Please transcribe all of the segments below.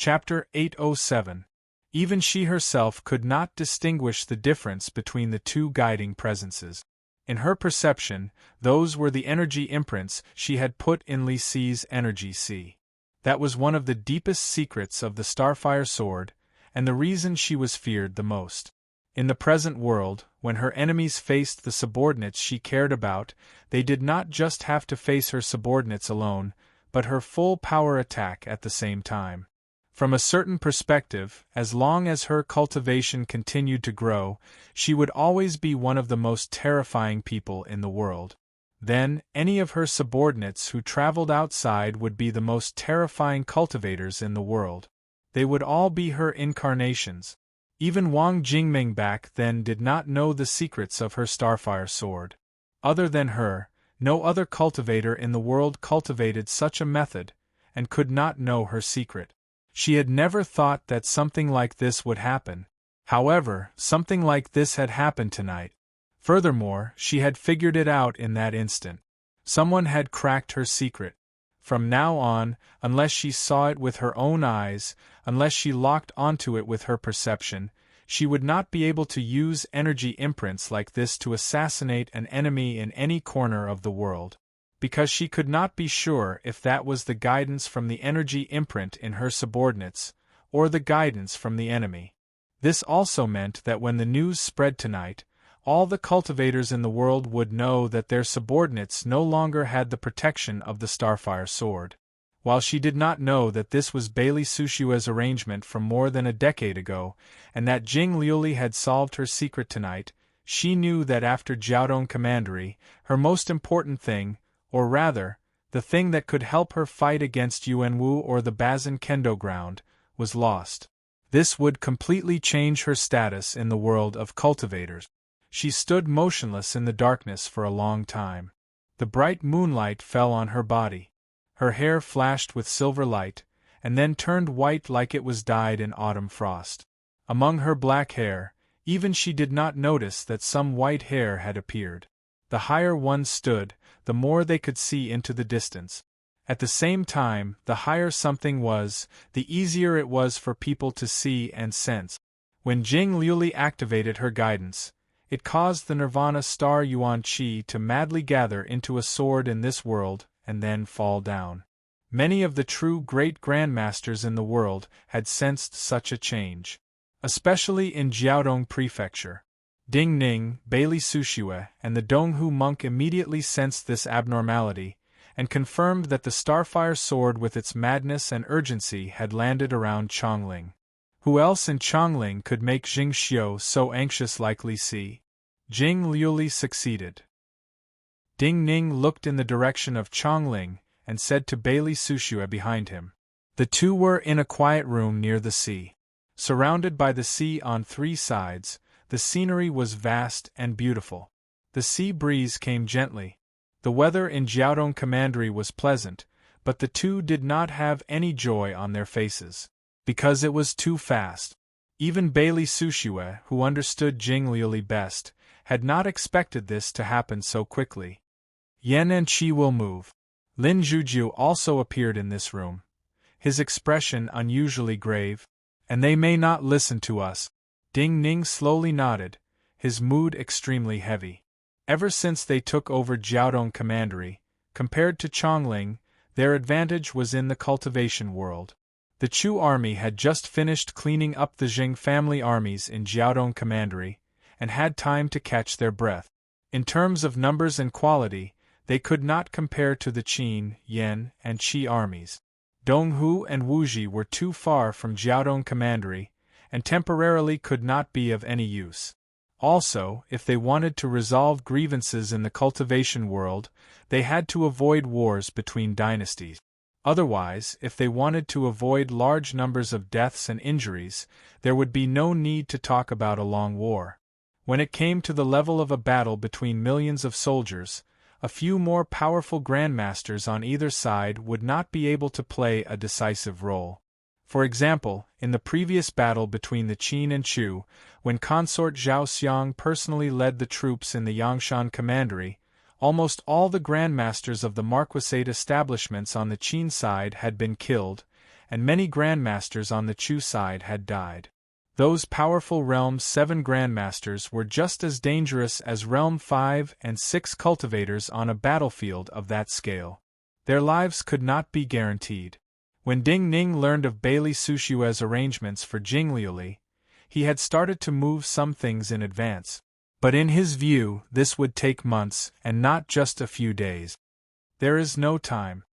Chapter 807. Even she herself could not distinguish the difference between the two guiding presences. In her perception, those were the energy imprints she had put in Li Si's energy sea. That was one of the deepest secrets of the Starfire Sword, and the reason she was feared the most. In the present world, when her enemies faced the subordinates she cared about, they did not just have to face her subordinates alone, but her full power attack at the same time. From a certain perspective, as long as her cultivation continued to grow, she would always be one of the most terrifying people in the world. Then, any of her subordinates who traveled outside would be the most terrifying cultivators in the world. They would all be her incarnations. Even Wang Jingming back then did not know the secrets of her Starfire Sword. Other than her, no other cultivator in the world cultivated such a method, and could not know her secret. She had never thought that something like this would happen. However, something like this had happened tonight. Furthermore, she had figured it out in that instant. Someone had cracked her secret. From now on, unless she saw it with her own eyes, unless she locked onto it with her perception, she would not be able to use energy imprints like this to assassinate an enemy in any corner of the world. Because she could not be sure if that was the guidance from the energy imprint in her subordinates, or the guidance from the enemy. This also meant that when the news spread tonight, all the cultivators in the world would know that their subordinates no longer had the protection of the Starfire Sword. While she did not know that this was Bailey Sushua's arrangement from more than a decade ago, and that Jing Liuli had solved her secret tonight, she knew that after Jiaodong Commandery, her most important thing, or rather, the thing that could help her fight against Yuanwu or the Bazin Kendo ground, was lost. This would completely change her status in the world of cultivators. She stood motionless in the darkness for a long time. The bright moonlight fell on her body. Her hair flashed with silver light, and then turned white like it was dyed in autumn frost. Among her black hair, even she did not notice that some white hair had appeared. The higher one stood, the more they could see into the distance. At the same time, the higher something was, the easier it was for people to see and sense. When Jing Liuli activated her guidance, it caused the Nirvana star Yuan Qi to madly gather into a sword in this world, and then fall down. Many of the true great grandmasters in the world had sensed such a change. Especially in Jiaodong Prefecture. Ding Ning, Bailey Sushue, and the Donghu monk immediately sensed this abnormality, and confirmed that the Starfire Sword with its madness and urgency had landed around Chongling. Who else in Chongling could make Jing Xiu so anxious like Li Si? Jing Liuli succeeded. Ding Ning looked in the direction of Chongling, and said to Bailey Sushue behind him. The two were in a quiet room near the sea. Surrounded by the sea on three sides, the scenery was vast and beautiful. The sea breeze came gently. The weather in Jiaodong Commandery was pleasant, but the two did not have any joy on their faces. Because it was too fast. Even Bailey Sushue, who understood Jing Liuli best, had not expected this to happen so quickly. Yan and Qi will move. Lin Zhujiu also appeared in this room. His expression unusually grave. And they may not listen to us. Ding Ning slowly nodded, his mood extremely heavy. Ever since they took over Jiaodong Commandery, compared to Chongling, their advantage was in the cultivation world. The Chu army had just finished cleaning up the Jing family armies in Jiaodong Commandery, and had time to catch their breath. In terms of numbers and quality, they could not compare to the Qin, Yan, and Qi armies. Donghu and Wuji were too far from Jiaodong Commandery, and temporarily could not be of any use. Also, if they wanted to resolve grievances in the cultivation world, they had to avoid wars between dynasties. Otherwise, if they wanted to avoid large numbers of deaths and injuries, there would be no need to talk about a long war. When it came to the level of a battle between millions of soldiers, a few more powerful grandmasters on either side would not be able to play a decisive role. For example, in the previous battle between the Qin and Chu, when Consort Zhao Xiang personally led the troops in the Yangshan Commandery, almost all the grandmasters of the marquisate establishments on the Qin side had been killed, and many grandmasters on the Chu side had died. Those powerful Realm 7 grandmasters were just as dangerous as Realm 5 and 6 cultivators on a battlefield of that scale. Their lives could not be guaranteed. When Ding Ning learned of Bailey Sushue's arrangements for Jingliuli, he had started to move some things in advance. But in his view, this would take months, and not just a few days. There is no time.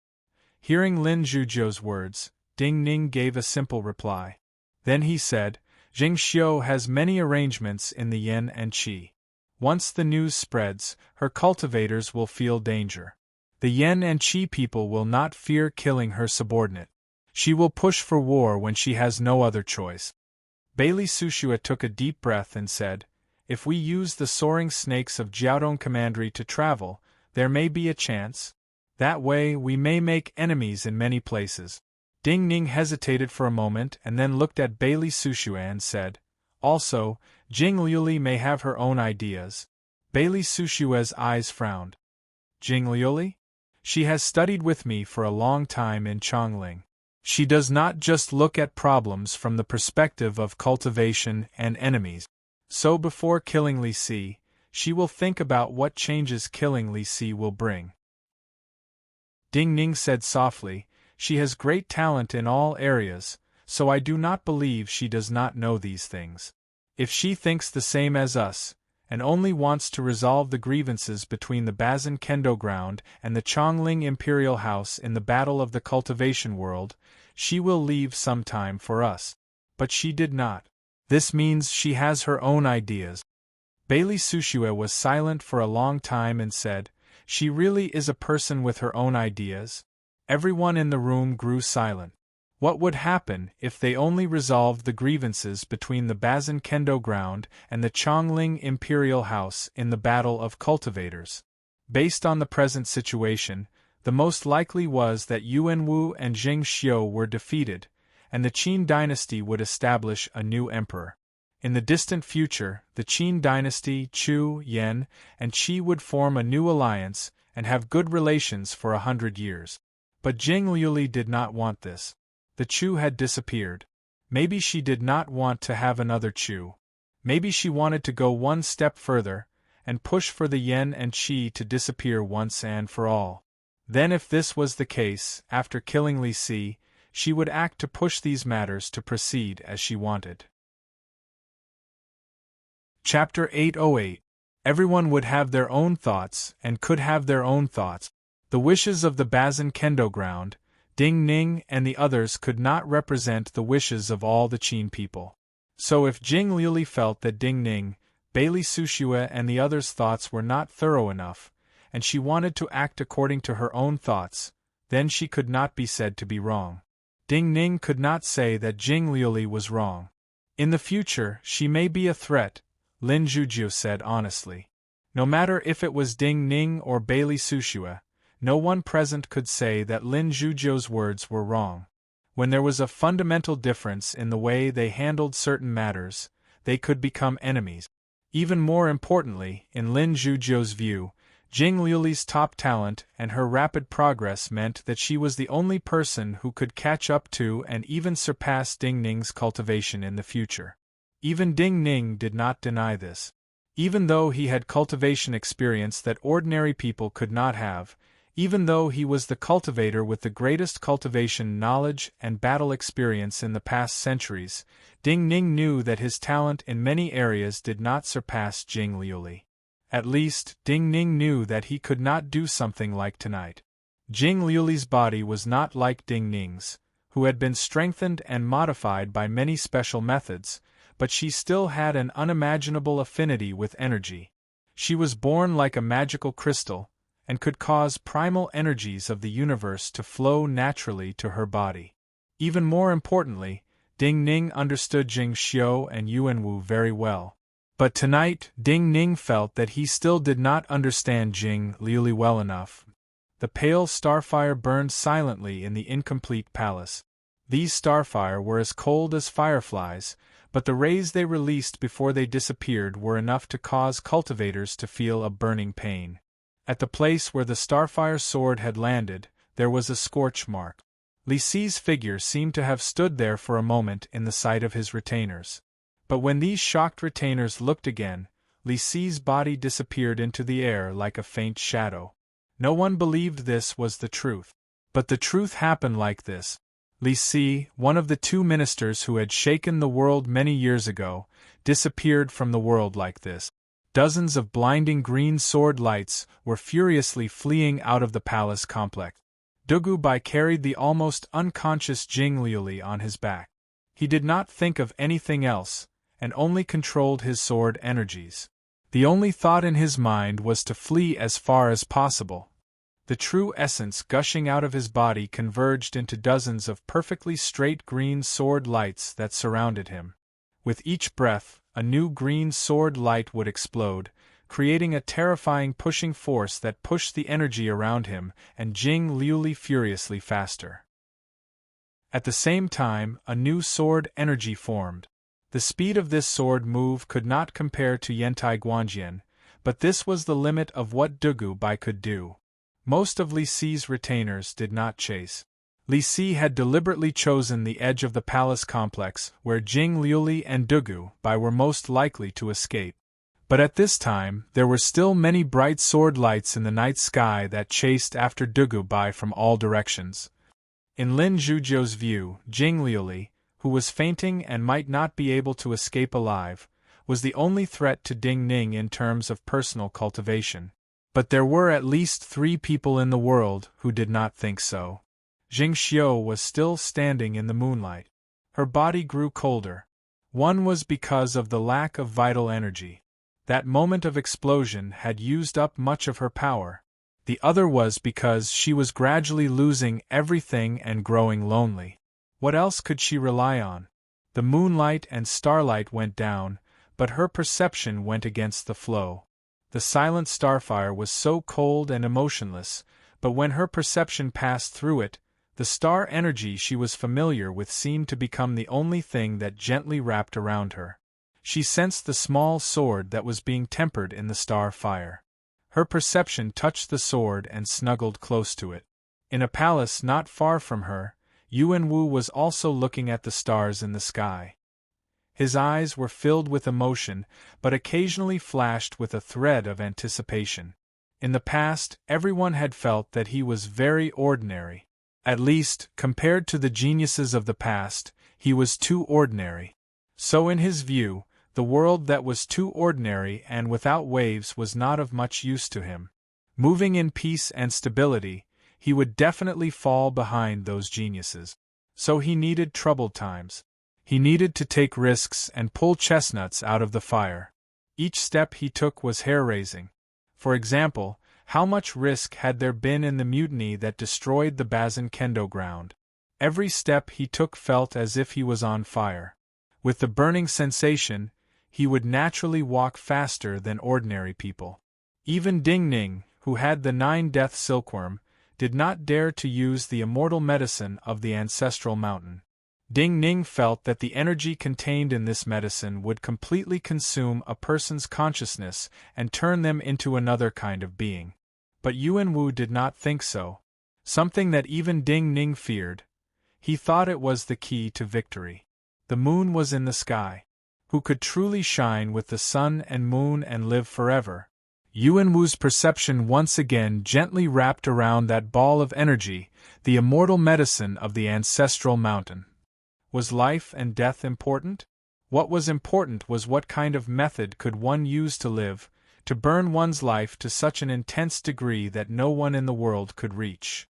Hearing Lin Zhuzhou's words, Ding Ning gave a simple reply. Then he said, Jing Xiu has many arrangements in the yin and qi. Once the news spreads, her cultivators will feel danger. The yin and qi people will not fear killing her subordinate. She will push for war when she has no other choice. Bailey Sushua took a deep breath and said, If we use the soaring snakes of Jiaodong Commandery to travel, there may be a chance. That way we may make enemies in many places. Ding Ning hesitated for a moment and then looked at Bailey Sushua and said, Also, Jing Liuli may have her own ideas. Bailey Sushua's eyes frowned. Jing Liuli? She has studied with me for a long time in Chongling. She does not just look at problems from the perspective of cultivation and enemies. So before killing Li Si, she will think about what changes killing Li Si will bring. Ding Ning said softly, She has great talent in all areas, so I do not believe she does not know these things. If she thinks the same as us, and only wants to resolve the grievances between the Bazin Kendo ground and the Chongling Imperial House in the battle of the cultivation world, she will leave some time for us. But she did not. This means she has her own ideas. Bailey Sushua was silent for a long time and said, She really is a person with her own ideas? Everyone in the room grew silent. What would happen if they only resolved the grievances between the Bazin Kendo ground and the Chongling Imperial House in the Battle of Cultivators? Based on the present situation, the most likely was that Yuan Wu and Jing Xiu were defeated, and the Qin dynasty would establish a new emperor. In the distant future, the Qin dynasty, Chu, Yan, and Qi would form a new alliance and have good relations for 100 years. But Jing Liuli did not want this. The Chu had disappeared. Maybe she did not want to have another Chu. Maybe she wanted to go one step further, and push for the Yen and Qi to disappear once and for all. Then if this was the case, after killing Li Si, she would act to push these matters to proceed as she wanted. Chapter 808. Everyone would have their own thoughts, and could have their own thoughts. The wishes of the Bazin Kendo ground, Ding Ning and the others could not represent the wishes of all the Qin people. So if Jing Liuli felt that Ding Ning, Bailey Sushua and the others' thoughts were not thorough enough, and she wanted to act according to her own thoughts, then she could not be said to be wrong. Ding Ning could not say that Jing Liuli was wrong. In the future, she may be a threat, Lin Zhuzhou said honestly. No matter if it was Ding Ning or Bailey Sushua, no one present could say that Lin Zhuzhou's words were wrong. When there was a fundamental difference in the way they handled certain matters, they could become enemies. Even more importantly, in Lin Zhuzhou's view, Jing Liuli's top talent and her rapid progress meant that she was the only person who could catch up to and even surpass Ding Ning's cultivation in the future. Even Ding Ning did not deny this. Even though he had cultivation experience that ordinary people could not have, even though he was the cultivator with the greatest cultivation knowledge and battle experience in the past centuries, Ding Ning knew that his talent in many areas did not surpass Jing Liuli. At least, Ding Ning knew that he could not do something like tonight. Jing Liuli's body was not like Ding Ning's, who had been strengthened and modified by many special methods, but she still had an unimaginable affinity with energy. She was born like a magical crystal, and could cause primal energies of the universe to flow naturally to her body. Even more importantly, Ding Ning understood Jing Xiu and Yuan Wu very well. But tonight, Ding Ning felt that he still did not understand Jing Liuli well enough. The pale starfire burned silently in the incomplete palace. These starfire were as cold as fireflies, but the rays they released before they disappeared were enough to cause cultivators to feel a burning pain. At the place where the starfire sword had landed, there was a scorch mark. Li Si's figure seemed to have stood there for a moment in the sight of his retainers. But when these shocked retainers looked again, Li Si's body disappeared into the air like a faint shadow. No one believed this was the truth. But the truth happened like this. Li Si, one of the two ministers who had shaken the world many years ago, disappeared from the world like this. Dozens of blinding green sword lights were furiously fleeing out of the palace complex. Dugu Bai carried the almost unconscious Jing Liuli on his back. He did not think of anything else, and only controlled his sword energies. The only thought in his mind was to flee as far as possible. The true essence gushing out of his body converged into dozens of perfectly straight green sword lights that surrounded him. With each breath, a new green sword light would explode, creating a terrifying pushing force that pushed the energy around him and Jing Liuli furiously faster. At the same time, a new sword energy formed. The speed of this sword move could not compare to Yantai Guanjian, but this was the limit of what Dugu Bai could do. Most of Li Si's retainers did not chase. Li Si had deliberately chosen the edge of the palace complex where Jing Liuli and Dugu Bai were most likely to escape. But at this time, there were still many bright sword lights in the night sky that chased after Dugu Bai from all directions. In Lin Zhujiu's view, Jing Liuli, who was fainting and might not be able to escape alive, was the only threat to Ding Ning in terms of personal cultivation. But there were at least 3 people in the world who did not think so. Jing Xiu was still standing in the moonlight. Her body grew colder. One was because of the lack of vital energy. That moment of explosion had used up much of her power. The other was because she was gradually losing everything and growing lonely. What else could she rely on? The moonlight and starlight went down, but her perception went against the flow. The silent starfire was so cold and emotionless, but when her perception passed through it, the star energy she was familiar with seemed to become the only thing that gently wrapped around her. She sensed the small sword that was being tempered in the star fire. Her perception touched the sword and snuggled close to it. In a palace not far from her, Yuan Wu was also looking at the stars in the sky. His eyes were filled with emotion, but occasionally flashed with a thread of anticipation. In the past, everyone had felt that he was very ordinary. At least, compared to the geniuses of the past, he was too ordinary. So in his view, the world that was too ordinary and without waves was not of much use to him. Moving in peace and stability, he would definitely fall behind those geniuses. So he needed troubled times. He needed to take risks and pull chestnuts out of the fire. Each step he took was hair-raising. For example, how much risk had there been in the mutiny that destroyed the Bazin Kendo ground? Every step he took felt as if he was on fire. With the burning sensation, he would naturally walk faster than ordinary people. Even Ding Ning, who had the 9-death silkworm, did not dare to use the immortal medicine of the ancestral mountain. Ding Ning felt that the energy contained in this medicine would completely consume a person's consciousness and turn them into another kind of being. But Yuan Wu did not think so. Something that even Ding Ning feared. He thought it was the key to victory. The moon was in the sky. Who could truly shine with the sun and moon and live forever? Yuan Wu's perception once again gently wrapped around that ball of energy, the immortal medicine of the ancestral mountain. Was life and death important? What was important was what kind of method could one use to live, to burn one's life to such an intense degree that no one in the world could reach.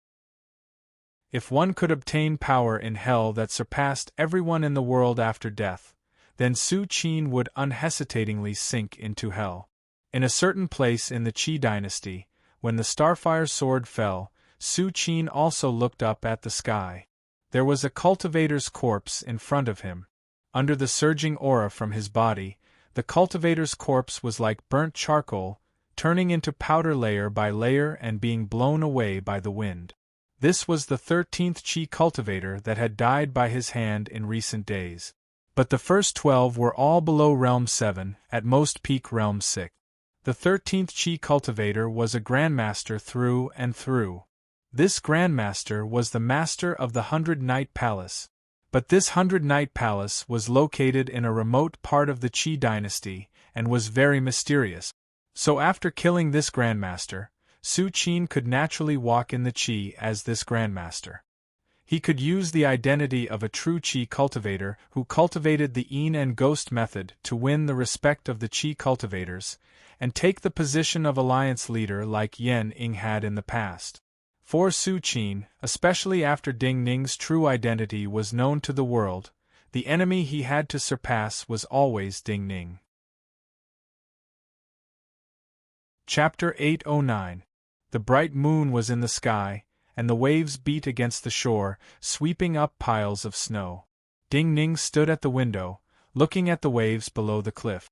If one could obtain power in hell that surpassed everyone in the world after death, then Su Qin would unhesitatingly sink into hell. In a certain place in the Qi dynasty, when the Starfire sword fell, Su Qin also looked up at the sky. There was a cultivator's corpse in front of him. Under the surging aura from his body, the cultivator's corpse was like burnt charcoal, turning into powder layer by layer and being blown away by the wind. This was the 13th Qi cultivator that had died by his hand in recent days. But the first 12 were all below Realm 7, at most peak Realm 6. The 13th Qi cultivator was a grandmaster through and through. This Grandmaster was the master of the 100-Night Palace. But this 100-Night Palace was located in a remote part of the Qi dynasty and was very mysterious. So after killing this Grandmaster, Su Qin could naturally walk in the Qi as this Grandmaster. He could use the identity of a true Qi cultivator who cultivated the Yin and Ghost method to win the respect of the Qi cultivators, and take the position of alliance leader like Yan Ying had in the past. For Su Qin, especially after Ding Ning's true identity was known to the world, the enemy he had to surpass was always Ding Ning. Chapter 809. The bright moon was in the sky, and the waves beat against the shore, sweeping up piles of snow. Ding Ning stood at the window, looking at the waves below the cliff.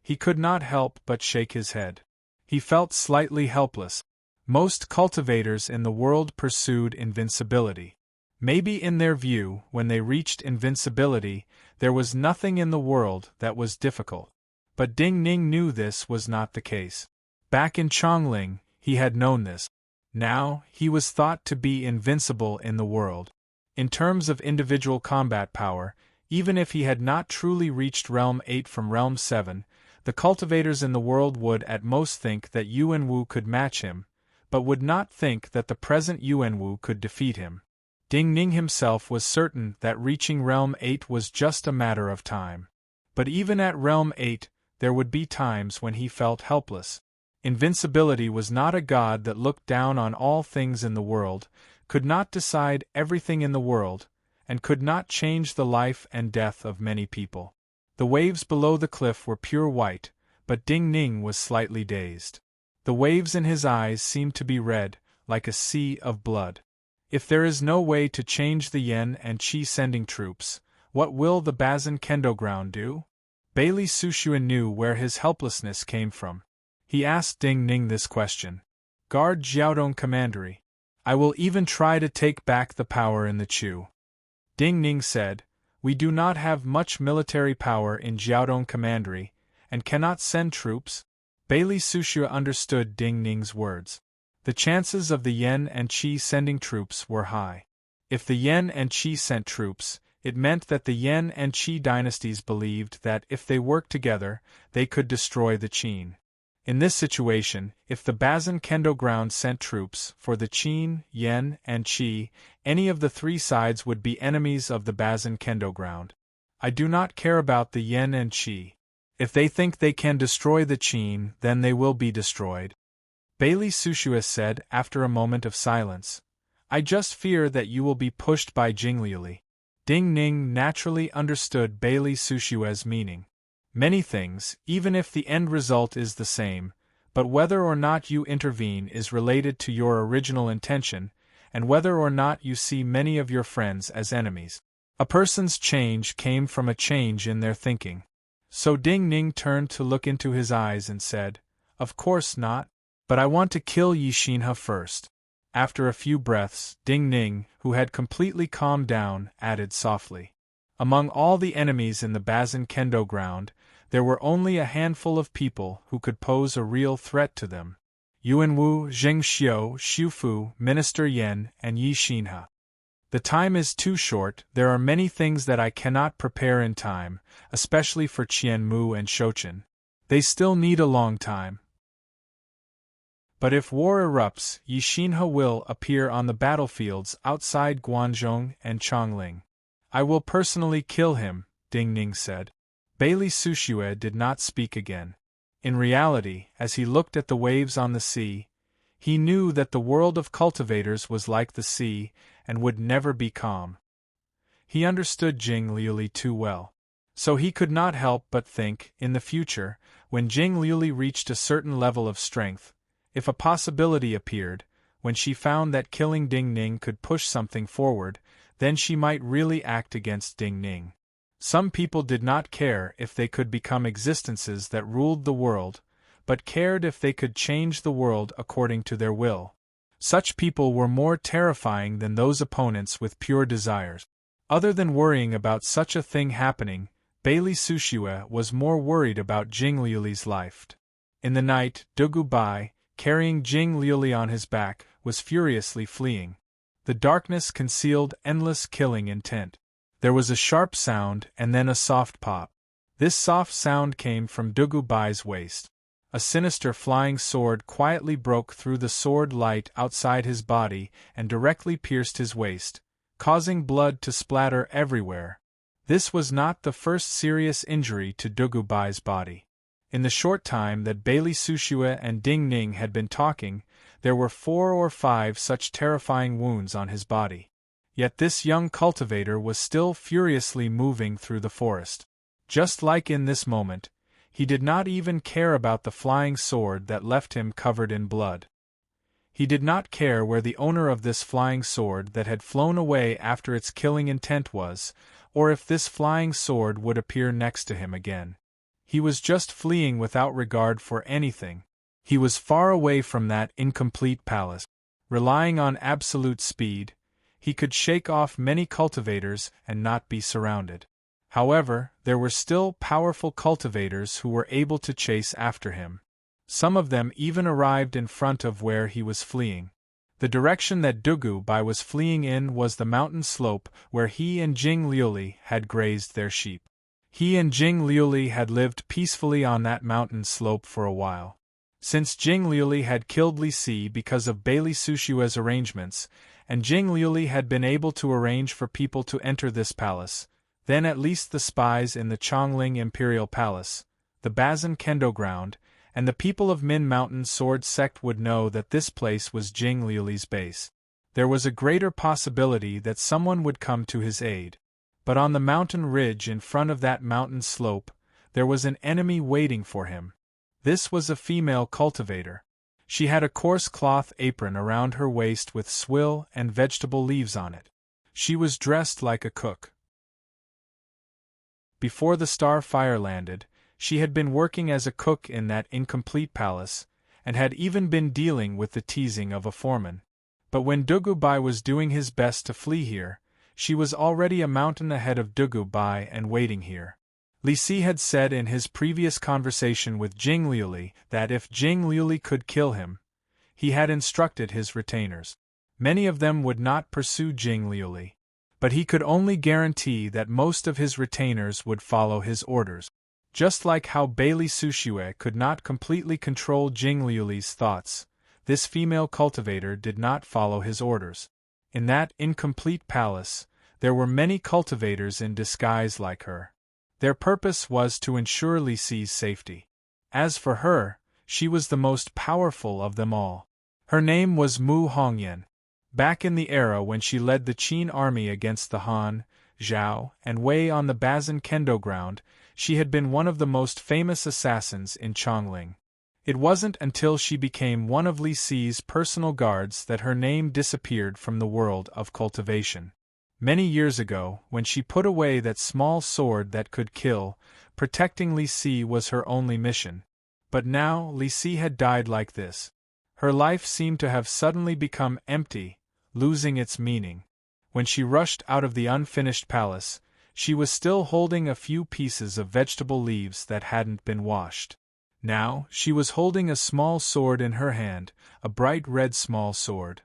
He could not help but shake his head. He felt slightly helpless. Most cultivators in the world pursued invincibility. Maybe in their view, when they reached invincibility, there was nothing in the world that was difficult. But Ding Ning knew this was not the case. Back in Chongling, he had known this. Now, he was thought to be invincible in the world. In terms of individual combat power, even if he had not truly reached Realm 8 from Realm 7, the cultivators in the world would at most think that Yuan Wu could match him, but would not think that the present Yuan Wu could defeat him. Ding Ning himself was certain that reaching Realm 8 was just a matter of time. But even at Realm 8, there would be times when he felt helpless. Invincibility was not a god that looked down on all things in the world, could not decide everything in the world, and could not change the life and death of many people. The waves below the cliff were pure white, but Ding Ning was slightly dazed. The waves in his eyes seemed to be red, like a sea of blood. If there is no way to change the Yen and Qi sending troops, what will the Bazin Kendo ground do? Bailey Sushua knew where his helplessness came from. He asked Ding Ning this question. Guard Jiaodong Commandery. I will even try to take back the power in the Chu. Ding Ning said, We do not have much military power in Jiaodong Commandery, and cannot send troops. Bailey Sushua understood Ding Ning's words. The chances of the Yen and Qi sending troops were high. If the Yen and Qi sent troops, it meant that the Yen and Qi dynasties believed that if they worked together, they could destroy the Qin. In this situation, if the Bazin Kendo ground sent troops for the Qin, Yen, and Qi, any of the three sides would be enemies of the Bazin Kendo ground. I do not care about the Yen and Qi. If they think they can destroy the Qin, then they will be destroyed. Bailey Sushua said after a moment of silence. I just fear that you will be pushed by Jingliuli. Ding Ning naturally understood Bailey Sushua's meaning. Many things, even if the end result is the same, but whether or not you intervene is related to your original intention, and whether or not you see many of your friends as enemies. A person's change came from a change in their thinking. So Ding Ning turned to look into his eyes and said, Of course not, but I want to kill Yixinhe first. After a few breaths, Ding Ning, who had completely calmed down, added softly. Among all the enemies in the Bazin Kendo ground, there were only a handful of people who could pose a real threat to them. Yuan Wu, Zheng Xiu, Xu Fu, Minister Yan, and Yixinhe. The time is too short, there are many things that I cannot prepare in time, especially for Qian Mu and Shouchen. They still need a long time. But if war erupts, Yixinhe will appear on the battlefields outside Guanzhong and Chongling. I will personally kill him, Ding Ning said. Bailey Sushua did not speak again. In reality, as he looked at the waves on the sea, he knew that the world of cultivators was like the sea, and would never be calm. He understood Jing Liuli too well. So he could not help but think, in the future, when Jing Liuli reached a certain level of strength, if a possibility appeared, when she found that killing Ding Ning could push something forward, then she might really act against Ding Ning. Some people did not care if they could become existences that ruled the world, but cared if they could change the world according to their will. Such people were more terrifying than those opponents with pure desires. Other than worrying about such a thing happening, Bailey Sushua was more worried about Jing Liuli's life. In the night, Dugu Bai, carrying Jing Liuli on his back, was furiously fleeing. The darkness concealed endless killing intent. There was a sharp sound and then a soft pop. This soft sound came from Dugubai's waist. A sinister flying sword quietly broke through the sword light outside his body and directly pierced his waist, causing blood to splatter everywhere. This was not the first serious injury to Dugubai's body. In the short time that Bailey Sushue and Ding Ning had been talking, there were 4 or 5 such terrifying wounds on his body. Yet this young cultivator was still furiously moving through the forest. Just like in this moment, he did not even care about the flying sword that left him covered in blood. He did not care where the owner of this flying sword that had flown away after its killing intent was, or if this flying sword would appear next to him again. He was just fleeing without regard for anything. He was far away from that incomplete palace. Relying on absolute speed, he could shake off many cultivators and not be surrounded. However, there were still powerful cultivators who were able to chase after him. Some of them even arrived in front of where he was fleeing. The direction that Dugubai was fleeing in was the mountain slope where he and Jing Liuli had grazed their sheep. He and Jing Liuli had lived peacefully on that mountain slope for a while. Since Jing Liuli had killed Li Si because of Bailey Sushue's arrangements, and Jing Liuli had been able to arrange for people to enter this palace, then at least the spies in the Chongling Imperial Palace, the Bazin Kendo ground, and the people of Min Mountain Sword Sect would know that this place was Jing Liuli's base. There was a greater possibility that someone would come to his aid. But on the mountain ridge in front of that mountain slope, there was an enemy waiting for him. This was a female cultivator. She had a coarse cloth apron around her waist with swill and vegetable leaves on it. She was dressed like a cook. Before the Starfire landed, she had been working as a cook in that incomplete palace, and had even been dealing with the teasing of a foreman. But when Dugubai was doing his best to flee here, she was already a mountain ahead of Dugubai and waiting here. Li Si had said in his previous conversation with Jing Liuli that if Jing Liuli could kill him, he had instructed his retainers. Many of them would not pursue Jing Liuli, but he could only guarantee that most of his retainers would follow his orders. Just like how Bailey Sushue could not completely control Jing Liuli's thoughts, this female cultivator did not follow his orders. In that incomplete palace, there were many cultivators in disguise like her. Their purpose was to ensure Li Si's safety. As for her, she was the most powerful of them all. Her name was Mu Hongyan. Back in the era when she led the Qin army against the Han, Zhao, and Wei on the Bazin Kendo ground, she had been one of the most famous assassins in Chongling. It wasn't until she became one of Li Si's personal guards that her name disappeared from the world of cultivation. Many years ago, when she put away that small sword that could kill, protecting Li Si was her only mission. But now Li Si had died like this. Her life seemed to have suddenly become empty, losing its meaning. When she rushed out of the unfinished palace, she was still holding a few pieces of vegetable leaves that hadn't been washed. Now, she was holding a small sword in her hand, a bright red small sword.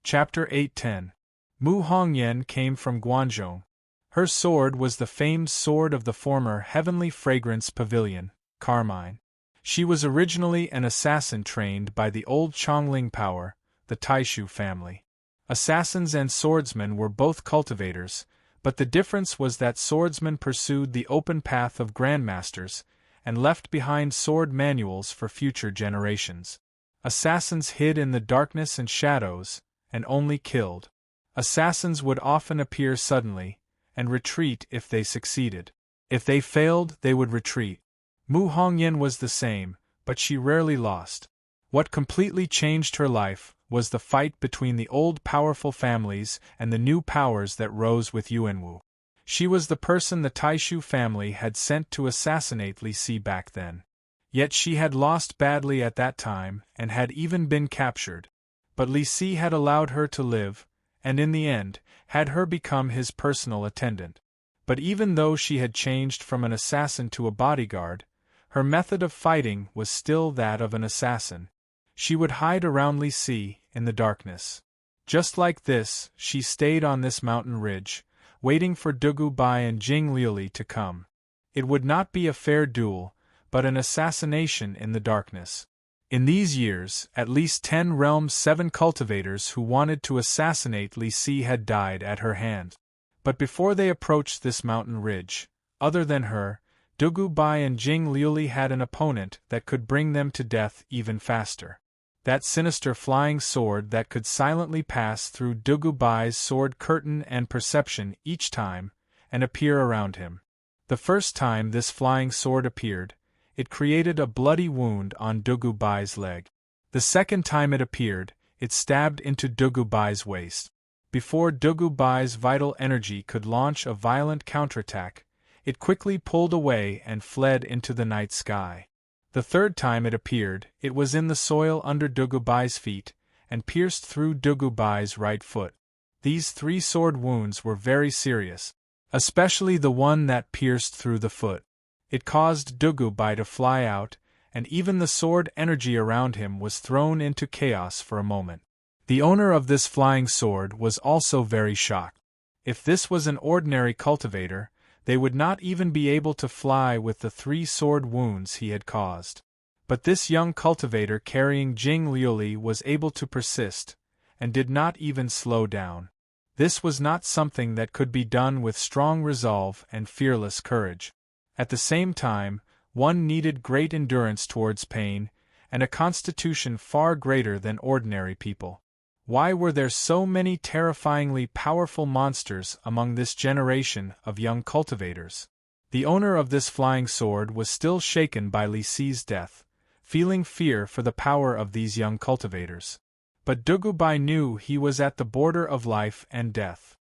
Chapter 810. Mu Hongyan came from Guangzhou. Her sword was the famed sword of the former Heavenly Fragrance Pavilion, Carmine. She was originally an assassin trained by the old Chongling power, the Taishu family. Assassins and swordsmen were both cultivators, but the difference was that swordsmen pursued the open path of grandmasters, and left behind sword manuals for future generations. Assassins hid in the darkness and shadows, and only killed. Assassins would often appear suddenly, and retreat if they succeeded. If they failed, they would retreat. Mu Hongyan was the same, but she rarely lost. What completely changed her life was the fight between the old powerful families and the new powers that rose with Yuanwu. She was the person the Taishu family had sent to assassinate Li Si back then. Yet she had lost badly at that time and had even been captured. But Li Si had allowed her to live, and in the end, had her become his personal attendant. But even though she had changed from an assassin to a bodyguard, Her method of fighting was still that of an assassin. She would hide around Li Si in the darkness. Just like this, she stayed on this mountain ridge, waiting for Dugu Bai and Jing Liuli to come. It would not be a fair duel, but an assassination in the darkness. In these years, at least 10 realms 7 cultivators who wanted to assassinate Li Si had died at her hand. But before they approached this mountain ridge, other than her, Dugu Bai and Jing Liuli had an opponent that could bring them to death even faster. That sinister flying sword that could silently pass through Dugu Bai's sword curtain and perception each time, and appear around him. The first time this flying sword appeared, it created a bloody wound on Dugu Bai's leg. The second time it appeared, it stabbed into Dugu Bai's waist. Before Dugu Bai's vital energy could launch a violent counterattack, it quickly pulled away and fled into the night sky. The third time it appeared, it was in the soil under Dugu Bai's feet, and pierced through Dugu Bai's right foot. These 3 sword wounds were very serious, especially the one that pierced through the foot. It caused Dugu Bai to fly out, and even the sword energy around him was thrown into chaos for a moment. The owner of this flying sword was also very shocked. If this was an ordinary cultivator, they would not even be able to fly with the 3 sword wounds he had caused. But this young cultivator carrying Jing Liuli was able to persist, and did not even slow down. This was not something that could be done with strong resolve and fearless courage. At the same time, one needed great endurance towards pain, and a constitution far greater than ordinary people. Why were there so many terrifyingly powerful monsters among this generation of young cultivators? The owner of this flying sword was still shaken by Li Si's death, feeling fear for the power of these young cultivators. But Dugu Bai knew he was at the border of life and death.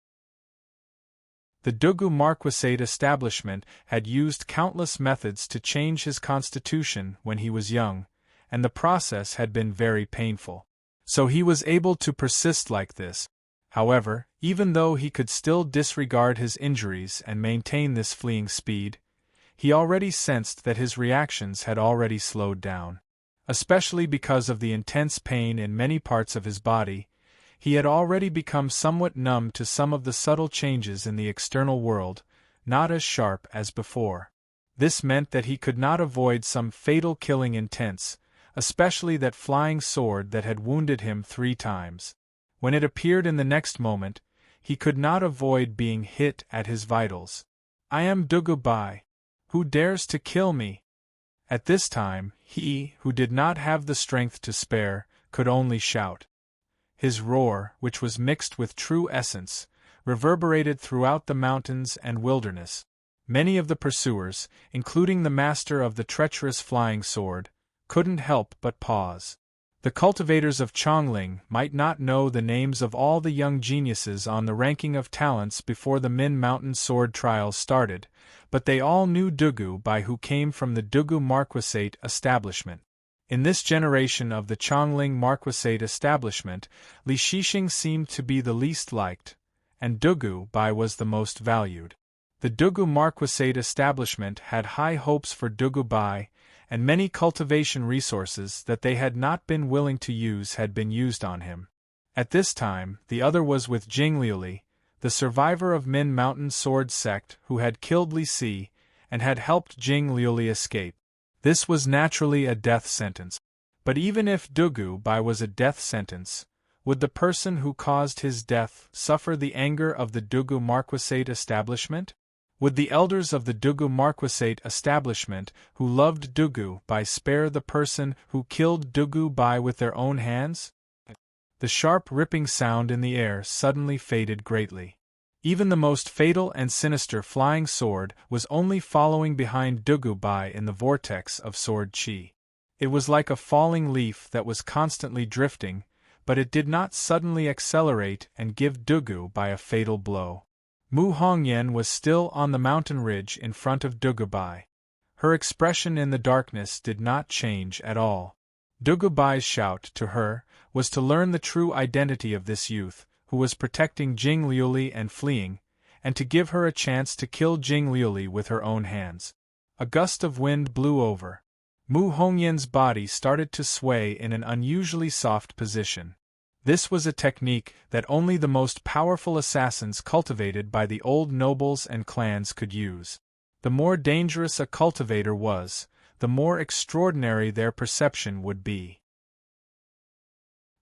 The Dugu Marquisate establishment had used countless methods to change his constitution when he was young, and the process had been very painful. So he was able to persist like this. However, even though he could still disregard his injuries and maintain this fleeing speed, he already sensed that his reactions had already slowed down. Especially because of the intense pain in many parts of his body, he had already become somewhat numb to some of the subtle changes in the external world, not as sharp as before. This meant that he could not avoid some fatal killing intents, especially that flying sword that had wounded him 3 times. When it appeared in the next moment, he could not avoid being hit at his vitals. "I am Dugu Bai. Who dares to kill me?" At this time, he, who did not have the strength to spare, could only shout. His roar, which was mixed with true essence, reverberated throughout the mountains and wilderness. Many of the pursuers, including the master of the treacherous flying sword, couldn't help but pause. The cultivators of Chongling might not know the names of all the young geniuses on the ranking of talents before the Min Mountain sword trials started, but they all knew Dugu Bai, who came from the Dugu Marquisate establishment. In this generation of the Chongling Marquisate establishment, Li Shixing seemed to be the least liked, and Dugu Bai was the most valued. The Dugu Marquisate establishment had high hopes for Dugu Bai, and many cultivation resources that they had not been willing to use had been used on him. At this time, the other was with Jing Liuli, the survivor of Min Mountain sword sect who had killed Li Si and had helped Jing Liuli escape. This was naturally a death sentence. But even if Dugu Bai was a death sentence, would the person who caused his death suffer the anger of the Dugu Marquisate establishment? Would the elders of the Dugu Marquisate establishment who loved Dugu Bai spare the person who killed Dugu Bai with their own hands? The sharp ripping sound in the air suddenly faded greatly. Even the most fatal and sinister flying sword was only following behind Dugu Bai in the vortex of sword chi. It was like a falling leaf that was constantly drifting, but it did not suddenly accelerate and give Dugu Bai a fatal blow. Mu Hongyan was still on the mountain ridge in front of Dugu Bai. Her expression in the darkness did not change at all. Dugu Bai's shout to her was to learn the true identity of this youth, who was protecting Jing Liuli and fleeing, and to give her a chance to kill Jing Liuli with her own hands. A gust of wind blew over. Mu Hongyan's body started to sway in an unusually soft position. This was a technique that only the most powerful assassins cultivated by the old nobles and clans could use. The more dangerous a cultivator was, the more extraordinary their perception would be.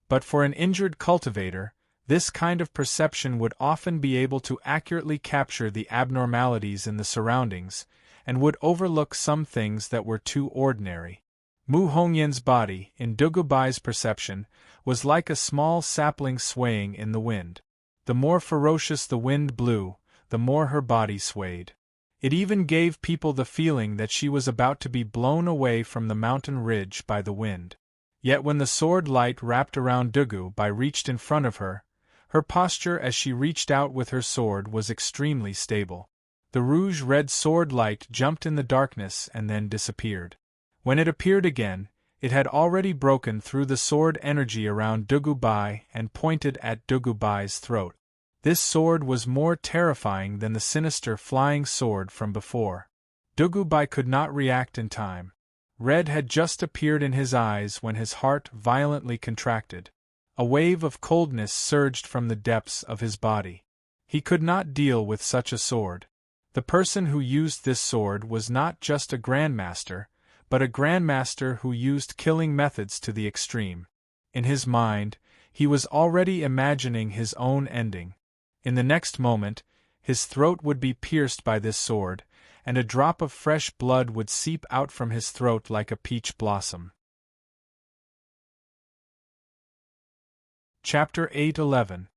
But for an injured cultivator, this kind of perception would often be able to accurately capture the abnormalities in the surroundings, and would overlook some things that were too ordinary. Mu Hongyan's body, in Dugubai's perception, was like a small sapling swaying in the wind. The more ferocious the wind blew, the more her body swayed. It even gave people the feeling that she was about to be blown away from the mountain ridge by the wind. Yet when the sword light wrapped around Dugubai reached in front of her, her posture as she reached out with her sword was extremely stable. The rouge-red sword light jumped in the darkness and then disappeared. When it appeared again, it had already broken through the sword energy around Dugubai and pointed at Dugubai's throat. This sword was more terrifying than the sinister flying sword from before. Dugubai could not react in time. Red had just appeared in his eyes when his heart violently contracted. A wave of coldness surged from the depths of his body. He could not deal with such a sword. The person who used this sword was not just a grandmaster, but a grandmaster who used killing methods to the extreme. In his mind, he was already imagining his own ending. In the next moment, his throat would be pierced by this sword, and a drop of fresh blood would seep out from his throat like a peach blossom. Chapter 8:11.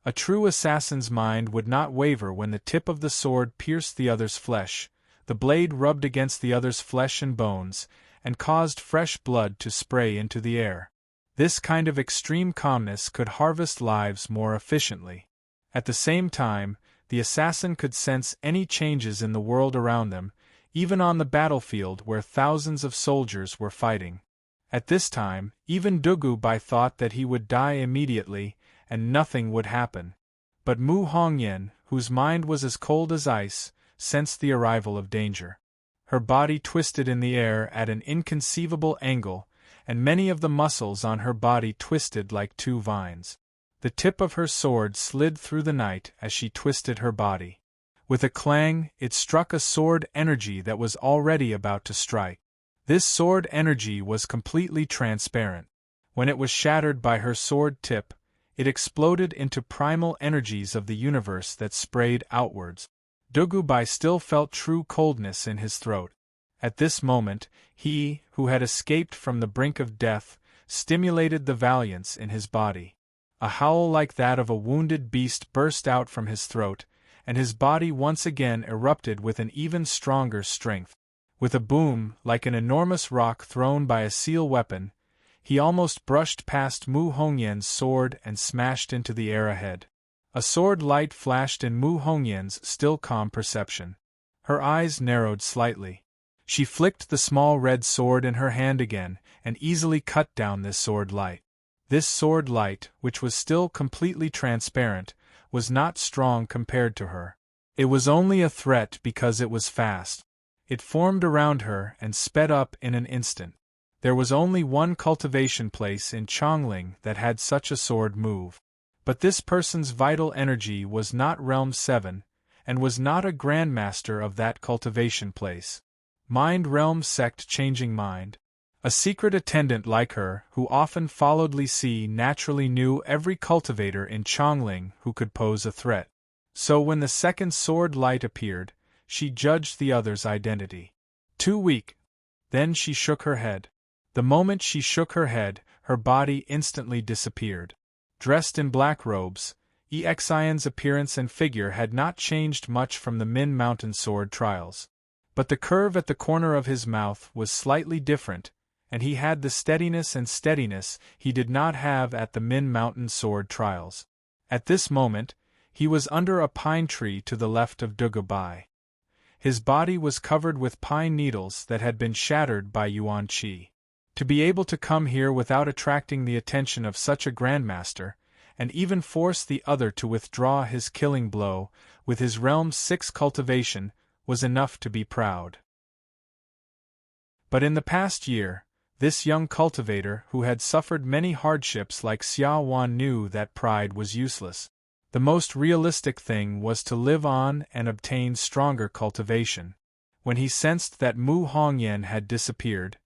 A true assassin's mind would not waver when the tip of the sword pierced the other's flesh, the blade rubbed against the other's flesh and bones, and caused fresh blood to spray into the air. This kind of extreme calmness could harvest lives more efficiently. At the same time, the assassin could sense any changes in the world around them, even on the battlefield where thousands of soldiers were fighting. At this time, even Dugubai thought that he would die immediately, and nothing would happen. But Mu Hongyan, whose mind was as cold as ice, sensed the arrival of danger. Her body twisted in the air at an inconceivable angle, and many of the muscles on her body twisted like two vines. The tip of her sword slid through the night as she twisted her body. With a clang, it struck a sword energy that was already about to strike. This sword energy was completely transparent. When it was shattered by her sword tip, it exploded into primal energies of the universe that sprayed outwards. Dugubai still felt true coldness in his throat. At this moment, he, who had escaped from the brink of death, stimulated the valiance in his body. A howl like that of a wounded beast burst out from his throat, and his body once again erupted with an even stronger strength. With a boom, like an enormous rock thrown by a seal weapon, he almost brushed past Mu Hongyan's sword and smashed into the air ahead. A sword light flashed in Mu Hongyan's still calm perception. Her eyes narrowed slightly. She flicked the small red sword in her hand again, and easily cut down this sword light. This sword light, which was still completely transparent, was not strong compared to her. It was only a threat because it was fast. It formed around her and sped up in an instant. There was only one cultivation place in Chongling that had such a sword move. But this person's vital energy was not Realm 7, and was not a grandmaster of that cultivation place. Mind Realm Sect Changing Mind. A secret attendant like her, who often followed Li Si, naturally knew every cultivator in Chongling who could pose a threat. So when the second sword light appeared, she judged the other's identity. Too weak. Then she shook her head. The moment she shook her head, her body instantly disappeared. Dressed in black robes, Exion's appearance and figure had not changed much from the Min Mountain sword trials. But the curve at the corner of his mouth was slightly different, and he had the steadiness he did not have at the Min Mountain sword trials. At this moment, he was under a pine tree to the left of Dugubai. His body was covered with pine needles that had been shattered by Yuan Qi. To be able to come here without attracting the attention of such a grandmaster, and even force the other to withdraw his killing blow, with his Realm 6 cultivation, was enough to be proud. But in the past year, this young cultivator who had suffered many hardships like Xia Wan knew that pride was useless. The most realistic thing was to live on and obtain stronger cultivation. When he sensed that Mu Hongyan had disappeared,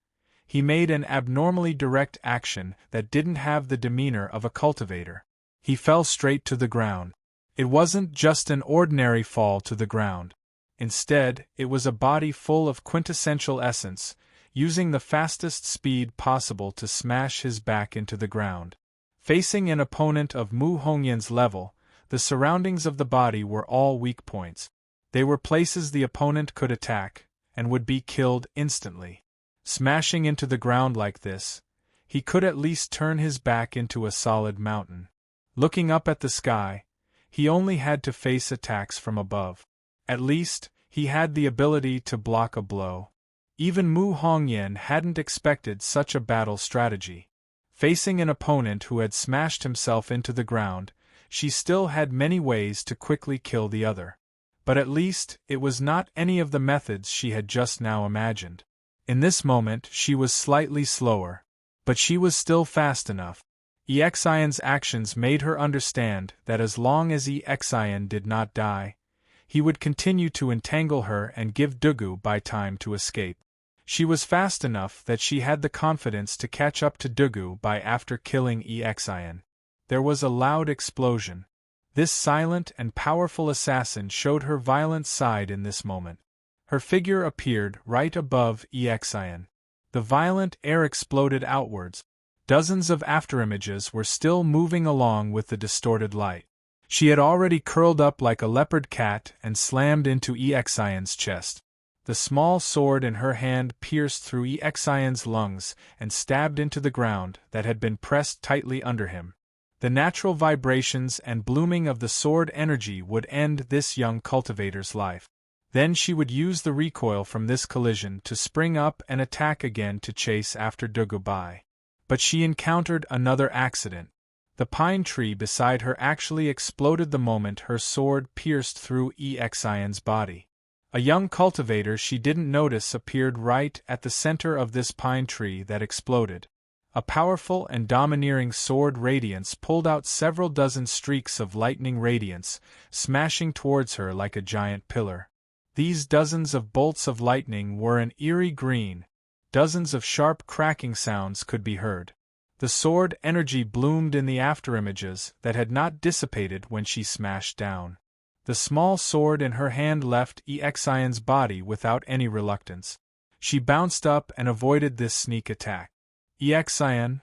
he made an abnormally direct action that didn't have the demeanor of a cultivator. He fell straight to the ground. It wasn't just an ordinary fall to the ground. Instead, it was a body full of quintessential essence, using the fastest speed possible to smash his back into the ground. Facing an opponent of Mu Hongyan's level, the surroundings of the body were all weak points. They were places the opponent could attack, and would be killed instantly. Smashing into the ground like this, he could at least turn his back into a solid mountain. Looking up at the sky, he only had to face attacks from above. At least, he had the ability to block a blow. Even Mu Hongyan hadn't expected such a battle strategy. Facing an opponent who had smashed himself into the ground, she still had many ways to quickly kill the other. But at least, it was not any of the methods she had just now imagined. In this moment she was slightly slower. But she was still fast enough. Exian's actions made her understand that as long as Exian did not die, he would continue to entangle her and give Dugu Bai time to escape. She was fast enough that she had the confidence to catch up to Dugu Bai after killing Exian. There was a loud explosion. This silent and powerful assassin showed her violent side in this moment. Her figure appeared right above Exian. The violent air exploded outwards. Dozens of afterimages were still moving along with the distorted light. She had already curled up like a leopard cat and slammed into Exian's chest. The small sword in her hand pierced through Exian's lungs and stabbed into the ground that had been pressed tightly under him. The natural vibrations and blooming of the sword energy would end this young cultivator's life. Then she would use the recoil from this collision to spring up and attack again to chase after Dugu Bai. But she encountered another accident. The pine tree beside her actually exploded the moment her sword pierced through Exian's body. A young cultivator she didn't notice appeared right at the center of this pine tree that exploded. A powerful and domineering sword radiance pulled out several dozen streaks of lightning radiance, smashing towards her like a giant pillar. These dozens of bolts of lightning were an eerie green. Dozens of sharp cracking sounds could be heard. The sword energy bloomed in the afterimages that had not dissipated when she smashed down. The small sword in her hand left Exian's body without any reluctance. She bounced up and avoided this sneak attack. Exian,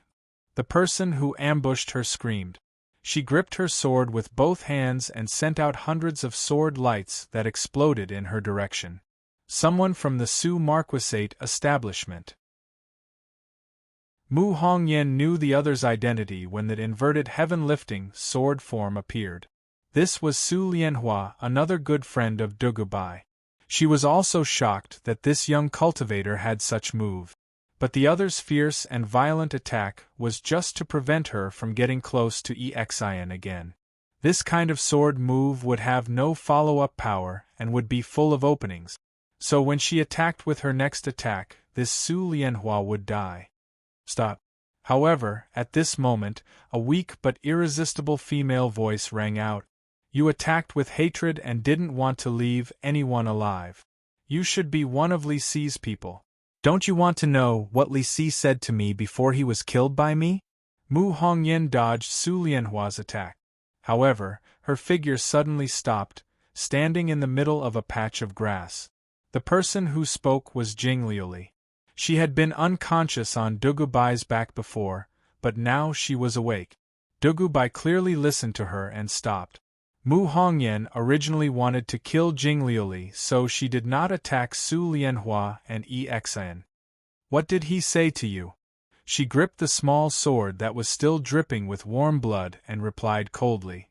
the person who ambushed her, screamed. She gripped her sword with both hands and sent out hundreds of sword lights that exploded in her direction. Someone from the Su Marquisate establishment. Mu Hongyan knew the other's identity when that inverted heaven-lifting sword form appeared. This was Su Lianhua, another good friend of Dugu Bai. She was also shocked that this young cultivator had such move. But the other's fierce and violent attack was just to prevent her from getting close to Exian again. This kind of sword move would have no follow-up power and would be full of openings. So when she attacked with her next attack, this Su Lianhua would die. Stop. However, at this moment, a weak but irresistible female voice rang out. You attacked with hatred and didn't want to leave anyone alive. You should be one of Li Si's people. Don't you want to know what Li Si said to me before he was killed by me? Mu Hongyan dodged Su Lianhua's attack. However, her figure suddenly stopped, standing in the middle of a patch of grass. The person who spoke was Jing Liuli. She had been unconscious on Dugu Bai's back before, but now she was awake. Dugu Bai clearly listened to her and stopped. Mu Hongyan originally wanted to kill Jing Liuli, so she did not attack Su Lianhua and Exian. What did he say to you? She gripped the small sword that was still dripping with warm blood and replied coldly.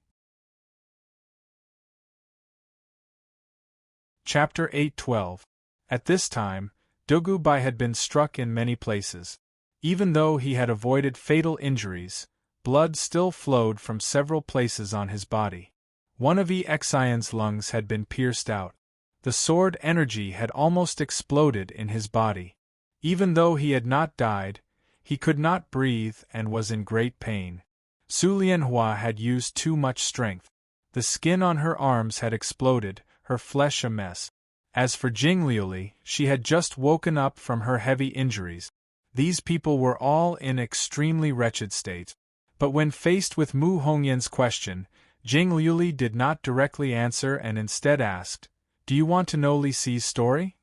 Chapter 8:12. At this time, Dugu Bai had been struck in many places. Even though he had avoided fatal injuries, blood still flowed from several places on his body. One of Exian's lungs had been pierced out. The sword energy had almost exploded in his body. Even though he had not died, he could not breathe and was in great pain. Su Lianhua had used too much strength. The skin on her arms had exploded, her flesh a mess. As for Jing Liuli, she had just woken up from her heavy injuries. These people were all in extremely wretched states. But when faced with Mu Hongyan's question, Jing Liuli did not directly answer and instead asked, "Do you want to know Li Si's story?"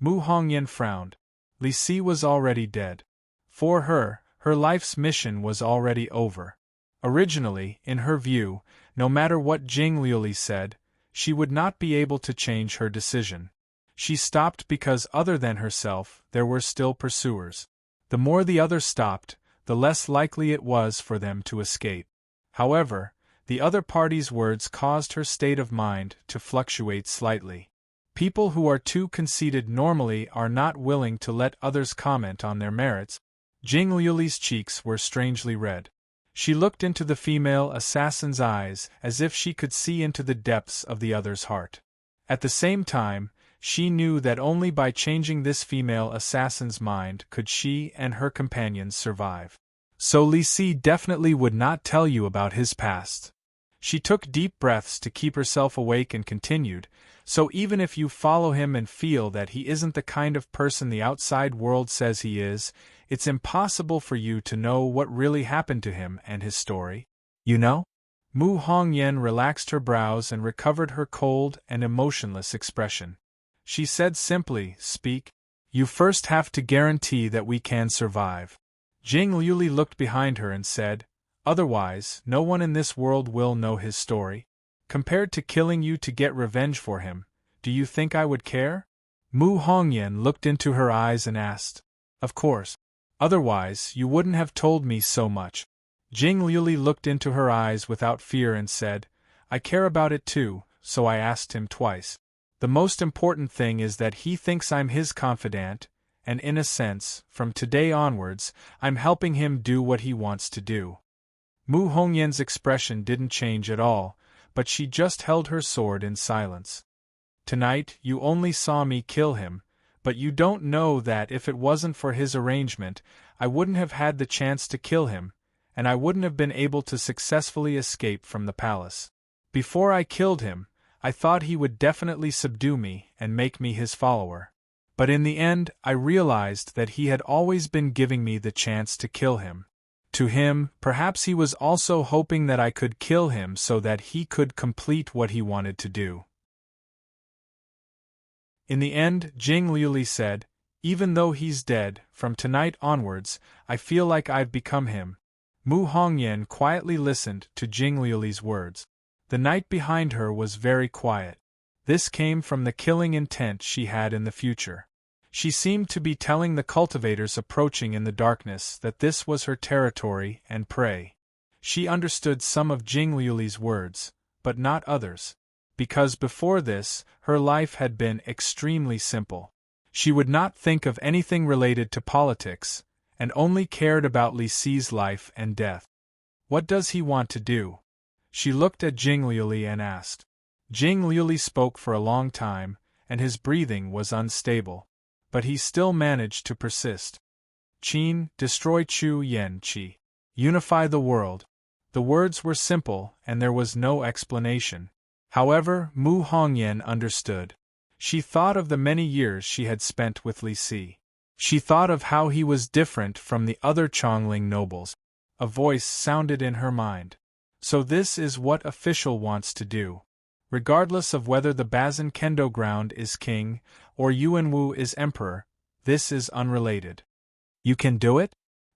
Mu Hongyan frowned. Li Si was already dead. For her, her life's mission was already over. Originally, in her view, no matter what Jing Liuli said, she would not be able to change her decision. She stopped because other than herself, there were still pursuers. The more the others stopped, the less likely it was for them to escape. However, the other party's words caused her state of mind to fluctuate slightly. People who are too conceited normally are not willing to let others comment on their merits. Jing Liuli's cheeks were strangely red. She looked into the female assassin's eyes as if she could see into the depths of the other's heart. At the same time, she knew that only by changing this female assassin's mind could she and her companions survive. So Li Si definitely would not tell you about his past. She took deep breaths to keep herself awake and continued, "So even if you follow him and feel that he isn't the kind of person the outside world says he is, it's impossible for you to know what really happened to him and his story. You know?" Mu Hongyan relaxed her brows and recovered her cold and emotionless expression. She said simply, "Speak. You first have to guarantee that we can survive." Jing Liuli looked behind her and said, "Otherwise, no one in this world will know his story. Compared to killing you to get revenge for him, do you think I would care?" Mu Hongyan looked into her eyes and asked, "Of course. Otherwise, you wouldn't have told me so much." Jing Liuli looked into her eyes without fear and said, "I care about it too, so I asked him twice. The most important thing is that he thinks I'm his confidant, and in a sense, from today onwards, I'm helping him do what he wants to do." Mu Hongyan's expression didn't change at all, but she just held her sword in silence. "Tonight, you only saw me kill him, but you don't know that if it wasn't for his arrangement, I wouldn't have had the chance to kill him, and I wouldn't have been able to successfully escape from the palace. Before I killed him, I thought he would definitely subdue me and make me his follower. But in the end, I realized that he had always been giving me the chance to kill him. To him, perhaps he was also hoping that I could kill him so that he could complete what he wanted to do." In the end, Jing Liuli said, "Even though he's dead, from tonight onwards, I feel like I've become him." Mu Hongyan quietly listened to Jing Liuli's words. The night behind her was very quiet. This came from the killing intent she had in the future. She seemed to be telling the cultivators approaching in the darkness that this was her territory and prey. She understood some of Jing Liuli's words, but not others. Because before this, her life had been extremely simple. She would not think of anything related to politics, and only cared about Li Si's life and death. "What does he want to do?" She looked at Jing Liuli and asked. Jing Liuli spoke for a long time, and his breathing was unstable. But he still managed to persist. "Qin, destroy Chu Yen Qi. Unify the world." The words were simple, and there was no explanation. However, Mu Hongyan understood. She thought of the many years she had spent with Li Si. She thought of how he was different from the other Chongling nobles. A voice sounded in her mind. "So this is what official wants to do. Regardless of whether the Bazin Kendo ground is king, or Yuanwu is emperor, this is unrelated. You can do it?"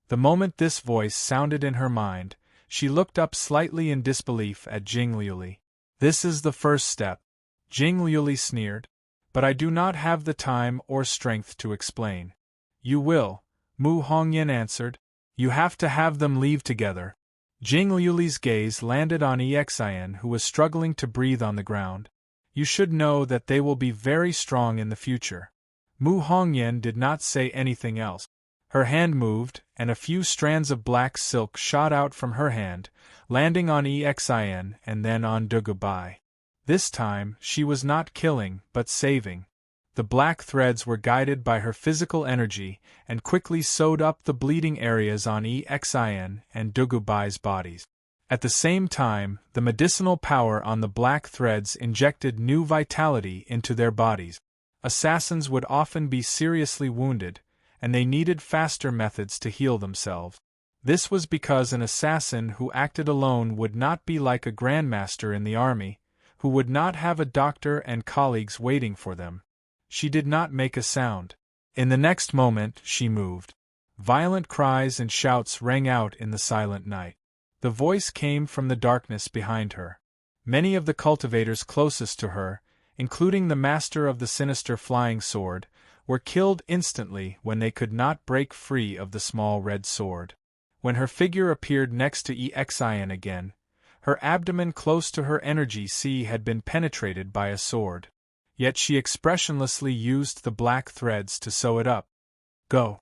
The moment this voice sounded in her mind, she looked up slightly in disbelief at Jing Liuli. "This is the first step." Jing Liuli sneered. "But I do not have the time or strength to explain." "You will," Mu Hongyan answered. "You have to have them leave together." Jing Liuli's gaze landed on Exhilarating, who was struggling to breathe on the ground. "You should know that they will be very strong in the future." Mu Hongyan did not say anything else. Her hand moved, and a few strands of black silk shot out from her hand, landing on Exhilarating and then on Dugubai. This time, she was not killing, but saving. The black threads were guided by her physical energy and quickly sewed up the bleeding areas on Exin and Dugubai's bodies. At the same time, the medicinal power on the black threads injected new vitality into their bodies. Assassins would often be seriously wounded, and they needed faster methods to heal themselves. This was because an assassin who acted alone would not be like a grandmaster in the army, who would not have a doctor and colleagues waiting for them. She did not make a sound. In the next moment, she moved. Violent cries and shouts rang out in the silent night. The voice came from the darkness behind her. Many of the cultivators closest to her, including the master of the sinister flying sword, were killed instantly when they could not break free of the small red sword. When her figure appeared next to Exin again, her abdomen close to her energy sea had been penetrated by a sword. Yet she expressionlessly used the black threads to sew it up. Go!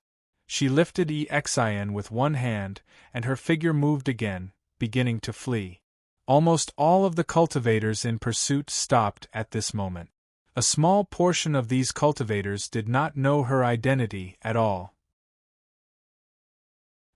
She lifted Exin with one hand, and her figure moved again, beginning to flee. Almost all of the cultivators in pursuit stopped at this moment. A small portion of these cultivators did not know her identity at all.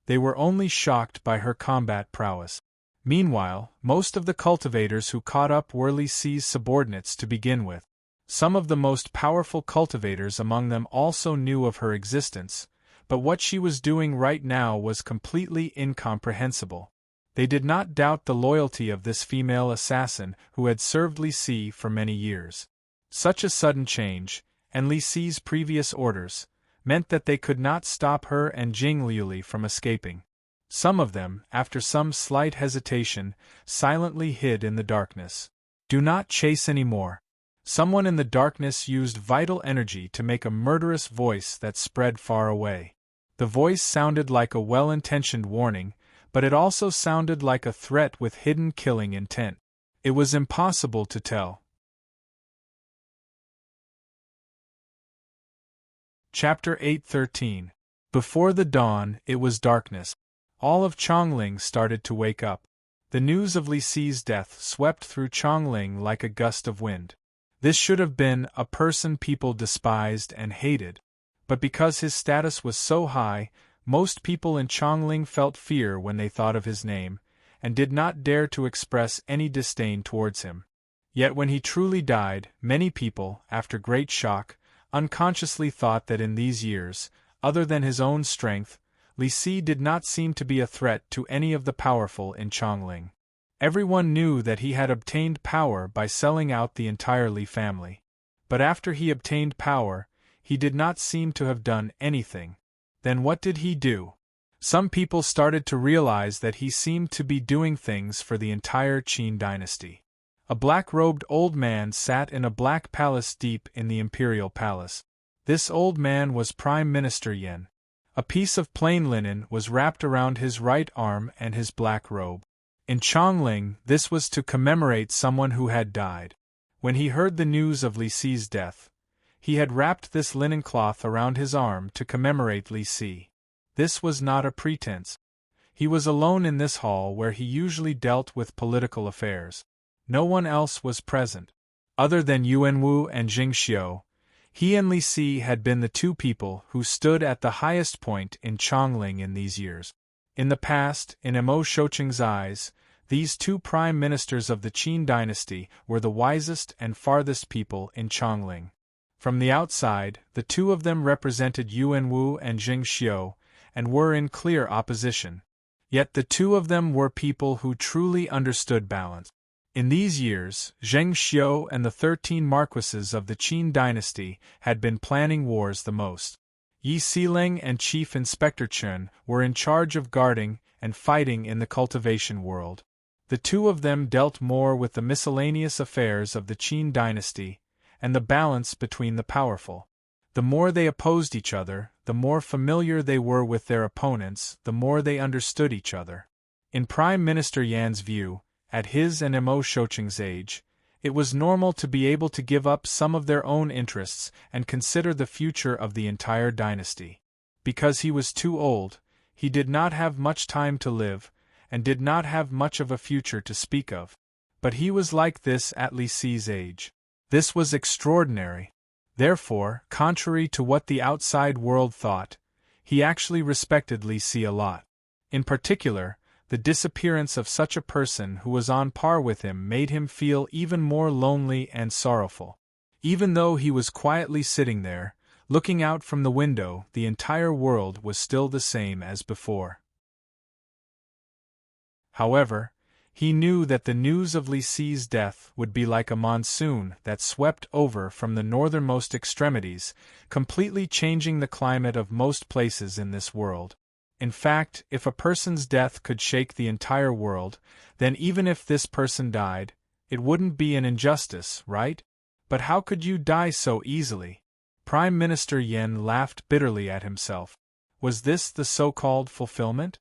They were only shocked by her combat prowess. Meanwhile, most of the cultivators who caught up were Li Si's subordinates to begin with. Some of the most powerful cultivators among them also knew of her existence, but what she was doing right now was completely incomprehensible. They did not doubt the loyalty of this female assassin who had served Li Si for many years. Such a sudden change, and Li Si's previous orders, meant that they could not stop her and Jing Liuli from escaping. Some of them, after some slight hesitation, silently hid in the darkness. Do not chase any more. Someone in the darkness used vital energy to make a murderous voice that spread far away. The voice sounded like a well-intentioned warning, but it also sounded like a threat with hidden killing intent. It was impossible to tell. Chapter 8:13. Before the dawn, it was darkness. All of Chongling started to wake up. The news of Li Si's death swept through Chongling like a gust of wind. This should have been a person people despised and hated. But because his status was so high, most people in Chongling felt fear when they thought of his name, and did not dare to express any disdain towards him. Yet when he truly died, many people, after great shock, unconsciously thought that in these years, other than his own strength, Li Si did not seem to be a threat to any of the powerful in Chongling. Everyone knew that he had obtained power by selling out the entire Li family. But after he obtained power, he did not seem to have done anything. Then what did he do? Some people started to realize that he seemed to be doing things for the entire Qin dynasty. A black-robed old man sat in a black palace deep in the imperial palace. This old man was Prime Minister Yan. A piece of plain linen was wrapped around his right arm and his black robe. In Chongling, this was to commemorate someone who had died. When he heard the news of Li Si's death, he had wrapped this linen cloth around his arm to commemorate Li Si. This was not a pretense. He was alone in this hall where he usually dealt with political affairs. No one else was present. Other than Yuanwu and Jing Xiu, he and Li Si had been the two people who stood at the highest point in Chongling in these years. In the past, in Mo Shouqing's eyes, these two prime ministers of the Qin dynasty were the wisest and farthest people in Chongling. From the outside, the two of them represented Yuanwu and Jing Xiu, and were in clear opposition. Yet the two of them were people who truly understood balance. In these years, Zheng Xiu and the 13 marquises of the Qin dynasty had been planning wars the most. Yi Xileng and Chief Inspector Chen were in charge of guarding and fighting in the cultivation world. The two of them dealt more with the miscellaneous affairs of the Qin dynasty, and the balance between the powerful. The more they opposed each other, the more familiar they were with their opponents, the more they understood each other. In Prime Minister Yan's view, at his and Mo Shouqing's age, it was normal to be able to give up some of their own interests and consider the future of the entire dynasty. Because he was too old, he did not have much time to live, and did not have much of a future to speak of. But he was like this at Li Si's age. This was extraordinary. Therefore, contrary to what the outside world thought, he actually respected Li Si a lot. In particular, the disappearance of such a person who was on par with him made him feel even more lonely and sorrowful. Even though he was quietly sitting there, looking out from the window, the entire world was still the same as before. However, he knew that the news of Li Si's death would be like a monsoon that swept over from the northernmost extremities, completely changing the climate of most places in this world. In fact, if a person's death could shake the entire world, then even if this person died, it wouldn't be an injustice, right? But how could you die so easily? Prime Minister Yen laughed bitterly at himself. Was this the so-called fulfillment?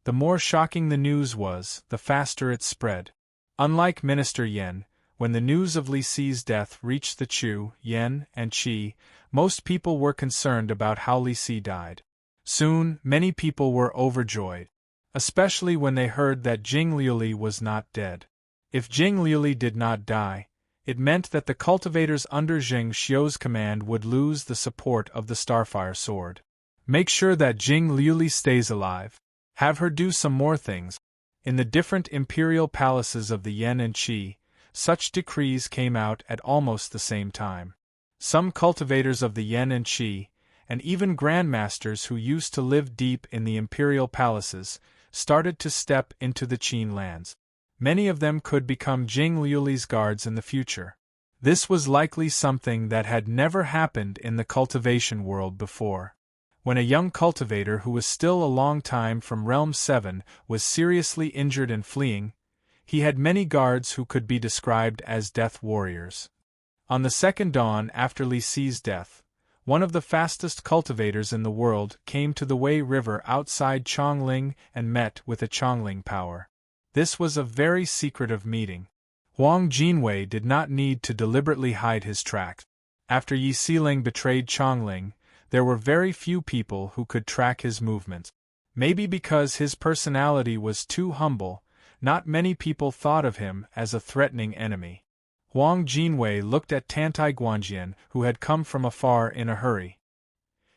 The more shocking the news was, the faster it spread. Unlike Minister Yen, when the news of Li Si's death reached the Chu, Yen, and Qi, most people were concerned about how Li Si died. Soon, many people were overjoyed, especially when they heard that Jing Liuli was not dead. If Jing Liuli did not die, it meant that the cultivators under Jing Xiu's command would lose the support of the Starfire Sword. Make sure that Jing Liuli stays alive. Have her do some more things. In the different imperial palaces of the Yen and Qi, such decrees came out at almost the same time. Some cultivators of the Yen and Qi, and even grandmasters who used to live deep in the imperial palaces, started to step into the Qin lands. Many of them could become Jing Liuli's guards in the future. This was likely something that had never happened in the cultivation world before. When a young cultivator who was still a long time from Realm 7 was seriously injured and fleeing, he had many guards who could be described as death warriors. On the second dawn after Li Si's death, one of the fastest cultivators in the world came to the Wei River outside Chongling and met with a Chongling power. This was a very secretive meeting. Huang Jinwei did not need to deliberately hide his tracks. After Yi Siling betrayed Chongling, there were very few people who could track his movements. Maybe because his personality was too humble, not many people thought of him as a threatening enemy. Huang Jinwei looked at Tantai Guanjian, who had come from afar in a hurry.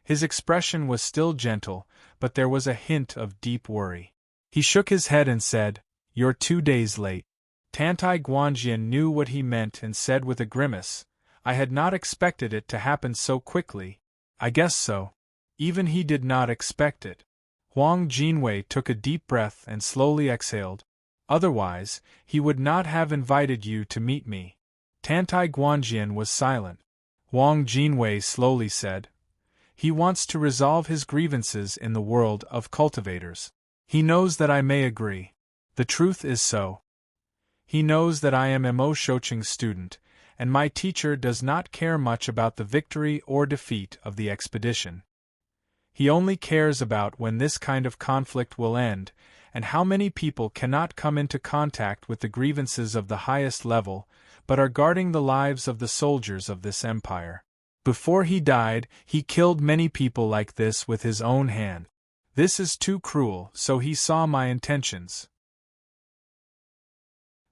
His expression was still gentle, but there was a hint of deep worry. He shook his head and said, "You're 2 days late." Tantai Guanjian knew what he meant and said with a grimace, "I had not expected it to happen so quickly." "I guess so." Even he did not expect it. Huang Jinwei took a deep breath and slowly exhaled. "Otherwise, he would not have invited you to meet me." Tantai Guanjian was silent. Huang Jinwei slowly said, "He wants to resolve his grievances in the world of cultivators. He knows that I may agree. The truth is so. He knows that I am Mo Shouqing's student, and my teacher does not care much about the victory or defeat of the expedition. He only cares about when this kind of conflict will end, and how many people cannot come into contact with the grievances of the highest level, but are guarding the lives of the soldiers of this empire. Before he died, he killed many people like this with his own hand. This is too cruel, so he saw my intentions.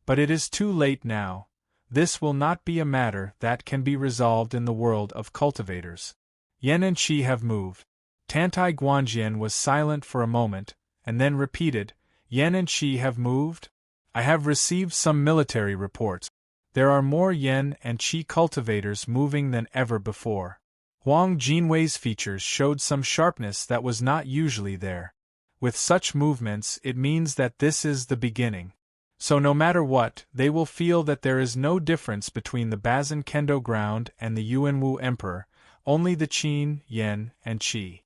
But it is too late now. This will not be a matter that can be resolved in the world of cultivators. Yen and Qi have moved." Tantai Guanjian was silent for a moment, and then repeated, "Yen and Qi have moved? I have received some military reports. There are more Yen and Qi cultivators moving than ever before." Huang Jinwei's features showed some sharpness that was not usually there. With such movements, it means that this is the beginning. So no matter what, they will feel that there is no difference between the Bazin Kendo ground and the Yuanwu Emperor, only the Qin, Yen, and Qi.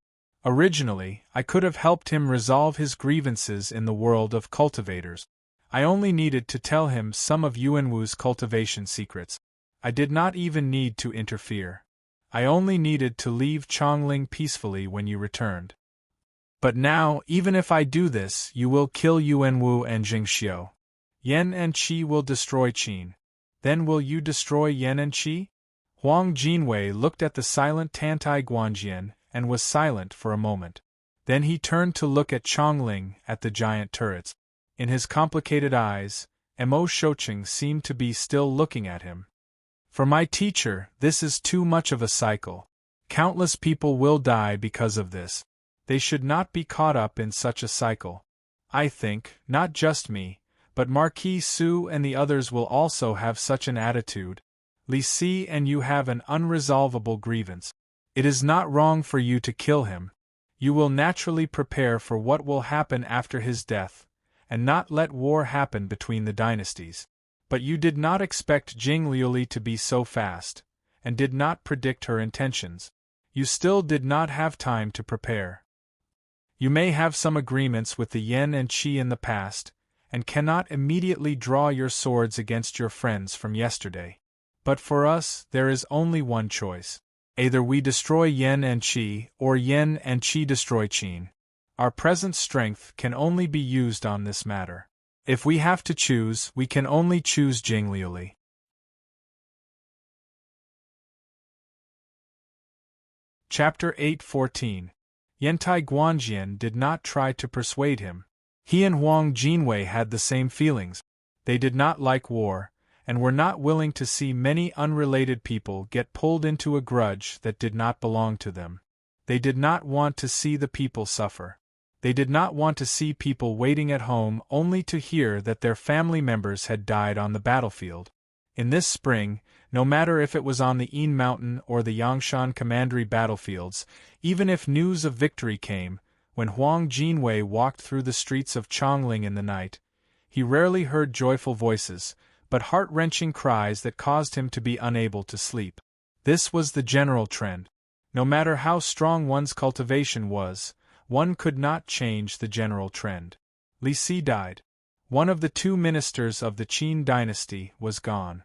Originally, I could have helped him resolve his grievances in the world of cultivators. I only needed to tell him some of Yuanwu's cultivation secrets. I did not even need to interfere. I only needed to leave Chongling peacefully when you returned. But now, even if I do this, you will kill Yuanwu and Jingxiu. Yen and Qi will destroy Qin. Then will you destroy Yen and Qi? Huang Jinwei looked at the silent Tantai Guanjian and was silent for a moment. Then he turned to look at Chongling at the giant turrets. In his complicated eyes, Mo Shouqing seemed to be still looking at him. For my teacher, this is too much of a cycle. Countless people will die because of this. They should not be caught up in such a cycle. I think, not just me, but Marquis Sue and the others will also have such an attitude. Li Si and you have an unresolvable grievance. It is not wrong for you to kill him. You will naturally prepare for what will happen after his death, and not let war happen between the dynasties. But you did not expect Jing Liuli to be so fast, and did not predict her intentions. You still did not have time to prepare. You may have some agreements with the Yen and Qi in the past, and cannot immediately draw your swords against your friends from yesterday. But for us, there is only one choice. Either we destroy Yen and Qi, or Yen and Qi destroy Qin. Our present strength can only be used on this matter. If we have to choose, we can only choose Jing Liuli. Chapter 8:14. Yantai Guanjian did not try to persuade him. He and Huang Jinwei had the same feelings. They did not like war, and were not willing to see many unrelated people get pulled into a grudge that did not belong to them. They did not want to see the people suffer. They did not want to see people waiting at home only to hear that their family members had died on the battlefield. In this spring, no matter if it was on the Yin Mountain or the Yangshan Commandery battlefields, even if news of victory came, when Huang Jinwei walked through the streets of Chongling in the night, he rarely heard joyful voices, but heart-wrenching cries that caused him to be unable to sleep. This was the general trend. No matter how strong one's cultivation was, one could not change the general trend. Li Si died. One of the two ministers of the Qin dynasty was gone.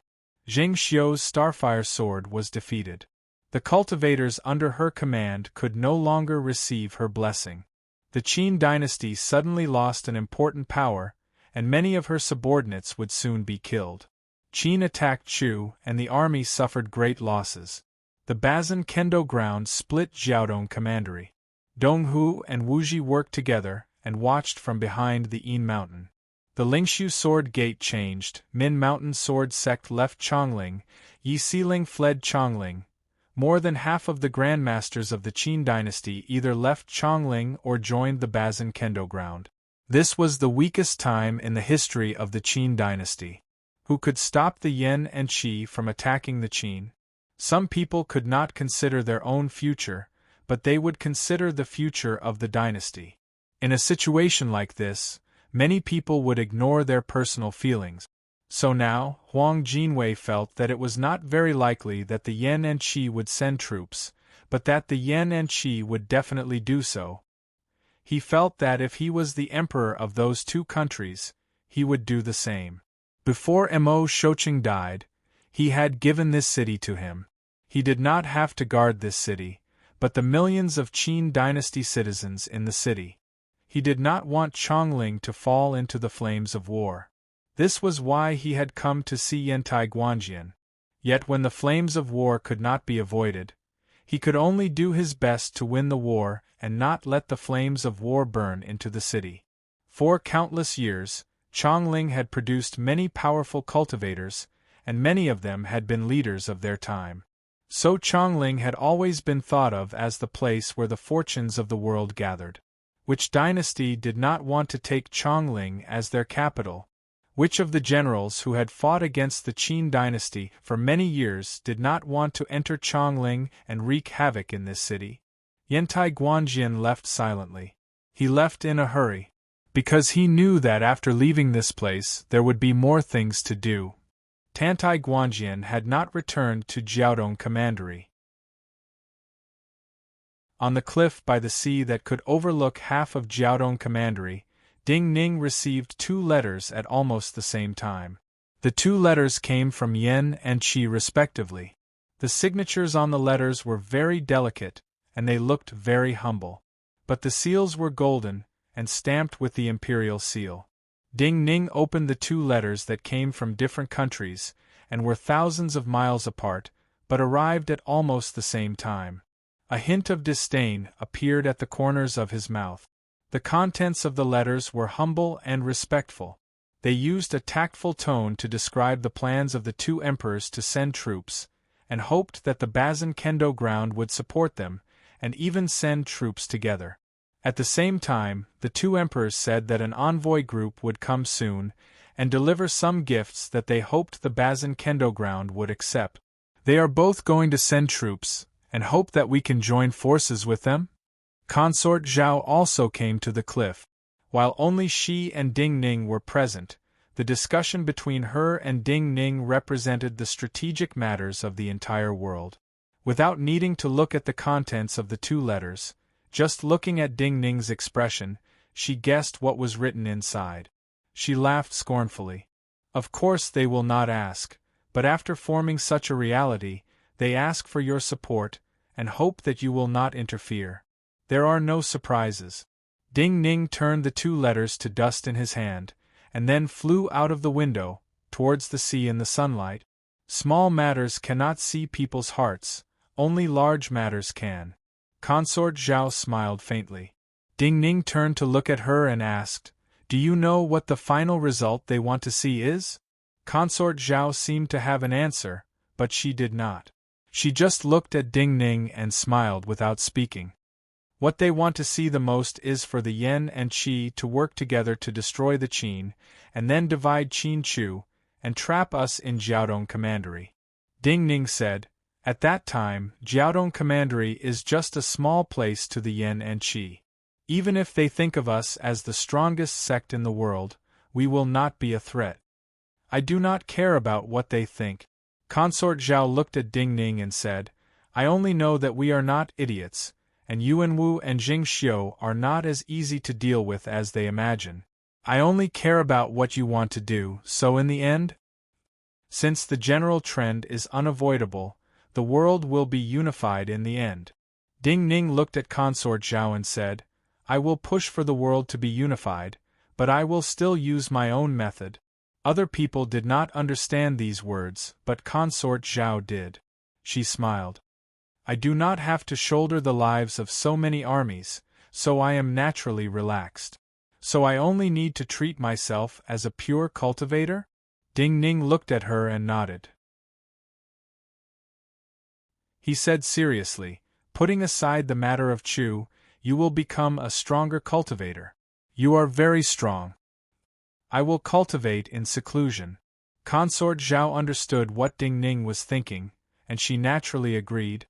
Zheng Xiu's Starfire sword was defeated. The cultivators under her command could no longer receive her blessing. The Qin dynasty suddenly lost an important power, and many of her subordinates would soon be killed. Qin attacked Chu, and the army suffered great losses. The Bazin Kendo ground split Jiaodong Commandery. Donghu and Wuji worked together and watched from behind the Yin Mountain. The Lingshu sword gate changed, Min Mountain sword sect left Chongling, Yi Siling fled Chongling. More than half of the grandmasters of the Qin dynasty either left Chongling or joined the Bazin Kendo ground. This was the weakest time in the history of the Qin dynasty. Who could stop the Yen and Qi from attacking the Qin? Some people could not consider their own future, but they would consider the future of the dynasty. In a situation like this, many people would ignore their personal feelings. So now, Huang Jinwei felt that it was not very likely that the Yen and Qi would send troops, but that the Yen and Qi would definitely do so. He felt that if he was the emperor of those two countries, he would do the same. Before Mo Shoqing died, he had given this city to him. He did not have to guard this city, but the millions of Qin dynasty citizens in the city. He did not want Chongling to fall into the flames of war. This was why he had come to see Yantai Guanjian. Yet when the flames of war could not be avoided, he could only do his best to win the war and not let the flames of war burn into the city. For countless years, Chongling had produced many powerful cultivators, and many of them had been leaders of their time. So Chongling had always been thought of as the place where the fortunes of the world gathered. Which dynasty did not want to take Chongling as their capital? Which of the generals who had fought against the Qin dynasty for many years did not want to enter Chongling and wreak havoc in this city? Yantai Guanjian left silently. He left in a hurry, because he knew that after leaving this place there would be more things to do. Tantai Guanjian had not returned to Jiaodong Commandery. On the cliff by the sea that could overlook half of Jiaodong Commandery, Ding Ning received 2 letters at almost the same time. The 2 letters came from Yen and Qi respectively. The signatures on the letters were very delicate, and they looked very humble. But the seals were golden, and stamped with the imperial seal. Ding Ning opened the 2 letters that came from different countries, and were thousands of miles apart, but arrived at almost the same time. A hint of disdain appeared at the corners of his mouth. The contents of the letters were humble and respectful. They used a tactful tone to describe the plans of the two emperors to send troops, and hoped that the Bazin Kendo ground would support them, and even send troops together. At the same time, the two emperors said that an envoy group would come soon, and deliver some gifts that they hoped the Bazin Kendo ground would accept. They are both going to send troops, and hope that we can join forces with them? Consort Zhao also came to the cliff. While only she and Ding Ning were present, the discussion between her and Ding Ning represented the strategic matters of the entire world. Without needing to look at the contents of the two letters, just looking at Ding Ning's expression, she guessed what was written inside. She laughed scornfully. Of course they will not ask, but after forming such a reality, they ask for your support, and hope that you will not interfere. There are no surprises. Ding Ning turned the two letters to dust in his hand, and then flew out of the window, towards the sea in the sunlight. Small matters cannot see people's hearts, only large matters can. Consort Zhao smiled faintly. Ding Ning turned to look at her and asked, "Do you know what the final result they want to see is?" Consort Zhao seemed to have an answer, but she did not. She just looked at Ding Ning and smiled without speaking. What they want to see the most is for the Yen and Qi to work together to destroy the Qin, and then divide Qin Chu, and trap us in Jiaodong Commandery. Ding Ning said, "At that time, Jiaodong Commandery is just a small place to the Yen and Qi. Even if they think of us as the strongest sect in the world, we will not be a threat. I do not care about what they think." Consort Zhao looked at Ding Ning and said, "I only know that we are not idiots, and Yuan Wu and Jing Xiu are not as easy to deal with as they imagine. I only care about what you want to do, so in the end, since the general trend is unavoidable, the world will be unified in the end." Ding Ning looked at Consort Zhao and said, "I will push for the world to be unified, but I will still use my own method." Other people did not understand these words, but Consort Zhao did. She smiled. "I do not have to shoulder the lives of so many armies, so I am naturally relaxed. So I only need to treat myself as a pure cultivator?" Ding Ning looked at her and nodded. He said seriously, "Putting aside the matter of Chu, you will become a stronger cultivator. You are very strong." "I will cultivate in seclusion." Consort Zhao understood what Ding Ning was thinking, and she naturally agreed.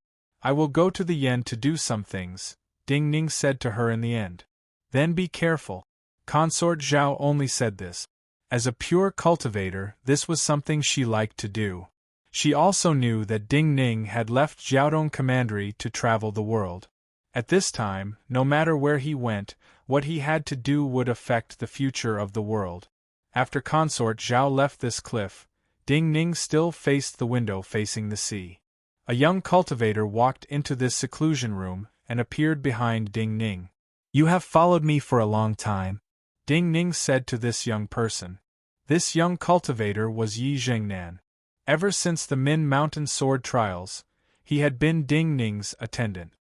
"I will go to the Yen to do some things," Ding Ning said to her in the end. "Then be careful." Consort Zhao only said this. As a pure cultivator, this was something she liked to do. She also knew that Ding Ning had left Jiaodong Commandery to travel the world. At this time, no matter where he went, what he had to do would affect the future of the world. After Consort Zhao left this cliff, Ding Ning still faced the window facing the sea. A young cultivator walked into this seclusion room and appeared behind Ding Ning. "You have followed me for a long time," Ding Ning said to this young person. This young cultivator was Yi Zhengnan. Ever since the Min Mountain sword trials, he had been Ding Ning's attendant.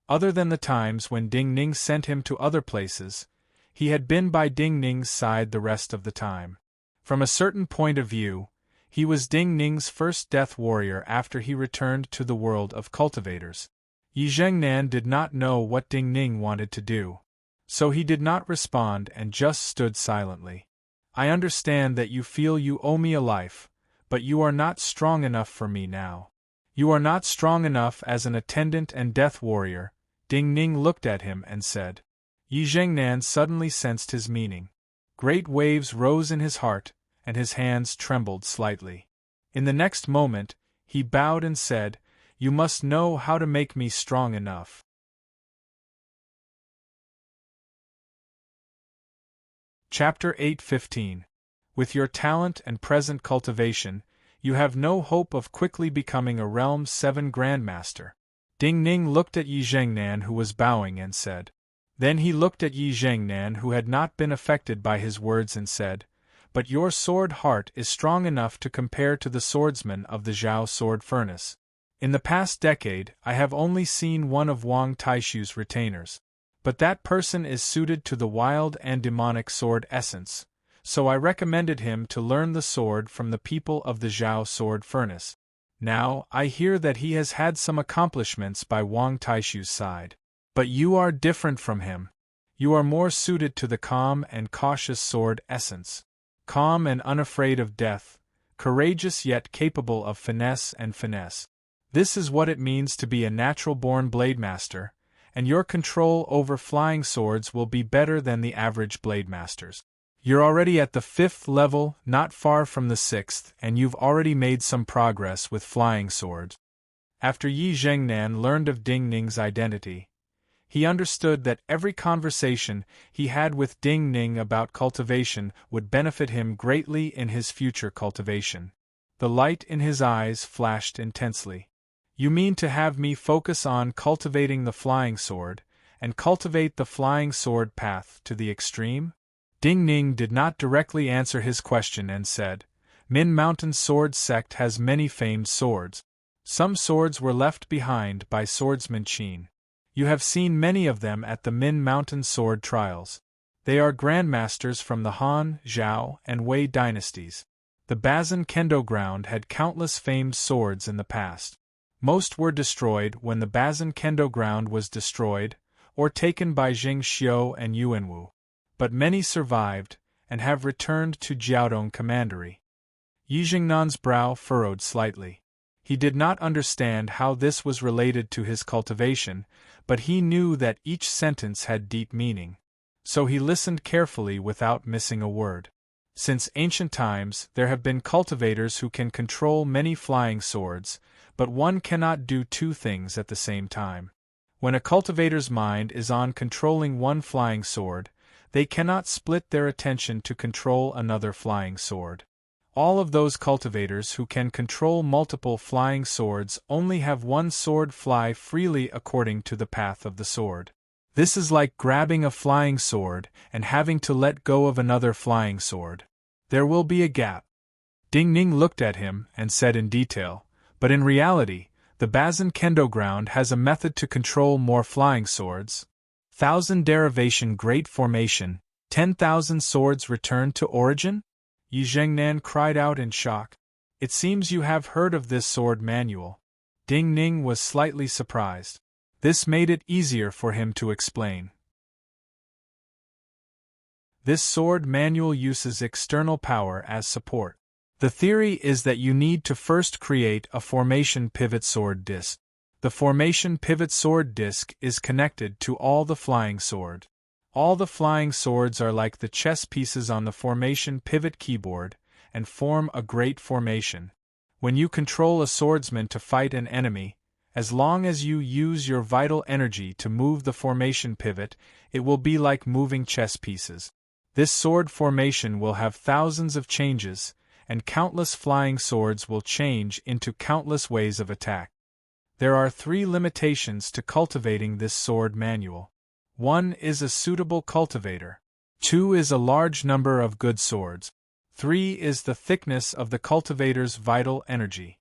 Other than the times when Ding Ning sent him to other places, he had been by Ding Ning's side the rest of the time. From a certain point of view, he was Ding Ning's first death warrior after he returned to the world of cultivators. Yi Zhengnan did not know what Ding Ning wanted to do. So he did not respond and just stood silently. "I understand that you feel you owe me a life, but you are not strong enough for me now. You are not strong enough as an attendant and death warrior," Ding Ning looked at him and said. Yi Zhengnan suddenly sensed his meaning. Great waves rose in his heart, and his hands trembled slightly. In the next moment, he bowed and said, "You must know how to make me strong enough." Chapter 8:15. With your talent and present cultivation, you have no hope of quickly becoming a Realm 7 Grandmaster. Ding Ning looked at Yi Zhengnan, who was bowing, and said. Then he looked at Yi Zhengnan, who had not been affected by his words, and said, "But your sword heart is strong enough to compare to the swordsman of the Zhao sword furnace. In the past decade, I have only seen one of Wang Taishu's retainers. But that person is suited to the wild and demonic sword essence, so I recommended him to learn the sword from the people of the Zhao sword furnace. Now, I hear that he has had some accomplishments by Wang Taishu's side. But you are different from him. You are more suited to the calm and cautious sword essence. Calm and unafraid of death, courageous yet capable of finesse and finesse. This is what it means to be a natural-born blade master, and your control over flying swords will be better than the average blade masters. You're already at the 5th level, not far from the 6th, and you've already made some progress with flying swords. After Yi Zhengnan learned of Ding Ning's identity, he understood that every conversation he had with Ding Ning about cultivation would benefit him greatly in his future cultivation. The light in his eyes flashed intensely. You mean to have me focus on cultivating the flying sword, and cultivate the flying sword path to the extreme? Ding Ning did not directly answer his question and said, Min Mountain Sword Sect has many famed swords. Some swords were left behind by swordsman Qin. You have seen many of them at the Min Mountain Sword Trials. They are grandmasters from the Han, Zhao, and Wei dynasties. The Bazin Kendo ground had countless famed swords in the past. Most were destroyed when the Bazin Kendo ground was destroyed, or taken by Jing Xiu and Yuanwu. But many survived, and have returned to Jiaodong Commandery. Yi Jingnan's brow furrowed slightly. He did not understand how this was related to his cultivation, but he knew that each sentence had deep meaning. So he listened carefully without missing a word. Since ancient times, there have been cultivators who can control many flying swords, but one cannot do two things at the same time. When a cultivator's mind is on controlling one flying sword, they cannot split their attention to control another flying sword. All of those cultivators who can control multiple flying swords only have one sword fly freely according to the path of the sword. This is like grabbing a flying sword and having to let go of another flying sword. There will be a gap. Ding Ning looked at him and said in detail, but in reality, the Bazin Kendo ground has a method to control more flying swords. 1,000 derivation great formation, 10,000 swords return to origin? Yi Zhengnan cried out in shock. It seems you have heard of this sword manual. Ding Ning was slightly surprised. This made it easier for him to explain. This sword manual uses external power as support. The theory is that you need to first create a formation pivot sword disc. The formation pivot sword disc is connected to all the flying sword. All the flying swords are like the chess pieces on the formation pivot keyboard, and form a great formation. When you control a swordsman to fight an enemy, as long as you use your vital energy to move the formation pivot, it will be like moving chess pieces. This sword formation will have thousands of changes, and countless flying swords will change into countless ways of attack. There are 3 limitations to cultivating this sword manual. 1 is a suitable cultivator. 2 is a large number of good swords. 3 is the thickness of the cultivator's vital energy.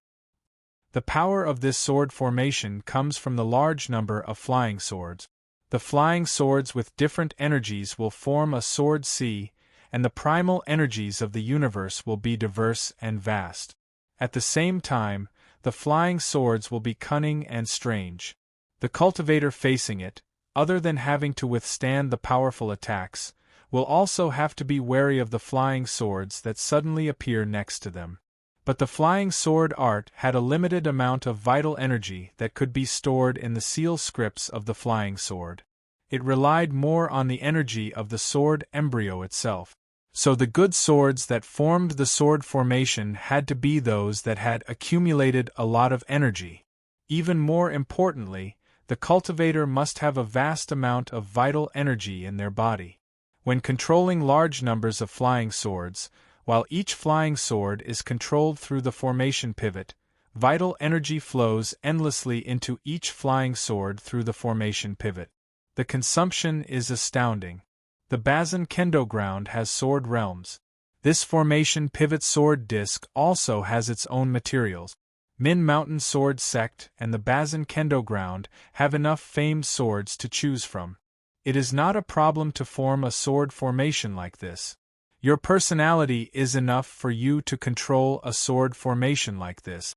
The power of this sword formation comes from the large number of flying swords. The flying swords with different energies will form a sword sea, and the primal energies of the universe will be diverse and vast. At the same time, the flying swords will be cunning and strange. The cultivator facing it, other than having to withstand the powerful attacks, will also have to be wary of the flying swords that suddenly appear next to them. But the flying sword art had a limited amount of vital energy that could be stored in the seal scripts of the flying sword. It relied more on the energy of the sword embryo itself. So the good swords that formed the sword formation had to be those that had accumulated a lot of energy. Even more importantly, the cultivator must have a vast amount of vital energy in their body. When controlling large numbers of flying swords, while each flying sword is controlled through the formation pivot, vital energy flows endlessly into each flying sword through the formation pivot. The consumption is astounding. The Bazin Kendo ground has sword realms. This formation pivot sword disc also has its own materials. Min Mountain Sword Sect and the Bazin Kendo ground have enough famed swords to choose from. It is not a problem to form a sword formation like this. Your personality is enough for you to control a sword formation like this.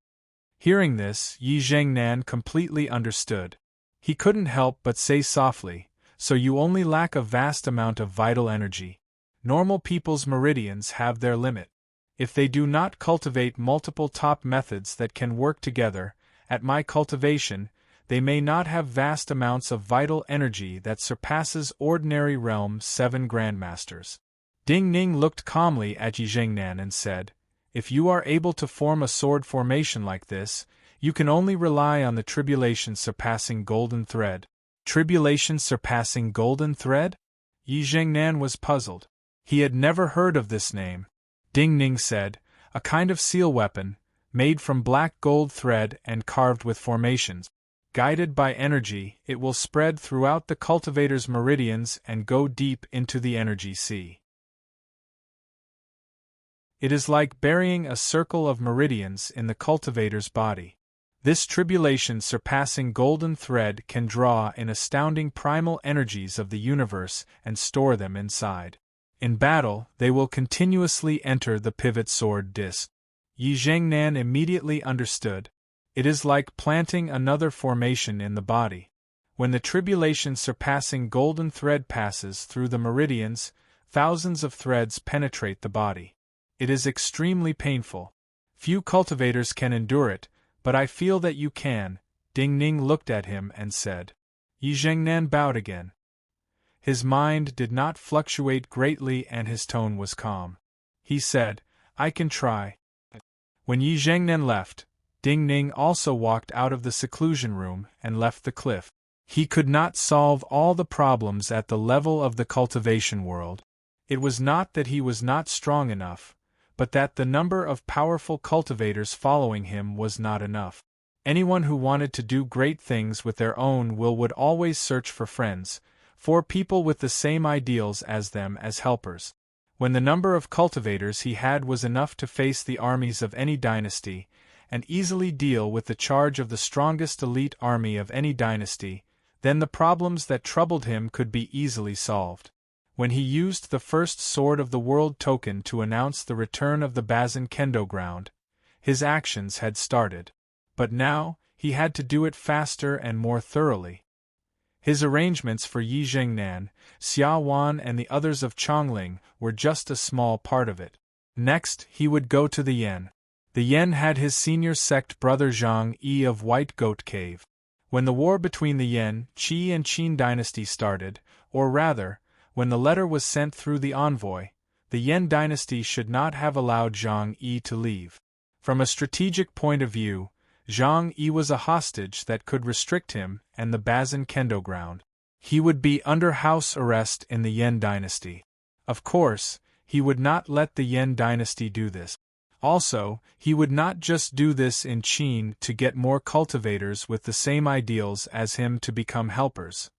Hearing this, Yi Zhengnan completely understood. He couldn't help but say softly, so you only lack a vast amount of vital energy. Normal people's meridians have their limit. If they do not cultivate multiple top methods that can work together, at my cultivation, they may not have vast amounts of vital energy that surpasses ordinary realm 7 grandmasters. Ding Ning looked calmly at Yi Zhengnan and said, if you are able to form a sword formation like this, you can only rely on the tribulation surpassing golden thread. Tribulation surpassing golden thread? Yi Zhengnan was puzzled. He had never heard of this name. Ding Ning said, a kind of seal weapon, made from black gold thread and carved with formations. Guided by energy, it will spread throughout the cultivator's meridians and go deep into the energy sea. It is like burying a circle of meridians in the cultivator's body. This tribulation surpassing golden thread can draw in astounding primal energies of the universe and store them inside. In battle, they will continuously enter the pivot sword disc. Yi Zhengnan immediately understood. It is like planting another formation in the body. When the tribulation surpassing golden thread passes through the meridians, thousands of threads penetrate the body. It is extremely painful. Few cultivators can endure it, but I feel that you can. Ding Ning looked at him and said. Yi Zhengnan bowed again. His mind did not fluctuate greatly and his tone was calm. He said, I can try. When Yi Zhengnan left, Ding Ning also walked out of the seclusion room and left the cliff. He could not solve all the problems at the level of the cultivation world. It was not that he was not strong enough, but that the number of powerful cultivators following him was not enough. Anyone who wanted to do great things with their own will would always search for friends, for people with the same ideals as them as helpers. When the number of cultivators he had was enough to face the armies of any dynasty, and easily deal with the charge of the strongest elite army of any dynasty, then the problems that troubled him could be easily solved. When he used the first Sword of the World token to announce the return of the Bazin Kendo ground, his actions had started. But now, he had to do it faster and more thoroughly. His arrangements for Yi Zhengnan, Xia Wan and the others of Chongling were just a small part of it. Next, he would go to the Yen. The Yen had his senior sect brother Zhang Yi of White Goat Cave. When the war between the Yen, Qi and Qin dynasty started, or rather, when the letter was sent through the envoy, the Yen dynasty should not have allowed Zhang Yi to leave. From a strategic point of view, Zhang Yi was a hostage that could restrict him and the Bazin Kendo ground. He would be under house arrest in the Yen dynasty. Of course, he would not let the Yen dynasty do this. Also, he would not just do this in Qin to get more cultivators with the same ideals as him to become helpers.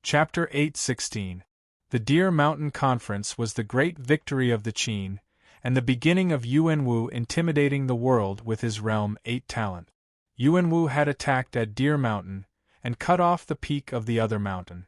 Chapter 8:16. The Deer Mountain Conference was the great victory of the Qin, and the beginning of Yuan Wu intimidating the world with his realm 8 talent. Yuan Wu had attacked at Deer Mountain, and cut off the peak of the other mountain.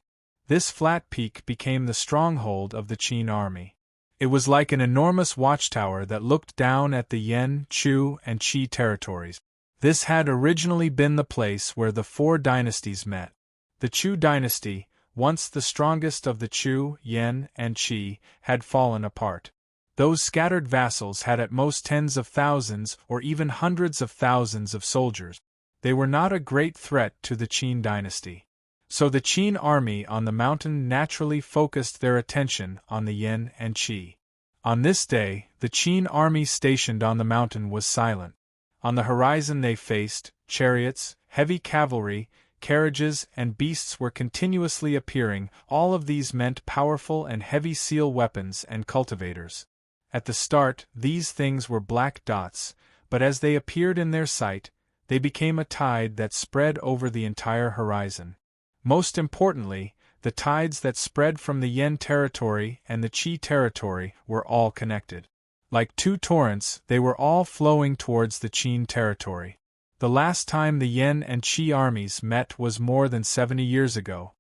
This flat peak became the stronghold of the Qin army. It was like an enormous watchtower that looked down at the Yen, Chu, and Qi territories. This had originally been the place where the 4 dynasties met. The Chu dynasty, once the strongest of the Chu, Yen, and Qi, had fallen apart. Those scattered vassals had at most tens of thousands or even hundreds of thousands of soldiers. They were not a great threat to the Qin dynasty. So the Qin army on the mountain naturally focused their attention on the Yen and Qi. On this day, the Qin army stationed on the mountain was silent. On the horizon they faced, chariots, heavy cavalry, carriages and beasts were continuously appearing. All of these meant powerful and heavy seal weapons and cultivators. At the start, these things were black dots, but as they appeared in their sight, they became a tide that spread over the entire horizon. Most importantly, the tides that spread from the Yen territory and the Qi territory were all connected. Like 2 torrents, they were all flowing towards the Qin territory. The last time the Yen and Qi armies met was more than 70 years ago.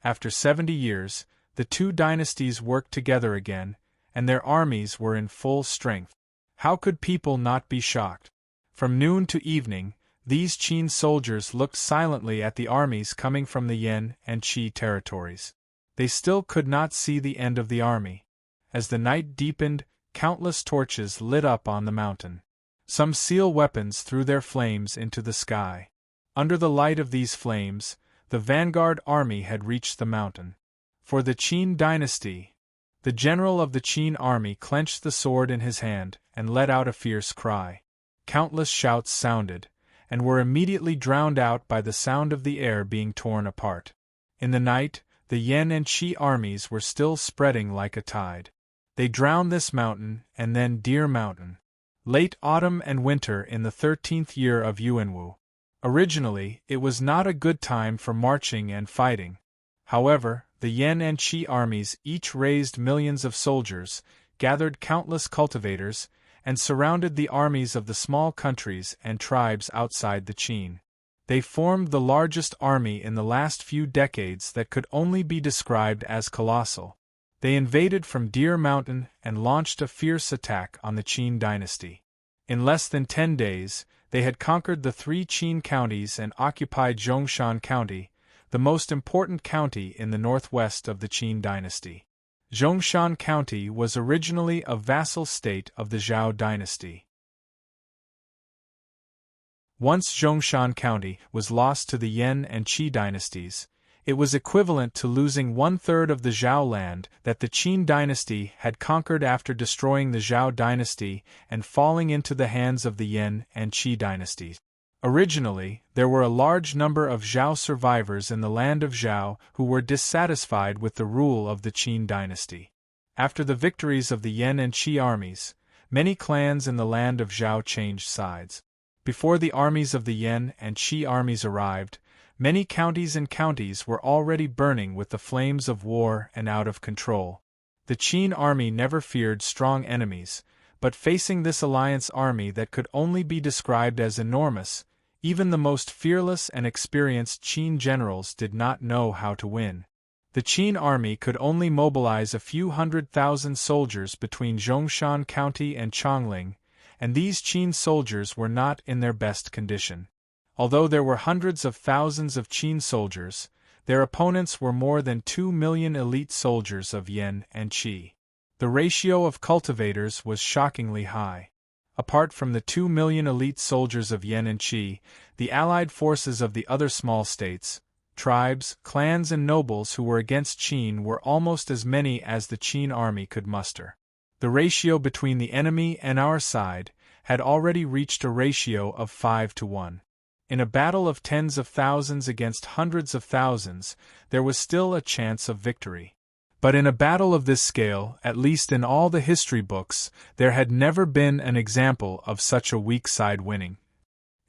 After 70 years, the two dynasties worked together again, and their armies were in full strength. How could people not be shocked? From noon to evening, these Qin soldiers looked silently at the armies coming from the Yan and Qi territories. They still could not see the end of the army. As the night deepened, countless torches lit up on the mountain. Some seal weapons threw their flames into the sky. Under the light of these flames, the vanguard army had reached the mountain. For the Qin dynasty, the general of the Qin army clenched the sword in his hand and let out a fierce cry. Countless shouts sounded, and were immediately drowned out by the sound of the air being torn apart. In the night, the Yan and Qi armies were still spreading like a tide. They drowned this mountain and then Deer Mountain. Late autumn and winter in the 13th year of Yuanwu. Originally, it was not a good time for marching and fighting. However, the Yan and Qi armies each raised millions of soldiers, gathered countless cultivators, and surrounded the armies of the small countries and tribes outside the Qin. They formed the largest army in the last few decades that could only be described as colossal. They invaded from Deer Mountain and launched a fierce attack on the Qin dynasty. In less than 10 days, they had conquered the 3 Qin counties and occupied Zhongshan County, the most important county in the northwest of the Qin dynasty. Zhongshan County was originally a vassal state of the Zhao dynasty. Once Zhongshan County was lost to the Yan and Qi dynasties, it was equivalent to losing 1/3 of the Zhao land that the Qin dynasty had conquered after destroying the Zhao dynasty and falling into the hands of the Yan and Qi dynasties. Originally, there were a large number of Zhao survivors in the land of Zhao who were dissatisfied with the rule of the Qin dynasty. After the victories of the Yan and Qi armies, many clans in the land of Zhao changed sides. Before the armies of the Yan and Qi armies arrived, many counties and counties were already burning with the flames of war and out of control. The Qin army never feared strong enemies, but facing this alliance army that could only be described as enormous, even the most fearless and experienced Qin generals did not know how to win. The Qin army could only mobilize a few 100,000 soldiers between Zhongshan County and Chongling, and these Qin soldiers were not in their best condition. Although there were hundreds of thousands of Qin soldiers, their opponents were more than 2 million elite soldiers of Yan and Qi. The ratio of cultivators was shockingly high. Apart from the 2 million elite soldiers of Yan and Qi, the allied forces of the other small states, tribes, clans and nobles who were against Qin were almost as many as the Qin army could muster. The ratio between the enemy and our side had already reached a ratio of 5-to-1. In a battle of tens of thousands against hundreds of thousands, there was still a chance of victory. But in a battle of this scale, at least in all the history books, there had never been an example of such a weak side winning.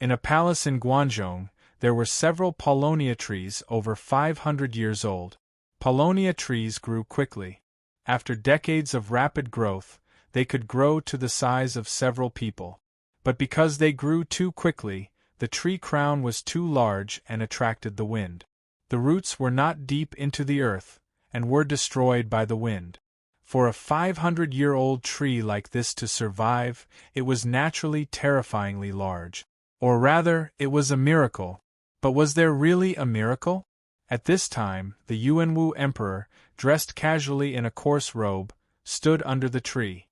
In a palace in Guangzhou, there were several paulownia trees over 500 years old. Paulownia trees grew quickly. After decades of rapid growth, they could grow to the size of several people. But because they grew too quickly, the tree crown was too large and attracted the wind. The roots were not deep into the earth, and were destroyed by the wind. For a 500-year-old tree like this to survive, it was naturally terrifyingly large. Or rather, it was a miracle. But was there really a miracle? At this time, the Yuanwu emperor, dressed casually in a coarse robe, stood under the tree.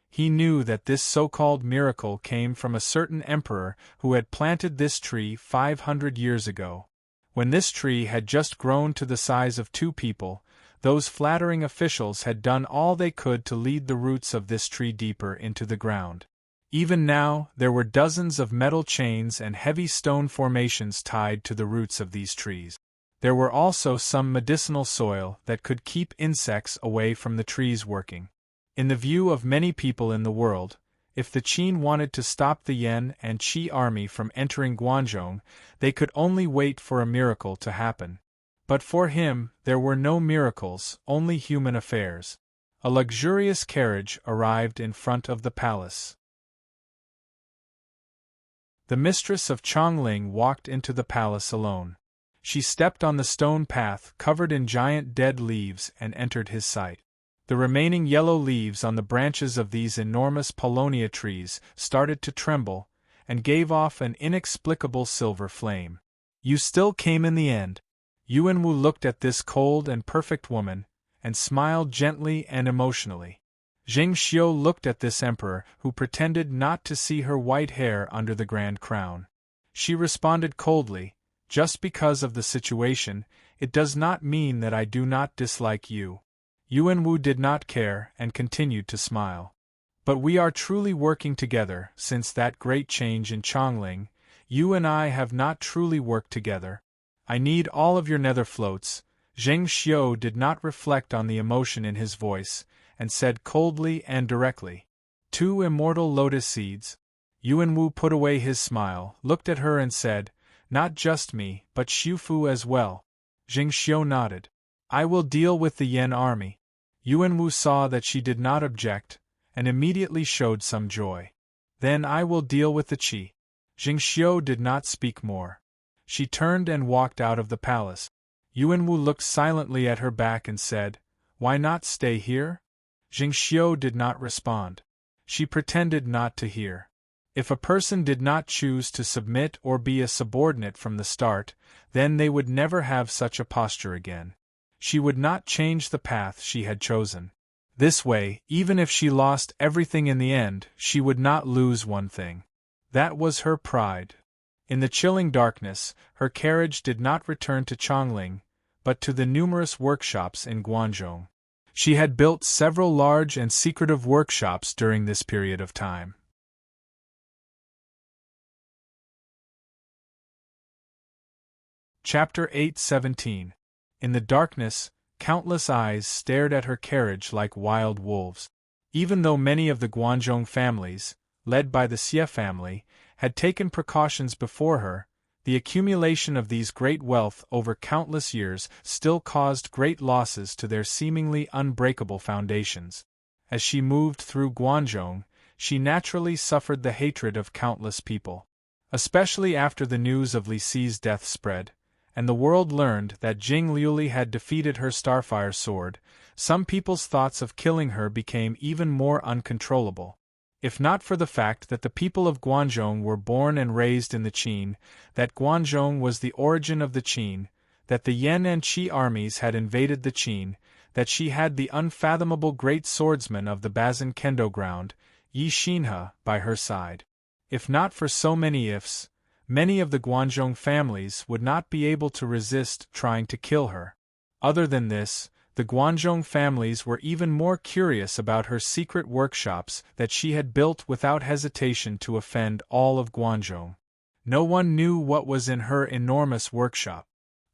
He knew that this so-called miracle came from a certain emperor who had planted this tree 500 years ago. When this tree had just grown to the size of 2 people, those flattering officials had done all they could to lead the roots of this tree deeper into the ground. Even now, there were dozens of metal chains and heavy stone formations tied to the roots of these trees. There were also some medicinal soil that could keep insects away from the trees working. In the view of many people in the world, if the Qin wanted to stop the Yan and Qi army from entering Guangzhou, they could only wait for a miracle to happen. But for him, there were no miracles, only human affairs. A luxurious carriage arrived in front of the palace. The mistress of Chongling walked into the palace alone. She stepped on the stone path covered in giant dead leaves and entered his sight. The remaining yellow leaves on the branches of these enormous paulownia trees started to tremble, and gave off an inexplicable silver flame. You still came in the end. Yuanwu looked at this cold and perfect woman, and smiled gently and emotionally. Jing Xiu looked at this emperor who pretended not to see her white hair under the grand crown. She responded coldly, "Just because of the situation, it does not mean that I do not dislike you." Yuanwu did not care and continued to smile. "But we are truly working together. Since that great change in Chongling, you and I have not truly worked together. I need all of your nether floats." Zheng Xiu did not reflect on the emotion in his voice, and said coldly and directly, "2 immortal lotus seeds." Yuanwu put away his smile, looked at her and said, "Not just me, but Xiufu as well." Zheng Xiu nodded. "I will deal with the Yen army." Yuanwu saw that she did not object, and immediately showed some joy. "Then I will deal with the Qi." Zheng Xiu did not speak more. She turned and walked out of the palace. Yuanwu looked silently at her back and said, "Why not stay here?" Jing Xiu did not respond. She pretended not to hear. If a person did not choose to submit or be a subordinate from the start, then they would never have such a posture again. She would not change the path she had chosen. This way, even if she lost everything in the end, she would not lose one thing. That was her pride. In the chilling darkness, her carriage did not return to Chongling, but to the numerous workshops in Guangzhou. She had built several large and secretive workshops during this period of time. Chapter 8:17. In the darkness, countless eyes stared at her carriage like wild wolves. Even though many of the Guangzhou families, led by the Xie family, had taken precautions before her, the accumulation of these great wealth over countless years still caused great losses to their seemingly unbreakable foundations. As she moved through Guangzhou, she naturally suffered the hatred of countless people. Especially after the news of Li Si's death spread, and the world learned that Jing Liuli had defeated her Starfire sword, some people's thoughts of killing her became even more uncontrollable. If not for the fact that the people of Guangzhou were born and raised in the Qin, that Guangzhou was the origin of the Qin, that the Yan and Qi armies had invaded the Qin, that she had the unfathomable great swordsman of the Bazin Kendo ground, Yi Xinhe, by her side. If not for so many ifs, many of the Guangzhou families would not be able to resist trying to kill her. Other than this, the Guangzhou families were even more curious about her secret workshops that she had built without hesitation to offend all of Guangzhou. No one knew what was in her enormous workshop.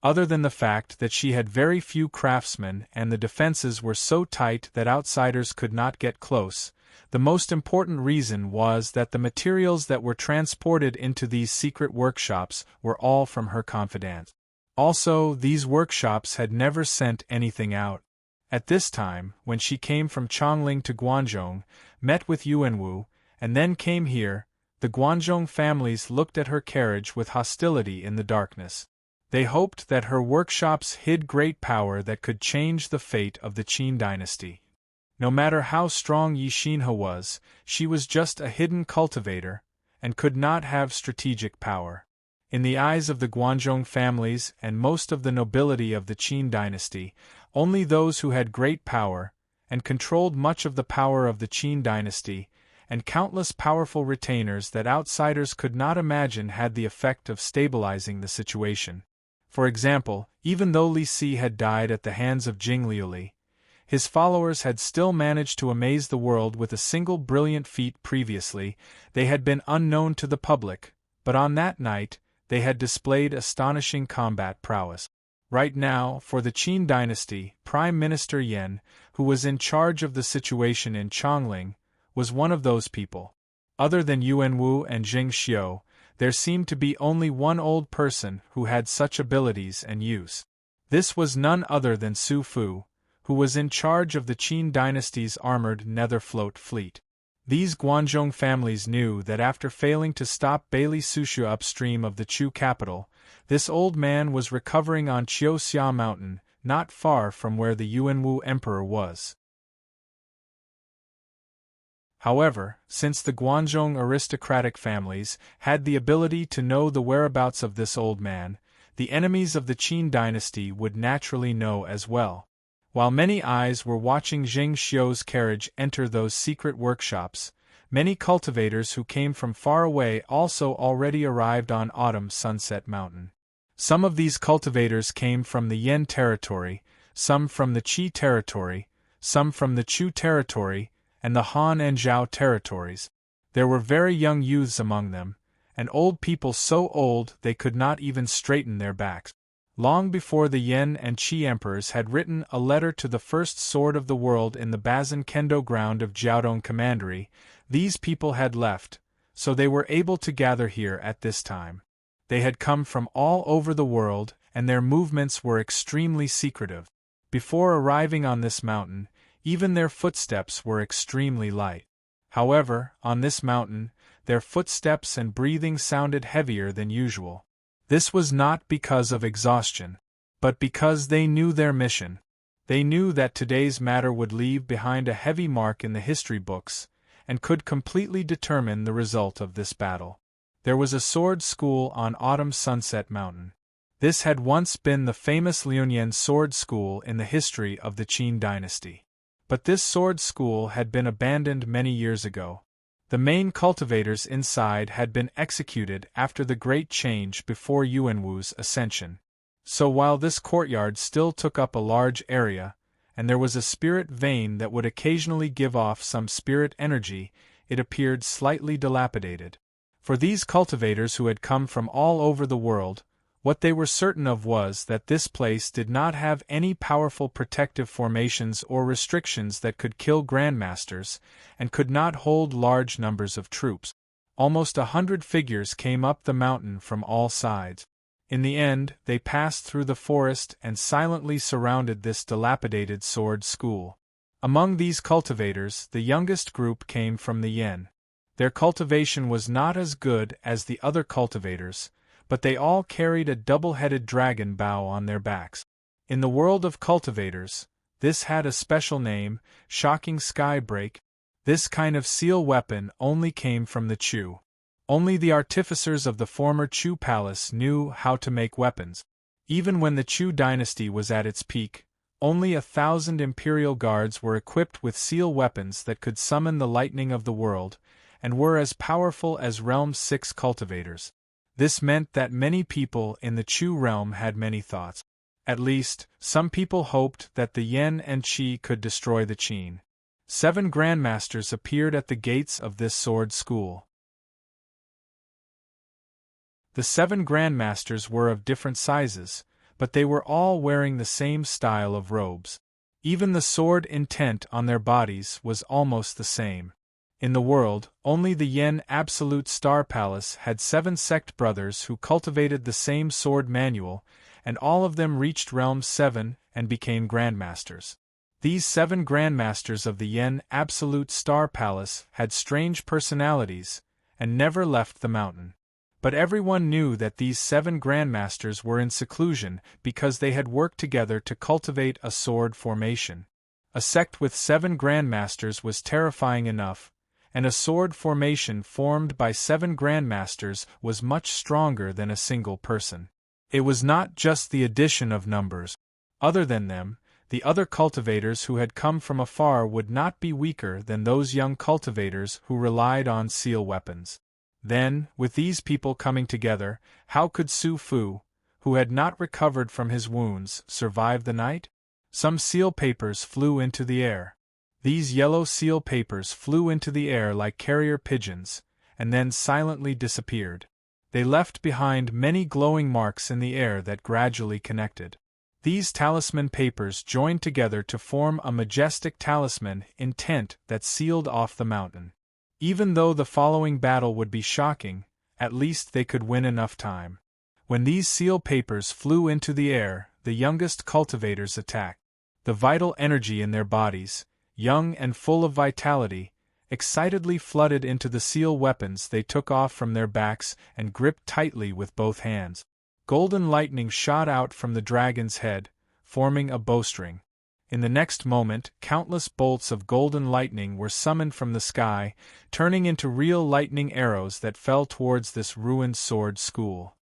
Other than the fact that she had very few craftsmen and the defenses were so tight that outsiders could not get close, the most important reason was that the materials that were transported into these secret workshops were all from her confidant. Also, these workshops had never sent anything out. At this time, when she came from Chongling to Guangzhou, met with Yuanwu, and then came here, the Guangzhou families looked at her carriage with hostility in the darkness. They hoped that her workshops hid great power that could change the fate of the Qin dynasty. No matter how strong Yi Xinhe was, she was just a hidden cultivator, and could not have strategic power. In the eyes of the Guangzhou families and most of the nobility of the Qin dynasty, only those who had great power, and controlled much of the power of the Qin dynasty, and countless powerful retainers that outsiders could not imagine had the effect of stabilizing the situation. For example, even though Li Si had died at the hands of Jing Liuli, his followers had still managed to amaze the world with a single brilliant feat. Previously, they had been unknown to the public, but on that night, they had displayed astonishing combat prowess. Right now, for the Qin dynasty, Prime Minister Yan, who was in charge of the situation in Chongling, was one of those people. Other than Yuanwu and Jing Xiu, there seemed to be only one old person who had such abilities and use. This was none other than Su Fu, who was in charge of the Qin dynasty's armored nether float fleet. These Guangzhou families knew that after failing to stop Bailey Sushu upstream of the Chu capital, This old man was recovering on Qiuxia Mountain, not far from where the Yuanwu Emperor was. However, since the Guanzhong aristocratic families had the ability to know the whereabouts of this old man, the enemies of the Qin dynasty would naturally know as well. While many eyes were watching Zheng Xiu's carriage enter those secret workshops, many cultivators who came from far away also already arrived on Autumn Sunset Mountain. Some of these cultivators came from the Yan territory, some from the Qi territory, some from the Chu territory, and the Han and Zhao territories. There were very young youths among them, and old people so old they could not even straighten their backs. Long before the Yan and Qi emperors had written a letter to the first sword of the world in the Bazan Kendo ground of Jiaodong Commandery, these people had left, so they were able to gather here at this time. They had come from all over the world, and their movements were extremely secretive. Before arriving on this mountain, even their footsteps were extremely light. However, on this mountain, their footsteps and breathing sounded heavier than usual. This was not because of exhaustion, but because they knew their mission. They knew that today's matter would leave behind a heavy mark in the history books, and could completely determine the result of this battle. There was a sword school on Autumn Sunset Mountain. This had once been the famous Liunyuan sword school in the history of the Qin dynasty. But this sword school had been abandoned many years ago. The main cultivators inside had been executed after the Great Change before Yuanwu's ascension. So while this courtyard still took up a large area, and there was a spirit vein that would occasionally give off some spirit energy, it appeared slightly dilapidated. For these cultivators who had come from all over the world, what they were certain of was that this place did not have any powerful protective formations or restrictions that could kill grandmasters, and could not hold large numbers of troops. Almost 100 figures came up the mountain from all sides. In the end, they passed through the forest and silently surrounded this dilapidated sword school. Among these cultivators, the youngest group came from the Yan. Their cultivation was not as good as the other cultivators, but they all carried a double-headed dragon bow on their backs. In the world of cultivators, this had a special name, Shocking Skybreak. This kind of seal weapon only came from the Chu. Only the artificers of the former Chu palace knew how to make weapons. Even when the Chu dynasty was at its peak, only 1,000 imperial guards were equipped with seal weapons that could summon the lightning of the world, and were as powerful as Realm 6 cultivators. This meant that many people in the Chu realm had many thoughts. At least, some people hoped that the Yan and Qi could destroy the Qin. 7 grandmasters appeared at the gates of this sword school. The 7 grandmasters were of different sizes, but they were all wearing the same style of robes. Even the sword intent on their bodies was almost the same. In the world, only the Yan Absolute Star Palace had 7 sect brothers who cultivated the same sword manual, and all of them reached Realm 7 and became grandmasters. These 7 grandmasters of the Yan Absolute Star Palace had strange personalities, and never left the mountain. But everyone knew that these 7 grandmasters were in seclusion because they had worked together to cultivate a sword formation. A sect with 7 grandmasters was terrifying enough, and a sword formation formed by 7 grandmasters was much stronger than a single person. It was not just the addition of numbers. Other than them, the other cultivators who had come from afar would not be weaker than those young cultivators who relied on seal weapons. Then, with these people coming together, how could Su Fu, who had not recovered from his wounds, survive the night? Some seal papers flew into the air. These yellow seal papers flew into the air like carrier pigeons, and then silently disappeared. They left behind many glowing marks in the air that gradually connected. These talisman papers joined together to form a majestic talisman intent that sealed off the mountain. Even though the following battle would be shocking, at least they could win enough time. When these seal papers flew into the air, the youngest cultivators attacked. The vital energy in their bodies, young and full of vitality, excitedly flooded into the seal weapons they took off from their backs and gripped tightly with both hands. golden lightning shot out from the dragon's head, forming a bowstring. In the next moment, countless bolts of golden lightning were summoned from the sky, turning into real lightning arrows that fell towards this ruined sword school.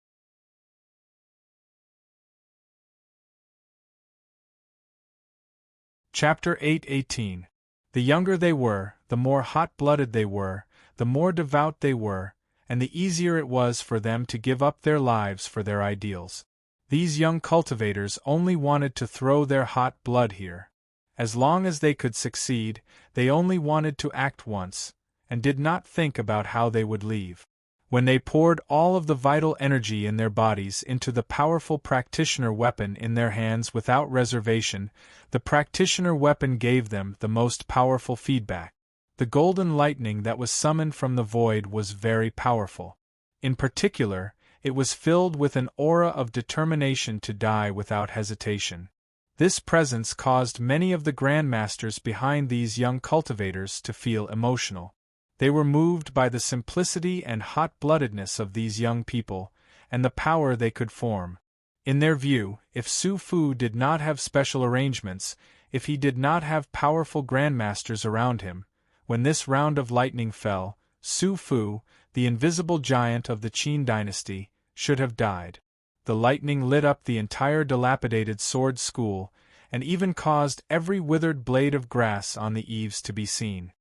Chapter 8:18. The younger they were, the more hot-blooded they were, the more devout they were, and the easier it was for them to give up their lives for their ideals. These young cultivators only wanted to throw their hot blood here. As long as they could succeed, they only wanted to act once, and did not think about how they would leave. When they poured all of the vital energy in their bodies into the powerful practitioner weapon in their hands without reservation, the practitioner weapon gave them the most powerful feedback. The golden lightning that was summoned from the void was very powerful. In particular, it was filled with an aura of determination to die without hesitation. This presence caused many of the grandmasters behind these young cultivators to feel emotional. They were moved by the simplicity and hot-bloodedness of these young people, and the power they could form. In their view, if Su Fu did not have special arrangements, if he did not have powerful grandmasters around him, when this round of lightning fell, Su Fu, the invisible giant of the Qin dynasty, should have died. The lightning lit up the entire dilapidated sword school, and even caused every withered blade of grass on the eaves to be seen.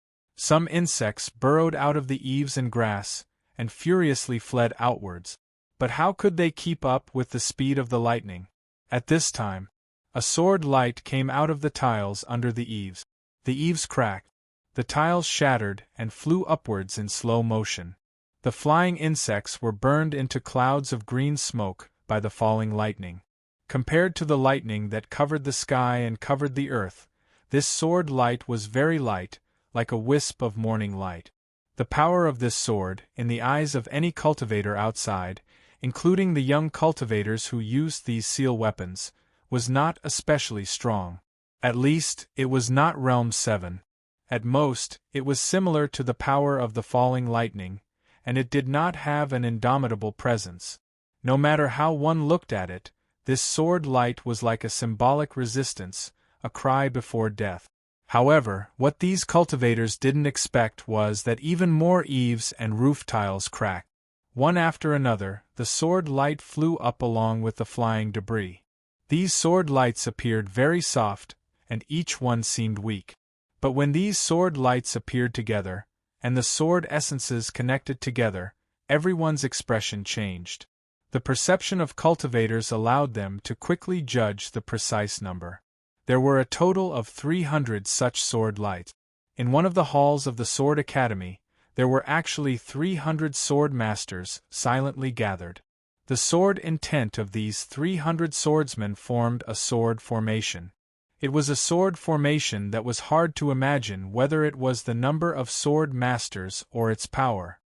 Some insects burrowed out of the eaves and grass, and furiously fled outwards. But how could they keep up with the speed of the lightning? At this time, a sword light came out of the tiles under the eaves. The eaves cracked, the tiles shattered and flew upwards in slow motion. The flying insects were burned into clouds of green smoke by the falling lightning. Compared to the lightning that covered the sky and covered the earth, this sword light was very light, like a wisp of morning light. The power of this sword, in the eyes of any cultivator outside, including the young cultivators who used these seal weapons, was not especially strong. At least, it was not Realm 7. At most, it was similar to the power of the falling lightning, and it did not have an indomitable presence. No matter how one looked at it, this sword light was like a symbolic resistance, a cry before death. However, what these cultivators didn't expect was that even more eaves and roof tiles cracked. One after another, the sword light flew up along with the flying debris. These sword lights appeared very soft, and each one seemed weak. But when these sword lights appeared together, and the sword essences connected together, everyone's expression changed. The perception of cultivators allowed them to quickly judge the precise number. There were a total of 300 such sword lights. In one of the halls of the Sword Academy, there were actually 300 sword masters silently gathered. The sword intent of these 300 swordsmen formed a sword formation. It was a sword formation that was hard to imagine whether it was the number of sword masters or its power.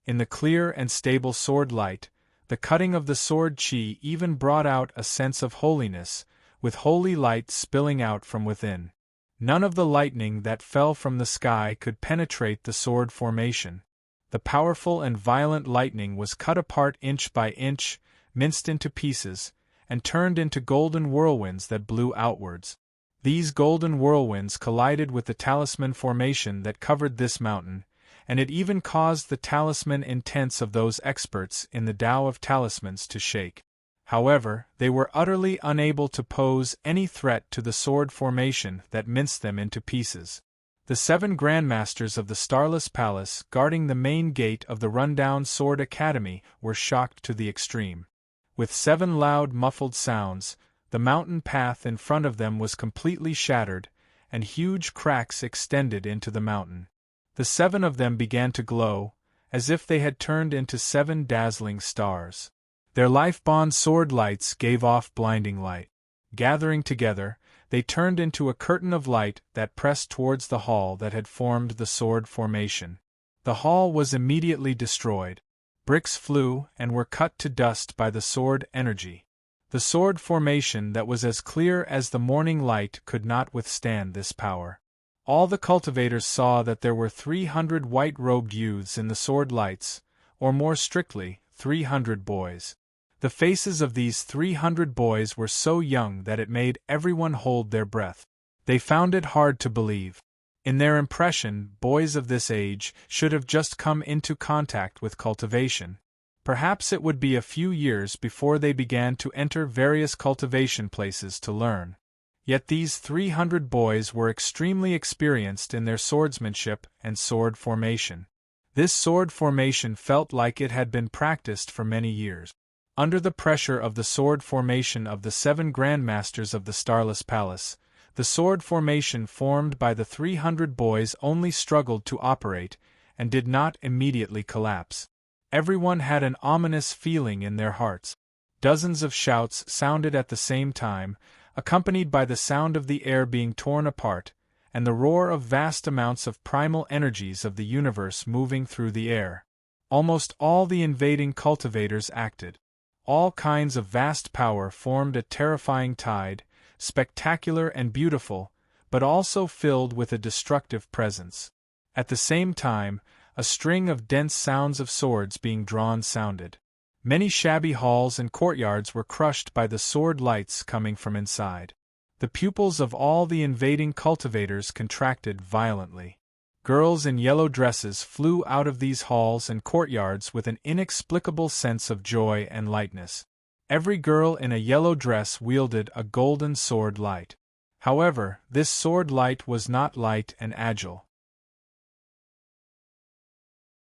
In the clear and stable sword light, the cutting of the sword chi even brought out a sense of holiness, with holy light spilling out from within. None of the lightning that fell from the sky could penetrate the sword formation. The powerful and violent lightning was cut apart inch by inch, minced into pieces, and turned into golden whirlwinds that blew outwards. These golden whirlwinds collided with the talisman formation that covered this mountain, and it even caused the talisman intents of those experts in the Tao of talismans to shake. However, they were utterly unable to pose any threat to the sword formation that minced them into pieces. The 7 grandmasters of the Starless Palace guarding the main gate of the rundown Sword Academy were shocked to the extreme. With 7 loud muffled sounds, the mountain path in front of them was completely shattered, and huge cracks extended into the mountain. The 7 of them began to glow, as if they had turned into 7 dazzling stars. Their life-bond sword lights gave off blinding light. Gathering together, they turned into a curtain of light that pressed towards the hall that had formed the sword formation. The hall was immediately destroyed. Bricks flew and were cut to dust by the sword energy. The sword formation that was as clear as the morning light could not withstand this power. All the cultivators saw that there were 300 white-robed youths in the sword lights, or more strictly, 300 boys. The faces of these 300 boys were so young that it made everyone hold their breath. They found it hard to believe. In their impression, boys of this age should have just come into contact with cultivation. Perhaps it would be a few years before they began to enter various cultivation places to learn. Yet these 300 boys were extremely experienced in their swordsmanship and sword formation. This sword formation felt like it had been practiced for many years. Under the pressure of the sword formation of the 7 grandmasters of the Starless Palace, the sword formation formed by the 300 boys only struggled to operate, and did not immediately collapse. Everyone had an ominous feeling in their hearts. Dozens of shouts sounded at the same time, accompanied by the sound of the air being torn apart, and the roar of vast amounts of primal energies of the universe moving through the air. Almost all the invading cultivators acted. All kinds of vast power formed a terrifying tide, spectacular and beautiful, but also filled with a destructive presence. At the same time, a string of dense sounds of swords being drawn sounded. Many shabby halls and courtyards were crushed by the sword lights coming from inside. The pupils of all the invading cultivators contracted violently. Girls in yellow dresses flew out of these halls and courtyards with an inexplicable sense of joy and lightness. Every girl in a yellow dress wielded a golden sword light. However, this sword light was not light and agile.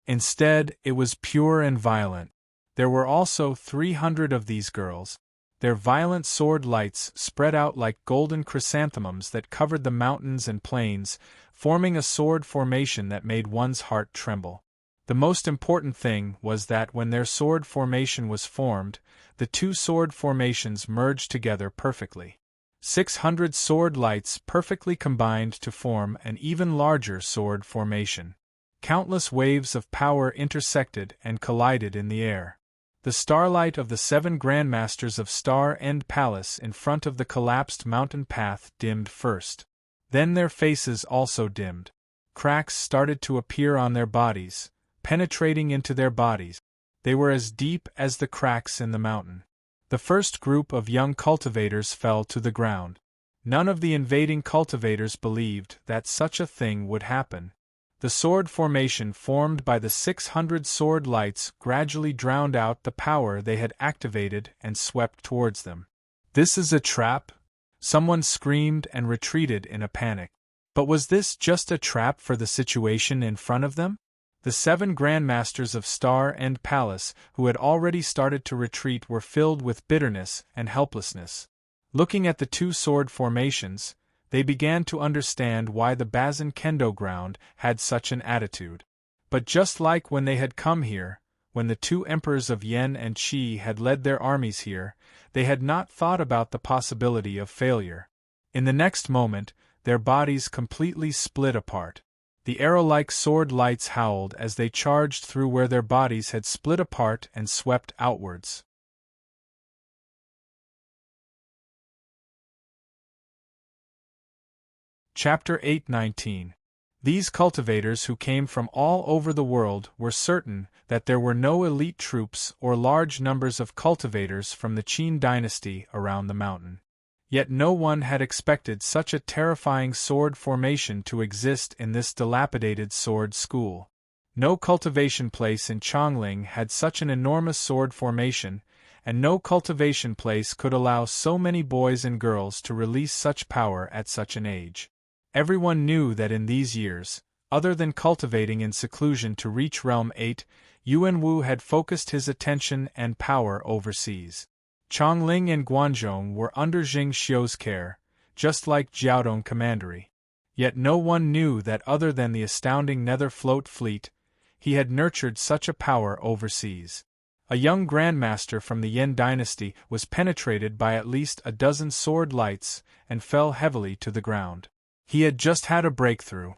Instead, it was pure and violent. There were also 300 of these girls. Their violent sword lights spread out like golden chrysanthemums that covered the mountains and plains, forming a sword formation that made one's heart tremble. The most important thing was that when their sword formation was formed, the 2 sword formations merged together perfectly. 600 sword lights perfectly combined to form an even larger sword formation. Countless waves of power intersected and collided in the air. The starlight of the 7 grandmasters of Star End Palace in front of the collapsed mountain path dimmed first. Then their faces also dimmed. Cracks started to appear on their bodies, penetrating into their bodies. They were as deep as the cracks in the mountain. The first group of young cultivators fell to the ground. None of the invading cultivators believed that such a thing would happen. The sword formation formed by the 600 sword lights gradually drowned out the power they had activated and swept towards them. "This is a trap?" Someone screamed and retreated in a panic. But was this just a trap for the situation in front of them? The 7 grandmasters of Star End Palace, who had already started to retreat, were filled with bitterness and helplessness. Looking at the 2 sword formations, they began to understand why the Bazin Kendo ground had such an attitude. But just like when they had come here, when the 2 emperors of Yen and Qi had led their armies here, they had not thought about the possibility of failure. In the next moment, their bodies completely split apart. The arrow-like sword lights howled as they charged through where their bodies had split apart and swept outwards. Chapter 8:19. These cultivators who came from all over the world were certain that there were no elite troops or large numbers of cultivators from the Qin dynasty around the mountain. Yet no one had expected such a terrifying sword formation to exist in this dilapidated sword school. No cultivation place in Chongling had such an enormous sword formation, and no cultivation place could allow so many boys and girls to release such power at such an age. Everyone knew that in these years, other than cultivating in seclusion to reach Realm 8, Yuan Wu had focused his attention and power overseas. Chongling and Guanzhong were under Jing Xiu's care, just like Jiaodong Commandery. Yet no one knew that other than the astounding Nether Float fleet, he had nurtured such a power overseas. A young grandmaster from the Yen dynasty was penetrated by at least a dozen sword lights and fell heavily to the ground. He had just had a breakthrough.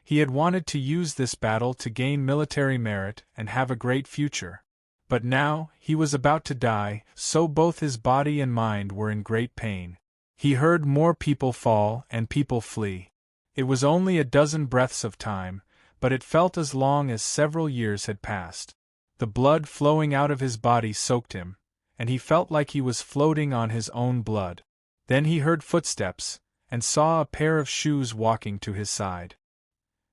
He had wanted to use this battle to gain military merit and have a great future. But now, he was about to die, so both his body and mind were in great pain. He heard more people fall and people flee. It was only a dozen breaths of time, but it felt as long as several years had passed. The blood flowing out of his body soaked him, and he felt like he was floating on his own blood. Then he heard footsteps, and saw a pair of shoes walking to his side.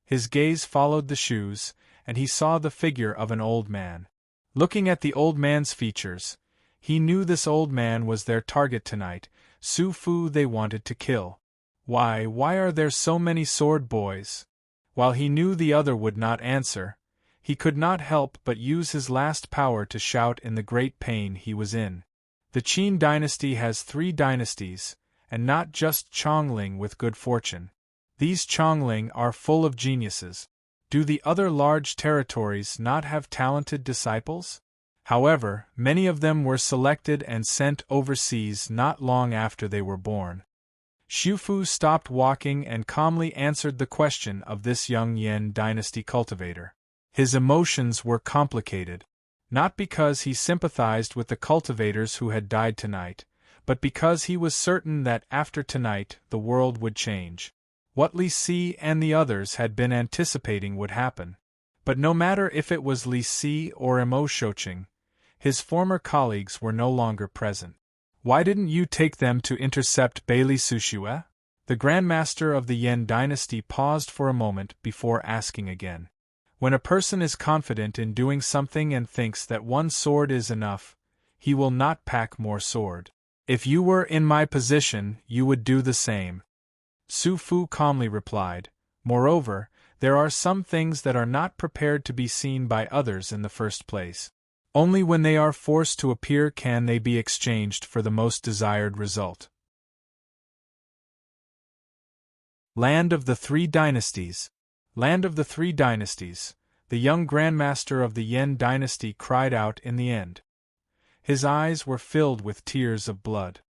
His gaze followed the shoes, and he saw the figure of an old man. Looking at the old man's features, he knew this old man was their target tonight, Su Fu they wanted to kill. Why are there so many sword boys? While he knew the other would not answer, he could not help but use his last power to shout in the great pain he was in. The Qin dynasty has 3 dynasties, and not just Chongling with good fortune. These Chongling are full of geniuses. Do the other large territories not have talented disciples? However, many of them were selected and sent overseas not long after they were born. Xu Fu stopped walking and calmly answered the question of this young Yan dynasty cultivator. His emotions were complicated, not because he sympathized with the cultivators who had died tonight, but because he was certain that after tonight the world would change. What Li Si and the others had been anticipating would happen. But no matter if it was Li Si or Mo Shouqing, his former colleagues were no longer present. Why didn't you take them to intercept Bailey Sushue? The Grandmaster of the Yan dynasty paused for a moment before asking again. When a person is confident in doing something and thinks that one sword is enough, he will not pack more sword. If you were in my position, you would do the same. Su Fu calmly replied. Moreover, there are some things that are not prepared to be seen by others in the first place. Only when they are forced to appear can they be exchanged for the most desired result. Land of the 3 Dynasties. Land of the 3 Dynasties, the young Grandmaster of the Yan dynasty cried out in the end. His eyes were filled with tears of blood.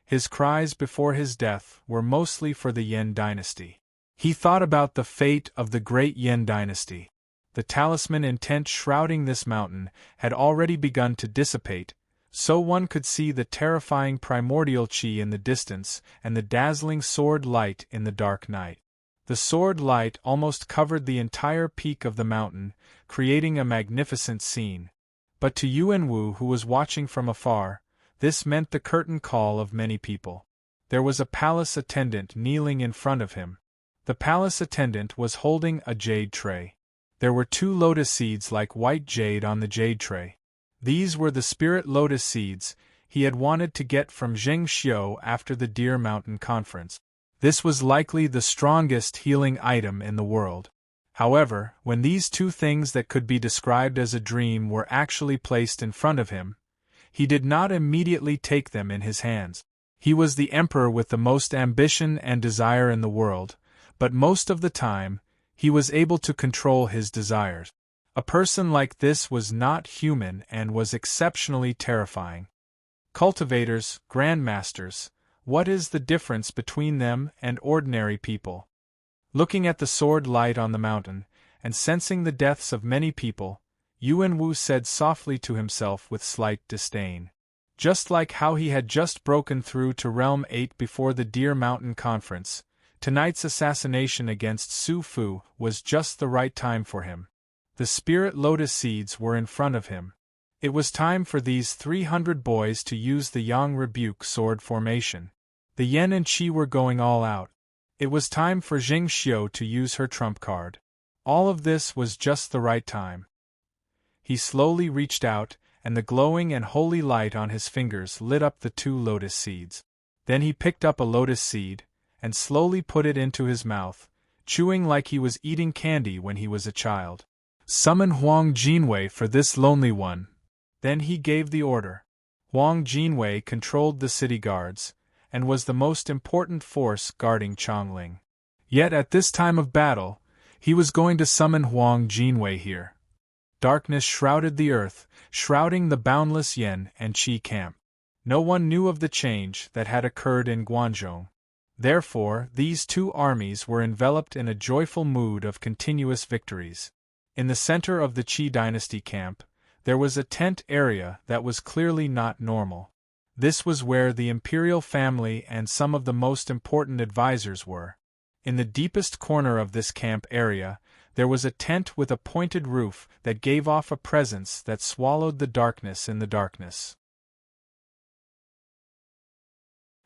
His cries before his death were mostly for the Yan dynasty. He thought about the fate of the great Yan dynasty. The talisman intent shrouding this mountain had already begun to dissipate, so one could see the terrifying primordial qi in the distance and the dazzling sword light in the dark night. The sword light almost covered the entire peak of the mountain, creating a magnificent scene. But to Yuan Wu, who was watching from afar, this meant the curtain call of many people. There was a palace attendant kneeling in front of him. The palace attendant was holding a jade tray. There were 2 lotus seeds like white jade on the jade tray. These were the spirit lotus seeds he had wanted to get from Zheng Xiu after the Deer Mountain Conference. This was likely the strongest healing item in the world. However, when these 2 things that could be described as a dream were actually placed in front of him, he did not immediately take them in his hands. He was the emperor with the most ambition and desire in the world, but most of the time, he was able to control his desires. A person like this was not human and was exceptionally terrifying. Cultivators, grandmasters, what is the difference between them and ordinary people? Looking at the sword light on the mountain, and sensing the deaths of many people, Yuan Wu said softly to himself with slight disdain. Just like how he had just broken through to Realm 8 before the Deer Mountain Conference, tonight's assassination against Su Fu was just the right time for him. The spirit lotus seeds were in front of him. It was time for these 300 boys to use the Yang Rebuke sword formation. The Yen and Qi were going all out. It was time for Zheng Xiu to use her trump card. All of this was just the right time. He slowly reached out, and the glowing and holy light on his fingers lit up the 2 lotus seeds. Then he picked up a lotus seed, and slowly put it into his mouth, chewing like he was eating candy when he was a child. Summon Huang Jinwei for this lonely one. Then he gave the order. Huang Jinwei controlled the city guards, and was the most important force guarding Chongling. Yet at this time of battle, he was going to summon Huang Jinwei here. Darkness shrouded the earth, shrouding the boundless Yen and Qi camp. No one knew of the change that had occurred in Guangzhou. Therefore, these 2 armies were enveloped in a joyful mood of continuous victories. In the center of the Qi dynasty camp, there was a tent area that was clearly not normal. This was where the imperial family and some of the most important advisors were. In the deepest corner of this camp area, There was a tent with a pointed roof that gave off a presence that swallowed the darkness in the darkness.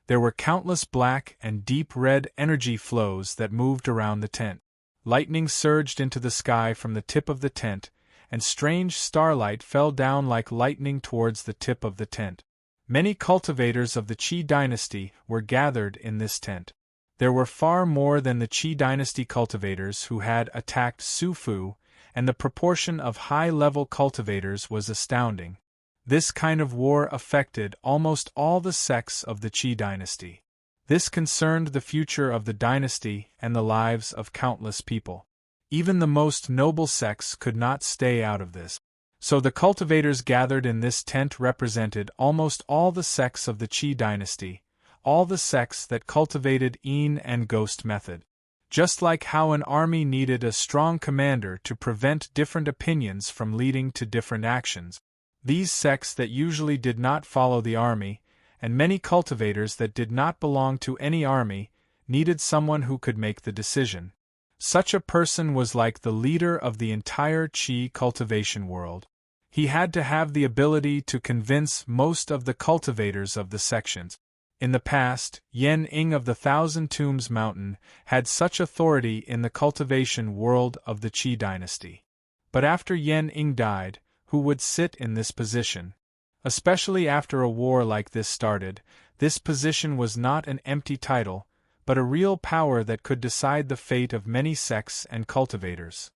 There were countless black and deep red energy flows that moved around the tent. Lightning surged into the sky from the tip of the tent, and strange starlight fell down like lightning towards the tip of the tent. Many cultivators of the Qi dynasty were gathered in this tent. There were far more than the Qi dynasty cultivators who had attacked Sufu, and the proportion of high-level cultivators was astounding. This kind of war affected almost all the sects of the Qi dynasty. This concerned the future of the dynasty and the lives of countless people. Even the most noble sects could not stay out of this. So the cultivators gathered in this tent represented almost all the sects of the Qi dynasty, all the sects that cultivated Yin and Ghost method. Just like how an army needed a strong commander to prevent different opinions from leading to different actions, these sects that usually did not follow the army, and many cultivators that did not belong to any army, needed someone who could make the decision. Such a person was like the leader of the entire Qi cultivation world. He had to have the ability to convince most of the cultivators of the sections. In the past, Yen Ing of the Thousand Tombs Mountain had such authority in the cultivation world of the Qi dynasty. But after Yen Ing died, who would sit in this position? Especially after a war like this started, this position was not an empty title, but a real power that could decide the fate of many sects and cultivators.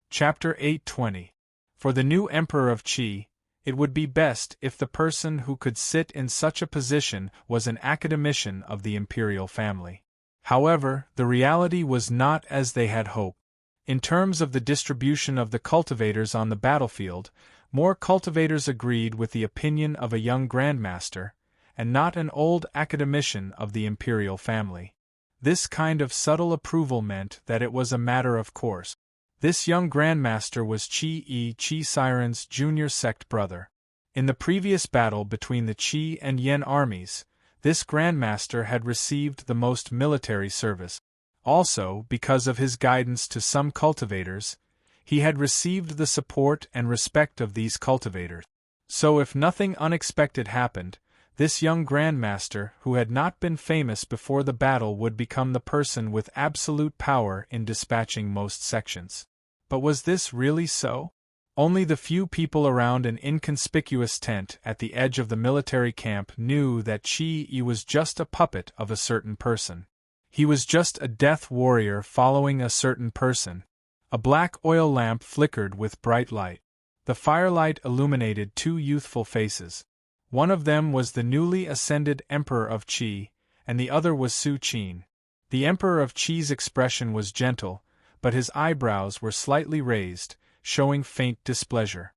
Chapter 820. For the new Emperor of Qi, it would be best if the person who could sit in such a position was an academician of the imperial family. However, the reality was not as they had hoped. In terms of the distribution of the cultivators on the battlefield, more cultivators agreed with the opinion of a young grandmaster, and not an old academician of the imperial family. This kind of subtle approval meant that it was a matter of course. This young grandmaster was Qi Siren's junior sect brother. In the previous battle between the Qi and Yen armies, this grandmaster had received the most military service. Also, because of his guidance to some cultivators, he had received the support and respect of these cultivators. So if nothing unexpected happened, this young grandmaster who had not been famous before the battle would become the person with absolute power in dispatching most sections. But was this really so? Only the few people around an inconspicuous tent at the edge of the military camp knew that Qi was just a puppet of a certain person. He was just a death warrior following a certain person. A black oil lamp flickered with bright light. The firelight illuminated two youthful faces. One of them was the newly ascended Emperor of Qi, and the other was Su Qin. The Emperor of Qi's expression was gentle, but his eyebrows were slightly raised, showing faint displeasure.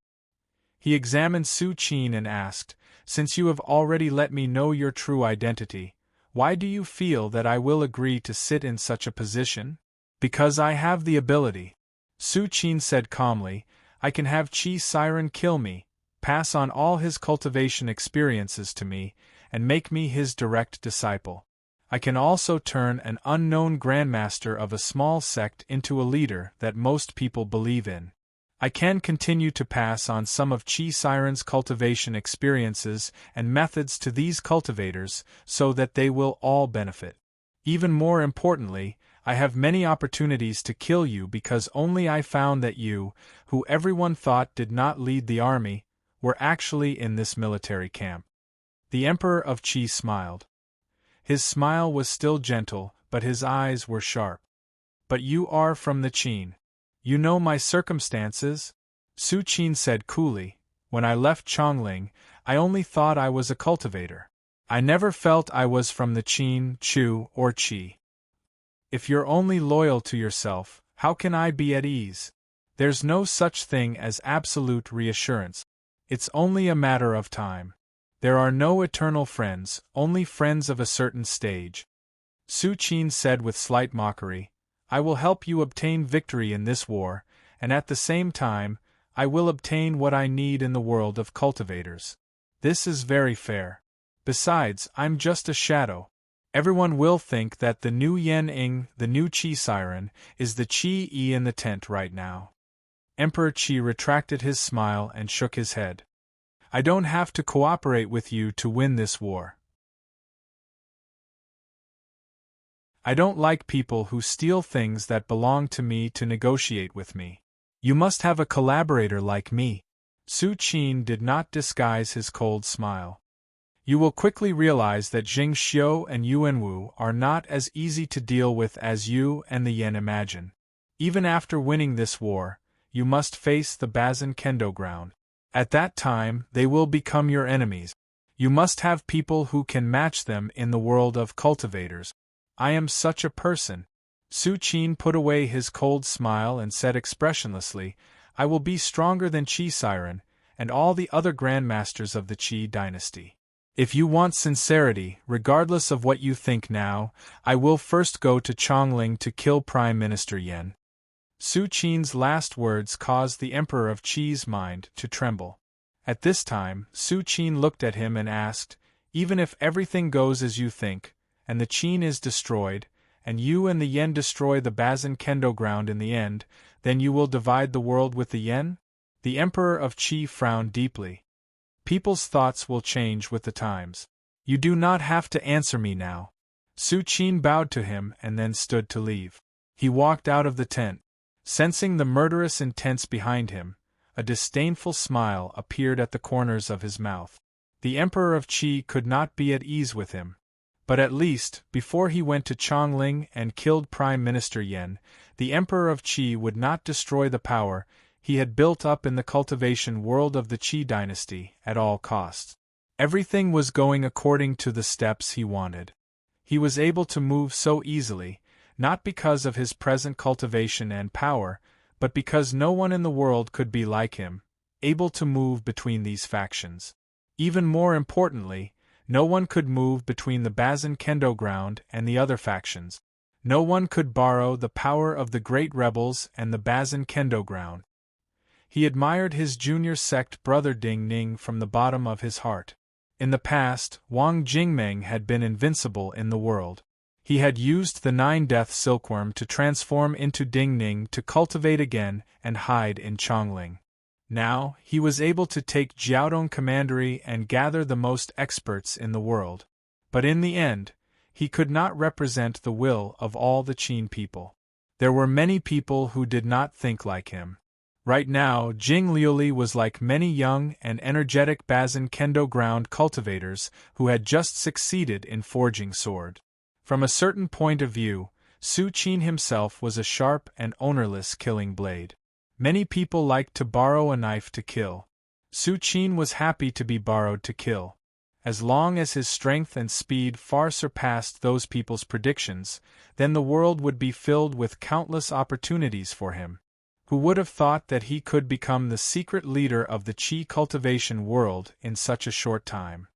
He examined Su Qin and asked, "Since you have already let me know your true identity, why do you feel that I will agree to sit in such a position?" "Because I have the ability," Su Qin said calmly. "I can have Qi Siren kill me, pass on all his cultivation experiences to me, and make me his direct disciple. I can also turn an unknown grandmaster of a small sect into a leader that most people believe in. I can continue to pass on some of Qi Siren's cultivation experiences and methods to these cultivators so that they will all benefit. Even more importantly, I have many opportunities to kill you because only I found that you, who everyone thought did not lead the army, were actually in this military camp." The Emperor of Qi smiled. His smile was still gentle, but his eyes were sharp. "But you are from the Qin. You know my circumstances?" Su Qin said coolly. "When I left Chongling, I only thought I was a cultivator. I never felt I was from the Qin, Chu, or Qi. If you're only loyal to yourself, how can I be at ease? There's no such thing as absolute reassurance. It's only a matter of time. There are no eternal friends, only friends of a certain stage." Su Qin said with slight mockery, "I will help you obtain victory in this war, and at the same time, I will obtain what I need in the world of cultivators. This is very fair. Besides, I'm just a shadow. Everyone will think that the new Yen-ing, the new Qi siren, is the Qi-e in the tent right now. Emperor Qi retracted his smile and shook his head. I don't have to cooperate with you to win this war. I don't like people who steal things that belong to me to negotiate with me. You must have a collaborator like me. Su Qin did not disguise his cold smile. You will quickly realize that Jing Xiu and Yuan Wu are not as easy to deal with as you and the Yen imagine. Even after winning this war, you must face the Bazin Kendo ground. At that time, they will become your enemies. You must have people who can match them in the world of cultivators. I am such a person. Su Qin put away his cold smile and said expressionlessly, I will be stronger than Qi Siren, and all the other grandmasters of the Qi dynasty. If you want sincerity, regardless of what you think now, I will first go to Chongling to kill Prime Minister Yen. Su Qin's last words caused the Emperor of Qi's mind to tremble. At this time, Su Qin looked at him and asked, even if everything goes as you think, and the Qin is destroyed, and you and the Yen destroy the Bazin Kendo ground in the end, then you will divide the world with the Yen? The Emperor of Qi frowned deeply. People's thoughts will change with the times. You do not have to answer me now. Su Qin bowed to him and then stood to leave. He walked out of the tent. Sensing the murderous intents behind him, a disdainful smile appeared at the corners of his mouth. The Emperor of Qi could not be at ease with him. But at least, before he went to Chongling and killed Prime Minister Yen, the Emperor of Qi would not destroy the power he had built up in the cultivation world of the Qi dynasty at all costs. Everything was going according to the steps he wanted. He was able to move so easily, not because of his present cultivation and power, but because no one in the world could be like him, able to move between these factions. Even more importantly, no one could move between the Bazin Kendo ground and the other factions. No one could borrow the power of the great rebels and the Bazin Kendo ground. He admired his junior sect brother Ding Ning from the bottom of his heart. In the past, Wang Jingmeng had been invincible in the world. He had used the 9-death silkworm to transform into Ding Ning to cultivate again and hide in Chongling. Now, he was able to take Jiaodong Commandery and gather the most experts in the world. But in the end, he could not represent the will of all the Qin people. There were many people who did not think like him. Right now, Jing Liuli was like many young and energetic Bazin Kendo ground cultivators who had just succeeded in forging sword. From a certain point of view, Su Qin himself was a sharp and ownerless killing blade. Many people liked to borrow a knife to kill. Su Qin was happy to be borrowed to kill. As long as his strength and speed far surpassed those people's predictions, then the world would be filled with countless opportunities for him. Who would have thought that he could become the secret leader of the Qi cultivation world in such a short time?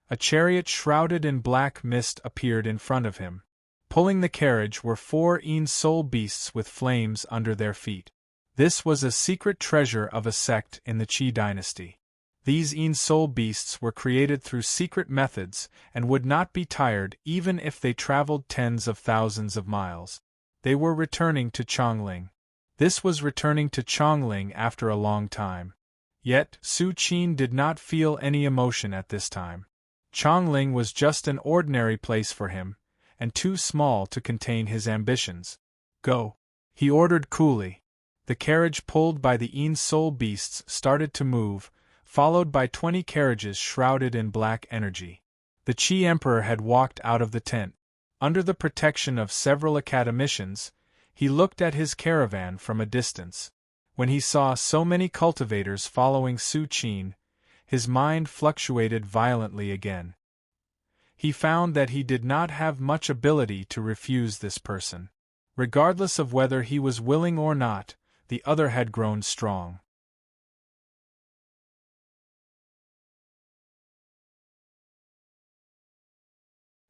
A chariot shrouded in black mist appeared in front of him. Pulling the carriage were 4 soul beasts with flames under their feet. This was a secret treasure of a sect in the Qi dynasty. These soul beasts were created through secret methods and would not be tired even if they traveled tens of thousands of miles. They were returning to Chongling. This was returning to Chongling after a long time. Yet, Su Qin did not feel any emotion at this time. Chongling was just an ordinary place for him, and too small to contain his ambitions. Go, he ordered coolly. The carriage pulled by the soul beasts started to move, followed by 20 carriages shrouded in black energy. The Qi Emperor had walked out of the tent. Under the protection of several academicians, he looked at his caravan from a distance. When he saw so many cultivators following Su Qin, his mind fluctuated violently again. He found that he did not have much ability to refuse this person. Regardless of whether he was willing or not, the other had grown strong.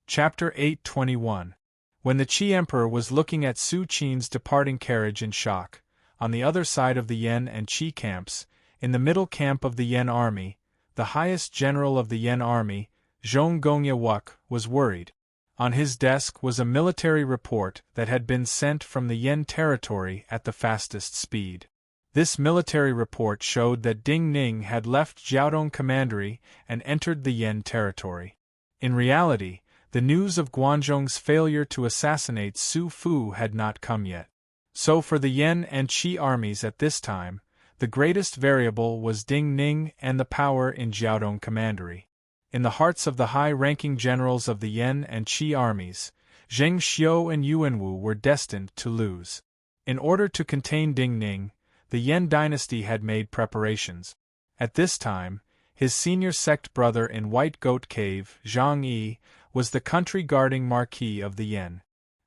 Chapter 821. When the Qi Emperor was looking at Su Qin's departing carriage in shock, on the other side of the Yen and Qi camps, in the middle camp of the Yen army, the highest general of the Yen army, Zhong Gongya-wuk, was worried. On his desk was a military report that had been sent from the Yen territory at the fastest speed. This military report showed that Ding Ning had left Jiaodong Commandery and entered the Yen territory. In reality, the news of Guanzhong's failure to assassinate Su Fu had not come yet. So for the Yen and Qi armies at this time, the greatest variable was Ding Ning and the power in Jiaodong Commandery. In the hearts of the high-ranking generals of the Yen and Qi armies, Zheng Xiu and Yuanwu were destined to lose. In order to contain Ding Ning, the Yen dynasty had made preparations. At this time, his senior sect brother in White Goat Cave, Zhang Yi, was the country-guarding marquis of the Yen.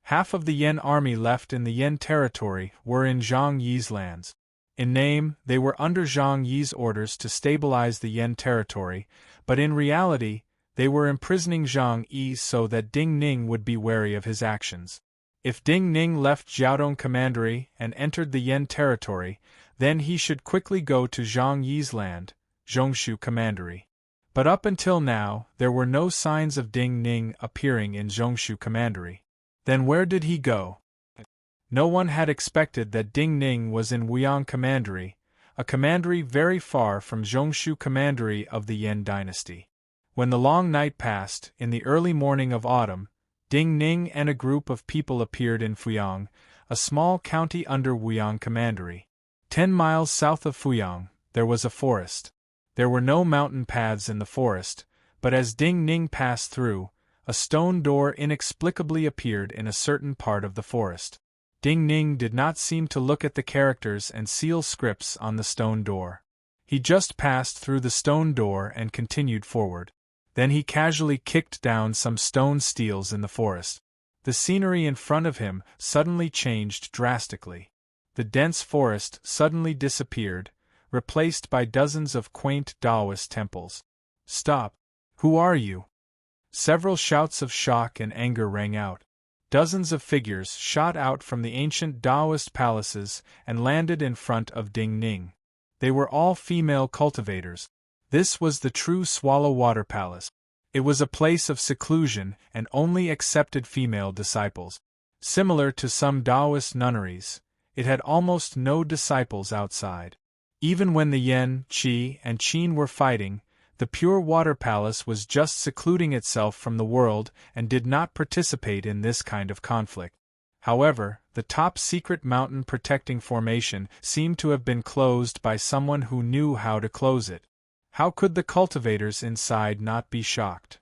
Half of the Yen army left in the Yen territory were in Zhang Yi's lands. In name, they were under Zhang Yi's orders to stabilize the Yen territory, but in reality, they were imprisoning Zhang Yi so that Ding Ning would be wary of his actions. If Ding Ning left Jiaodong Commandery and entered the Yen territory, then he should quickly go to Zhang Yi's land, Zhongshu Commandery. But up until now, there were no signs of Ding Ning appearing in Zhongshu Commandery. Then where did he go? No one had expected that Ding Ning was in Wuyang Commandery, a commandery very far from Zhongshu Commandery of the Yen dynasty. When the long night passed, in the early morning of autumn, Ding Ning and a group of people appeared in Fuyang, a small county under Wuyang Commandery. 10 miles south of Fuyang, there was a forest. There were no mountain paths in the forest, but as Ding Ning passed through, a stone door inexplicably appeared in a certain part of the forest. Ding Ning did not seem to look at the characters and seal scripts on the stone door. He just passed through the stone door and continued forward. Then he casually kicked down some stone steels in the forest. The scenery in front of him suddenly changed drastically. The dense forest suddenly disappeared, replaced by dozens of quaint Taoist temples. "Stop! Who are you?" Several shouts of shock and anger rang out. Dozens of figures shot out from the ancient Taoist palaces and landed in front of Ding Ning. They were all female cultivators. This was the true Swallow Water Palace. It was a place of seclusion and only accepted female disciples. Similar to some Taoist nunneries, it had almost no disciples outside. Even when the Yen, Qi, and Qin were fighting, the Pure Water Palace was just secluding itself from the world and did not participate in this kind of conflict. However, the top-secret mountain protecting formation seemed to have been closed by someone who knew how to close it. How could the cultivators inside not be shocked?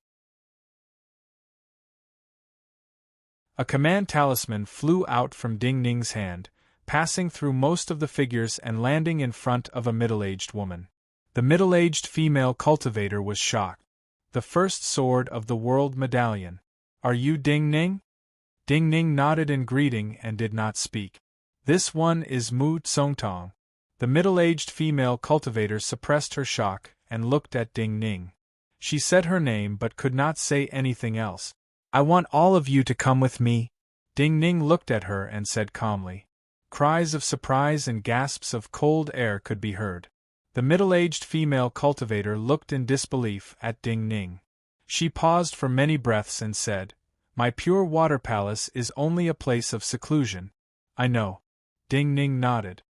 A command talisman flew out from Ding Ning's hand, passing through most of the figures and landing in front of a middle-aged woman. The middle-aged female cultivator was shocked. "The first sword of the world medallion. Are you Ding Ning?" Ding Ning nodded in greeting and did not speak. "This one is Mu Tsongtong." The middle-aged female cultivator suppressed her shock and looked at Ding Ning. She said her name but could not say anything else. "I want all of you to come with me." Ding Ning looked at her and said calmly. Cries of surprise and gasps of cold air could be heard. The middle-aged female cultivator looked in disbelief at Ding Ning. She paused for many breaths and said, "My Pure Water Palace is only a place of seclusion." "I know." Ding Ning nodded.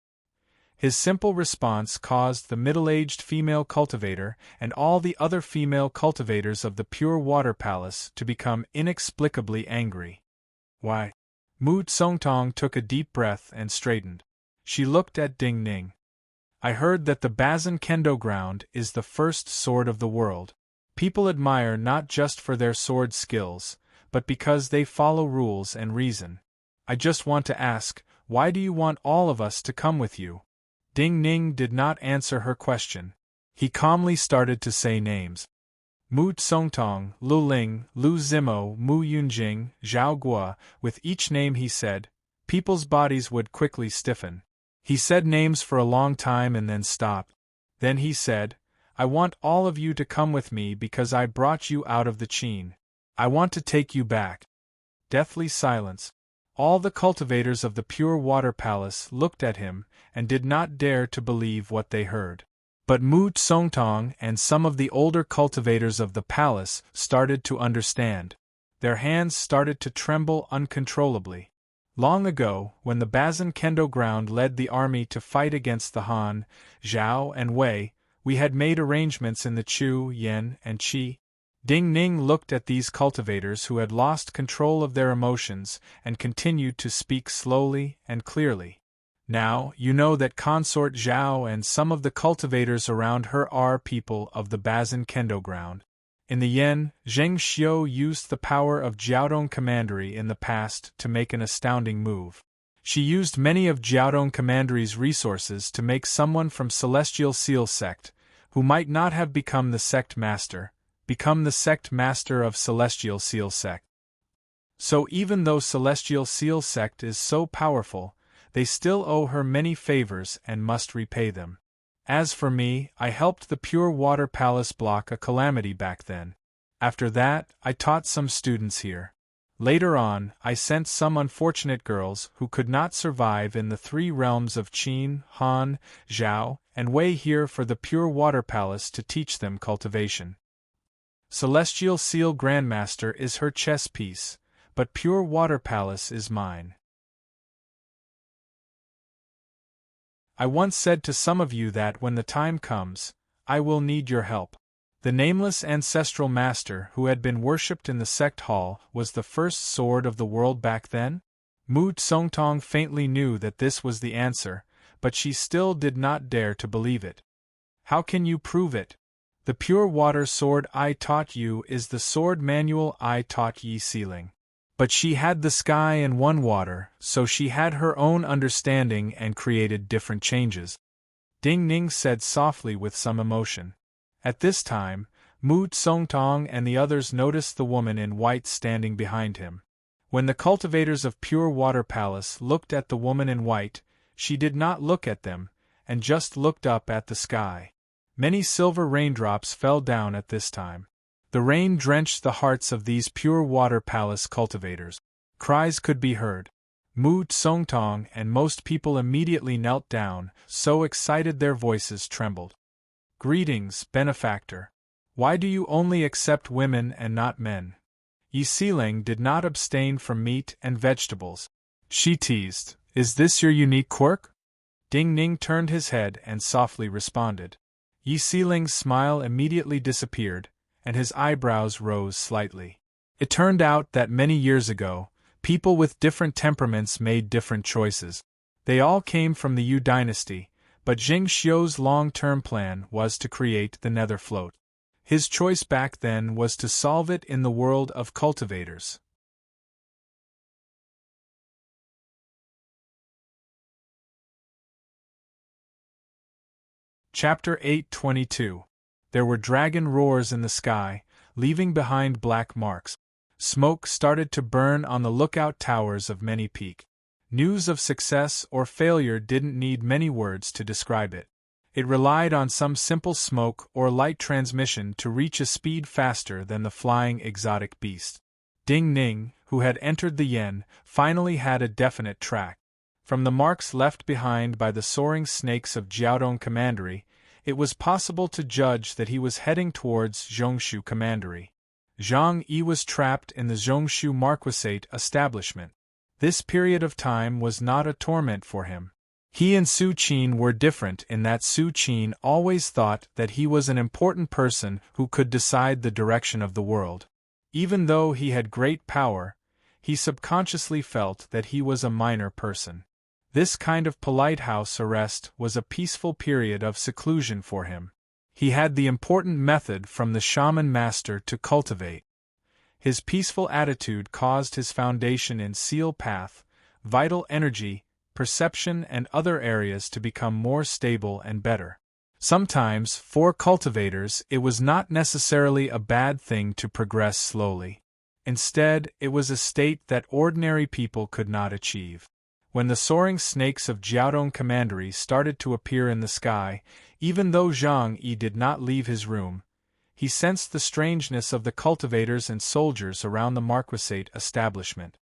His simple response caused the middle-aged female cultivator and all the other female cultivators of the Pure Water Palace to become inexplicably angry. "Why?" Mu Tsongtong took a deep breath and straightened. She looked at Ding Ning. "I heard that the Bazin Kendo ground is the first sword of the world. People admire not just for their sword skills, but because they follow rules and reason. I just want to ask, why do you want all of us to come with you?" Ding Ning did not answer her question. He calmly started to say names. Mu Tsongtong, Lu Ling, Lu Zimo, Mu Yunjing, Zhao Guo. With each name he said, people's bodies would quickly stiffen. He said names for a long time and then stopped. Then he said, "I want all of you to come with me because I brought you out of the Qin. I want to take you back." Deathly silence. All the cultivators of the Pure Water Palace looked at him and did not dare to believe what they heard. But Mu Tsongtong and some of the older cultivators of the palace started to understand. Their hands started to tremble uncontrollably. Long ago, when the Bazin Kendo ground led the army to fight against the Han, Zhao and Wei, we had made arrangements in the Chu, Yen, and Qi. Ding Ning looked at these cultivators who had lost control of their emotions and continued to speak slowly and clearly. Now, you know that Consort Zhao and some of the cultivators around her are people of the Bazin Kendo ground. In the Yen, Zheng Xiu used the power of Jiaodong Commandery in the past to make an astounding move. She used many of Jiaodong Commandery's resources to make someone from Celestial Seal Sect, who might not have become the sect master, become the sect master of Celestial Seal Sect. So even though Celestial Seal Sect is so powerful, they still owe her many favors and must repay them. As for me, I helped the Pure Water Palace block a calamity back then. After that, I taught some students here. Later on, I sent some unfortunate girls who could not survive in the three realms of Qin, Han, Zhao, and Wei here for the Pure Water Palace to teach them cultivation. Celestial Seal Grandmaster is her chess piece, but Pure Water Palace is mine. I once said to some of you that when the time comes, I will need your help. The nameless ancestral master who had been worshipped in the sect hall was the first sword of the world back then? Mu Tsongtong faintly knew that this was the answer, but she still did not dare to believe it. How can you prove it? The pure water sword I taught you is the sword manual I taught Yi Sealing. But she had the sky and one water, so she had her own understanding and created different changes. Ding Ning said softly with some emotion. At this time, Mu Tsongtong and the others noticed the woman in white standing behind him. When the cultivators of Pure Water Palace looked at the woman in white, she did not look at them, and just looked up at the sky. Many silver raindrops fell down at this time. The rain drenched the hearts of these Pure Water Palace cultivators. Cries could be heard. Mu Tsongtong and most people immediately knelt down, so excited their voices trembled. Greetings, benefactor. Why do you only accept women and not men? Yi Sealing did not abstain from meat and vegetables. She teased, Is this your unique quirk? Ding Ning turned his head and softly responded. Yi Sealing's smile immediately disappeared, and his eyebrows rose slightly. It turned out that many years ago, people with different temperaments made different choices. They all came from the Yu dynasty, but Zheng Xiu's long-term plan was to create the nether float. His choice back then was to solve it in the world of cultivators. Chapter 8:22. There were dragon roars in the sky, leaving behind black marks. Smoke started to burn on the lookout towers of many peaks. News of success or failure didn't need many words to describe it. It relied on some simple smoke or light transmission to reach a speed faster than the flying exotic beast. Ding Ning, who had entered the Yen, finally had a definite track. From the marks left behind by the soaring snakes of Jiaodong Commandery, it was possible to judge that he was heading towards Zhongshu Commandery. Zhang Yi was trapped in the Zhongshu Marquisate establishment. This period of time was not a torment for him. He and Su Qin were different in that Su Qin always thought that he was an important person who could decide the direction of the world. Even though he had great power, he subconsciously felt that he was a minor person. This kind of polite house arrest was a peaceful period of seclusion for him. He had the important method from the shaman master to cultivate. His peaceful attitude caused his foundation in seal path, vital energy, perception and other areas to become more stable and better. Sometimes, for cultivators, it was not necessarily a bad thing to progress slowly. Instead, it was a state that ordinary people could not achieve. When the soaring snakes of Jiaodong Commandery started to appear in the sky, even though Zhang Yi did not leave his room, he sensed the strangeness of the cultivators and soldiers around the Marquisate establishment.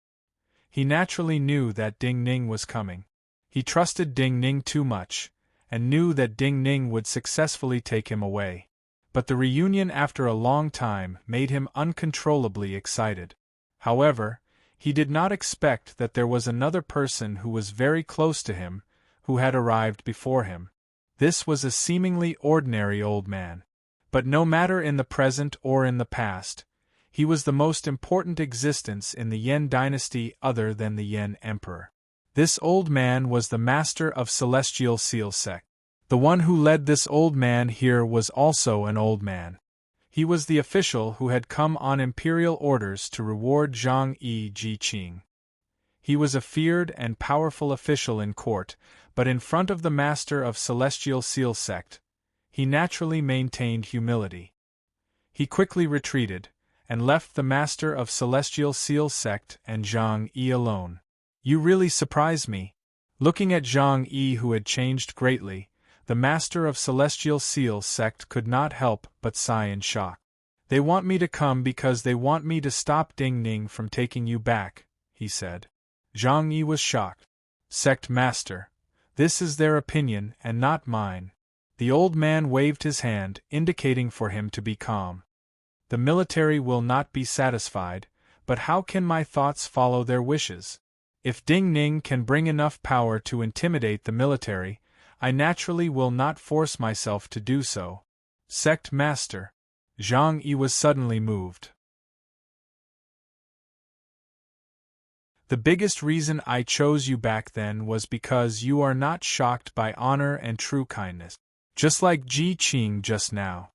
He naturally knew that Ding Ning was coming. He trusted Ding Ning too much, and knew that Ding Ning would successfully take him away. But the reunion after a long time made him uncontrollably excited. However, he did not expect that there was another person who was very close to him, who had arrived before him. This was a seemingly ordinary old man. But no matter in the present or in the past, he was the most important existence in the Yen dynasty other than the Yen emperor. This old man was the master of Celestial Seal sect. The one who led this old man here was also an old man. He was the official who had come on imperial orders to reward Zhang Yi Jiqing. He was a feared and powerful official in court, but in front of the master of Celestial Seal sect, he naturally maintained humility. He quickly retreated, and left the master of Celestial Seal sect and Zhang Yi alone. "You really surprise me." Looking at Zhang Yi, who had changed greatly, the master of Celestial Seal sect could not help but sigh in shock. "They want me to come because they want me to stop Ding Ning from taking you back," he said. Zhang Yi was shocked. "Sect master, this is their opinion and not mine." The old man waved his hand, indicating for him to be calm. "The military will not be satisfied, but how can my thoughts follow their wishes? If Ding Ning can bring enough power to intimidate the military, I naturally will not force myself to do so." "Sect master." Zhang Yi was suddenly moved. "The biggest reason I chose you back then was because you are not shocked by honor and true kindness. Just like Ji Qing just now.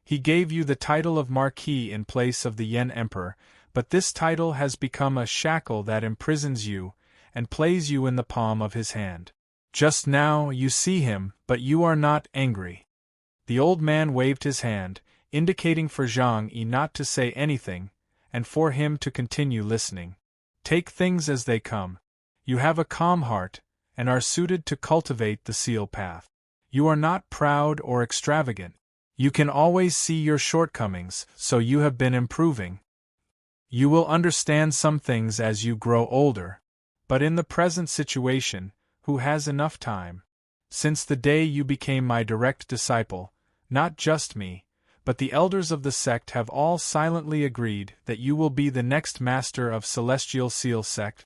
He gave you the title of Marquis in place of the Yen Emperor, but this title has become a shackle that imprisons you and plays you in the palm of his hand. Just now you see him, but you are not angry." The old man waved his hand, indicating for Zhang Yi not to say anything, and for him to continue listening. "Take things as they come. You have a calm heart, and are suited to cultivate the seal path. You are not proud or extravagant. You can always see your shortcomings, so you have been improving. You will understand some things as you grow older. But in the present situation, who has enough time? Since the day you became my direct disciple, not just me, but the elders of the sect have all silently agreed that you will be the next master of Celestial Seal sect."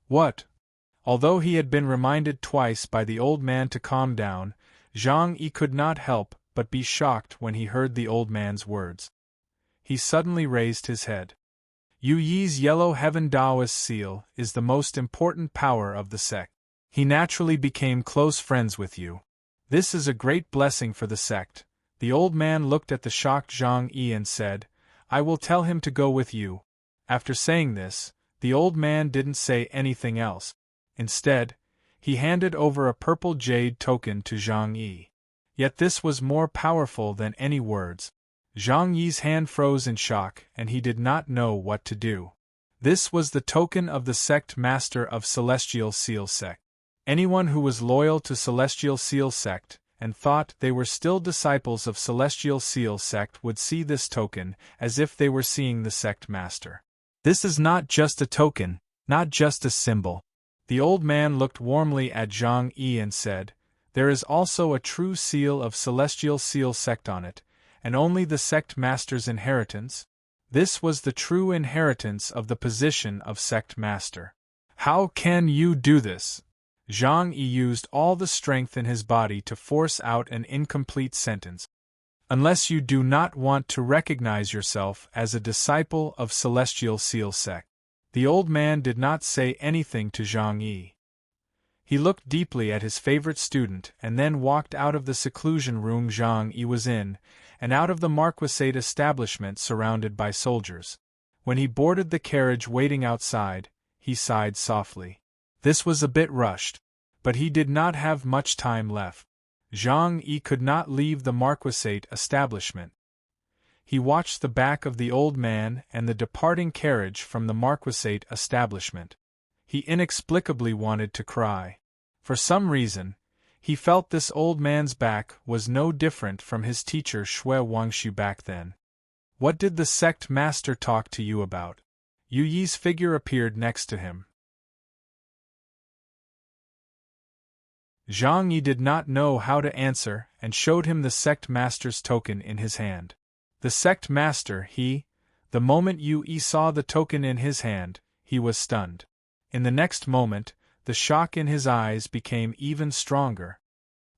"What?" Although he had been reminded twice by the old man to calm down, Zhang Yi could not help but be shocked when he heard the old man's words. He suddenly raised his head. "Yu Yi's yellow heaven Taoist seal is the most important power of the sect. He naturally became close friends with you. This is a great blessing for the sect." The old man looked at the shocked Zhang Yi and said, "I will tell him to go with you." After saying this, the old man didn't say anything else. Instead, he handed over a purple jade token to Zhang Yi. Yet this was more powerful than any words. Zhang Yi's hand froze in shock, and he did not know what to do. This was the token of the sect master of Celestial Seal sect. Anyone who was loyal to Celestial Seal sect and thought they were still disciples of Celestial Seal sect would see this token as if they were seeing the sect master. This is not just a token, not just a symbol. The old man looked warmly at Zhang Yi and said, "There is also a true seal of Celestial Seal sect on it, and only the sect master's inheritance. This was the true inheritance of the position of sect master." "How can you do this?" Zhang Yi used all the strength in his body to force out an incomplete sentence. "Unless you do not want to recognize yourself as a disciple of Celestial Seal sect." The old man did not say anything to Zhang Yi. He looked deeply at his favorite student and then walked out of the seclusion room Zhang Yi was in, and out of the marquisate establishment surrounded by soldiers. When he boarded the carriage waiting outside, he sighed softly. This was a bit rushed, but he did not have much time left. Zhang Yi could not leave the marquisate establishment. He watched the back of the old man and the departing carriage from the marquisate establishment. He inexplicably wanted to cry. For some reason, he felt this old man's back was no different from his teacher Shui Wangshu back then. "What did the sect master talk to you about?" Yu Yi's figure appeared next to him. Zhang Yi did not know how to answer and showed him the sect master's token in his hand. The sect master, the moment Yi saw the token in his hand, he was stunned. In the next moment, the shock in his eyes became even stronger.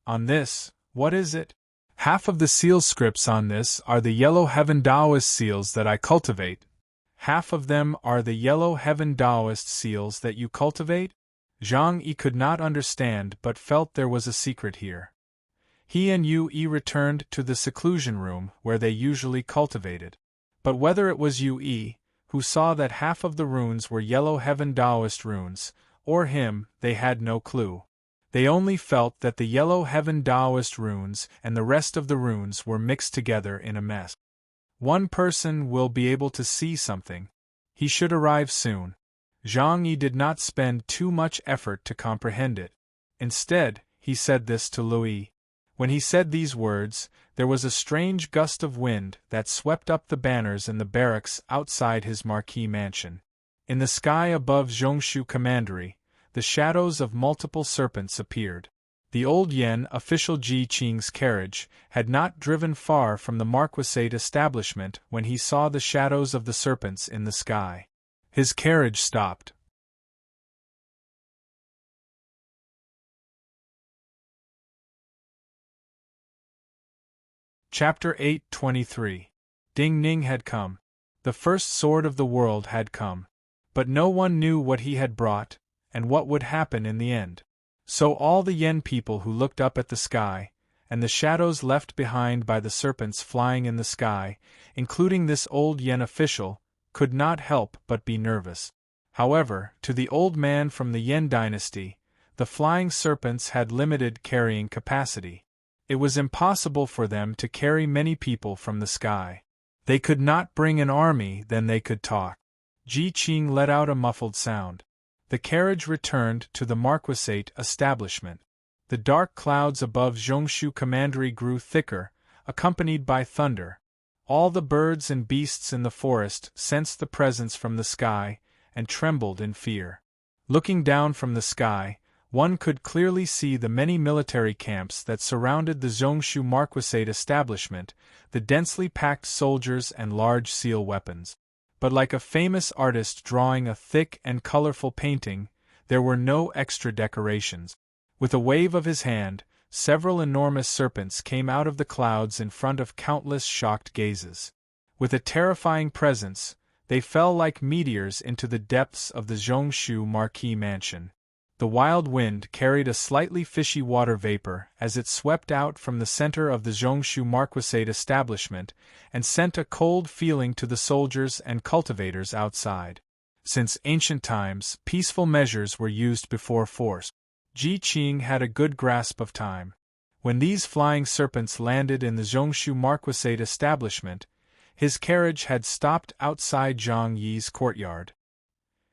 On this, what is it? Half of the seal scripts on this are the Yellow Heaven Taoist seals that I cultivate. Half of them are the Yellow Heaven Taoist seals that you cultivate? Zhang Yi could not understand but felt there was a secret here. He and Yi returned to the seclusion room where they usually cultivated. But whether it was Yi, who saw that half of the runes were Yellow Heaven Taoist runes, or him, they had no clue. They only felt that the Yellow Heaven Taoist runes and the rest of the runes were mixed together in a mess. One person will be able to see something. He should arrive soon. Zhang Yi did not spend too much effort to comprehend it. Instead, he said this to Louis. When he said these words, there was a strange gust of wind that swept up the banners in the barracks outside his marquee mansion. In the sky above Zhongshu Commandery, the shadows of multiple serpents appeared. The old Yen official Ji Qing's carriage had not driven far from the marquisate establishment when he saw the shadows of the serpents in the sky. His carriage stopped. Chapter 8:23. Ding Ning had come. The first sword of the world had come. But no one knew what he had brought, and what would happen in the end. So all the Yen people who looked up at the sky, and the shadows left behind by the serpents flying in the sky, including this old Yen official, could not help but be nervous. However, to the old man from the Yen dynasty, the flying serpents had limited carrying capacity. It was impossible for them to carry many people from the sky. They could not bring an army, then they could talk. Ji Qing let out a muffled sound. The carriage returned to the marquisate establishment. The dark clouds above Zhongshu Commandery grew thicker, accompanied by thunder. All the birds and beasts in the forest sensed the presence from the sky, and trembled in fear. Looking down from the sky, one could clearly see the many military camps that surrounded the Zhongshu marquisate establishment, the densely packed soldiers and large seal weapons. But like a famous artist drawing a thick and colorful painting, there were no extra decorations. With a wave of his hand, several enormous serpents came out of the clouds in front of countless shocked gazes. With a terrifying presence, they fell like meteors into the depths of the Zhongshu marquee mansion. The wild wind carried a slightly fishy water vapor as it swept out from the center of the Zhongshu marquisate establishment and sent a cold feeling to the soldiers and cultivators outside. Since ancient times, peaceful measures were used before force. Ji Qing had a good grasp of time. When these flying serpents landed in the Zhongshu marquisate establishment, his carriage had stopped outside Zhang Yi's courtyard.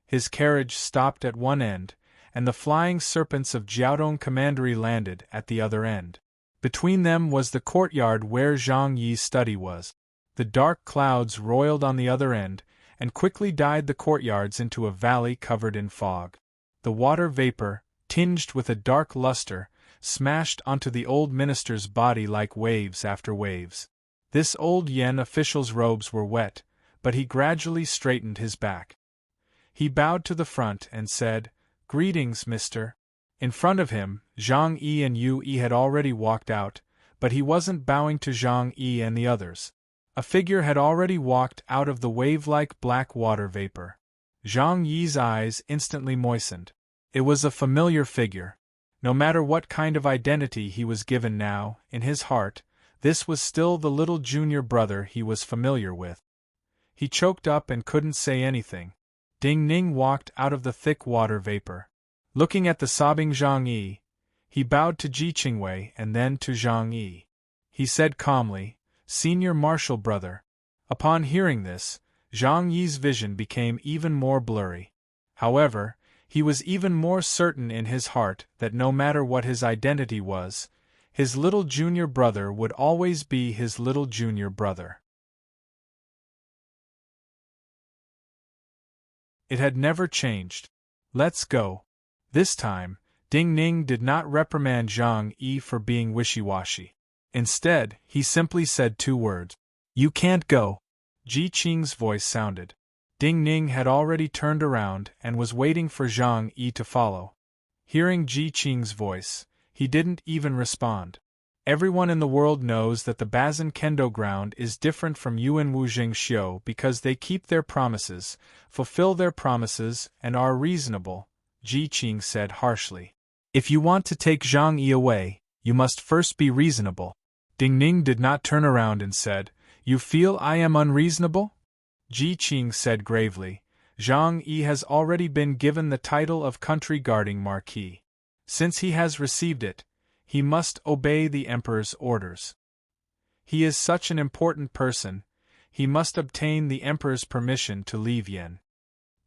His carriage stopped at one end, and the flying serpents of Jiaodong Commandery landed at the other end. Between them was the courtyard where Zhang Yi's study was. The dark clouds roiled on the other end, and quickly dyed the courtyards into a valley covered in fog. The water vapor, tinged with a dark luster, smashed onto the old minister's body like waves after waves. This old Yen official's robes were wet, but he gradually straightened his back. He bowed to the front and said, "Greetings, mister." In front of him, Zhang Yi and Yi had already walked out, but he wasn't bowing to Zhang Yi and the others. A figure had already walked out of the wave-like black water vapor. Zhang Yi's eyes instantly moistened. It was a familiar figure. No matter what kind of identity he was given now, in his heart, this was still the little junior brother he was familiar with. He choked up and couldn't say anything. Ding Ning walked out of the thick water vapor. Looking at the sobbing Zhang Yi, he bowed to Ji Qingwei and then to Zhang Yi. He said calmly, "Senior Marshal brother." Upon hearing this, Zhang Yi's vision became even more blurry. However, he was even more certain in his heart that no matter what his identity was, his little junior brother would always be his little junior brother. It had never changed. Let's go. This time, Ding Ning did not reprimand Zhang Yi for being wishy-washy. Instead, he simply said 2 words. "You can't go." Ji Qing's voice sounded. Ding Ning had already turned around and was waiting for Zhang Yi to follow. Hearing Ji Qing's voice, he didn't even respond. Everyone in the world knows that the Bazin Kendo ground is different from Yuan Wuzheng Xiu because they keep their promises, fulfill their promises, and are reasonable, Ji Qing said harshly. If you want to take Zhang Yi away, you must first be reasonable. Ding Ning did not turn around and said, "You feel I am unreasonable?" Ji Qing said gravely, "Zhang Yi has already been given the title of country guarding marquis. Since he has received it, he must obey the emperor's orders. He is such an important person, he must obtain the emperor's permission to leave Yen."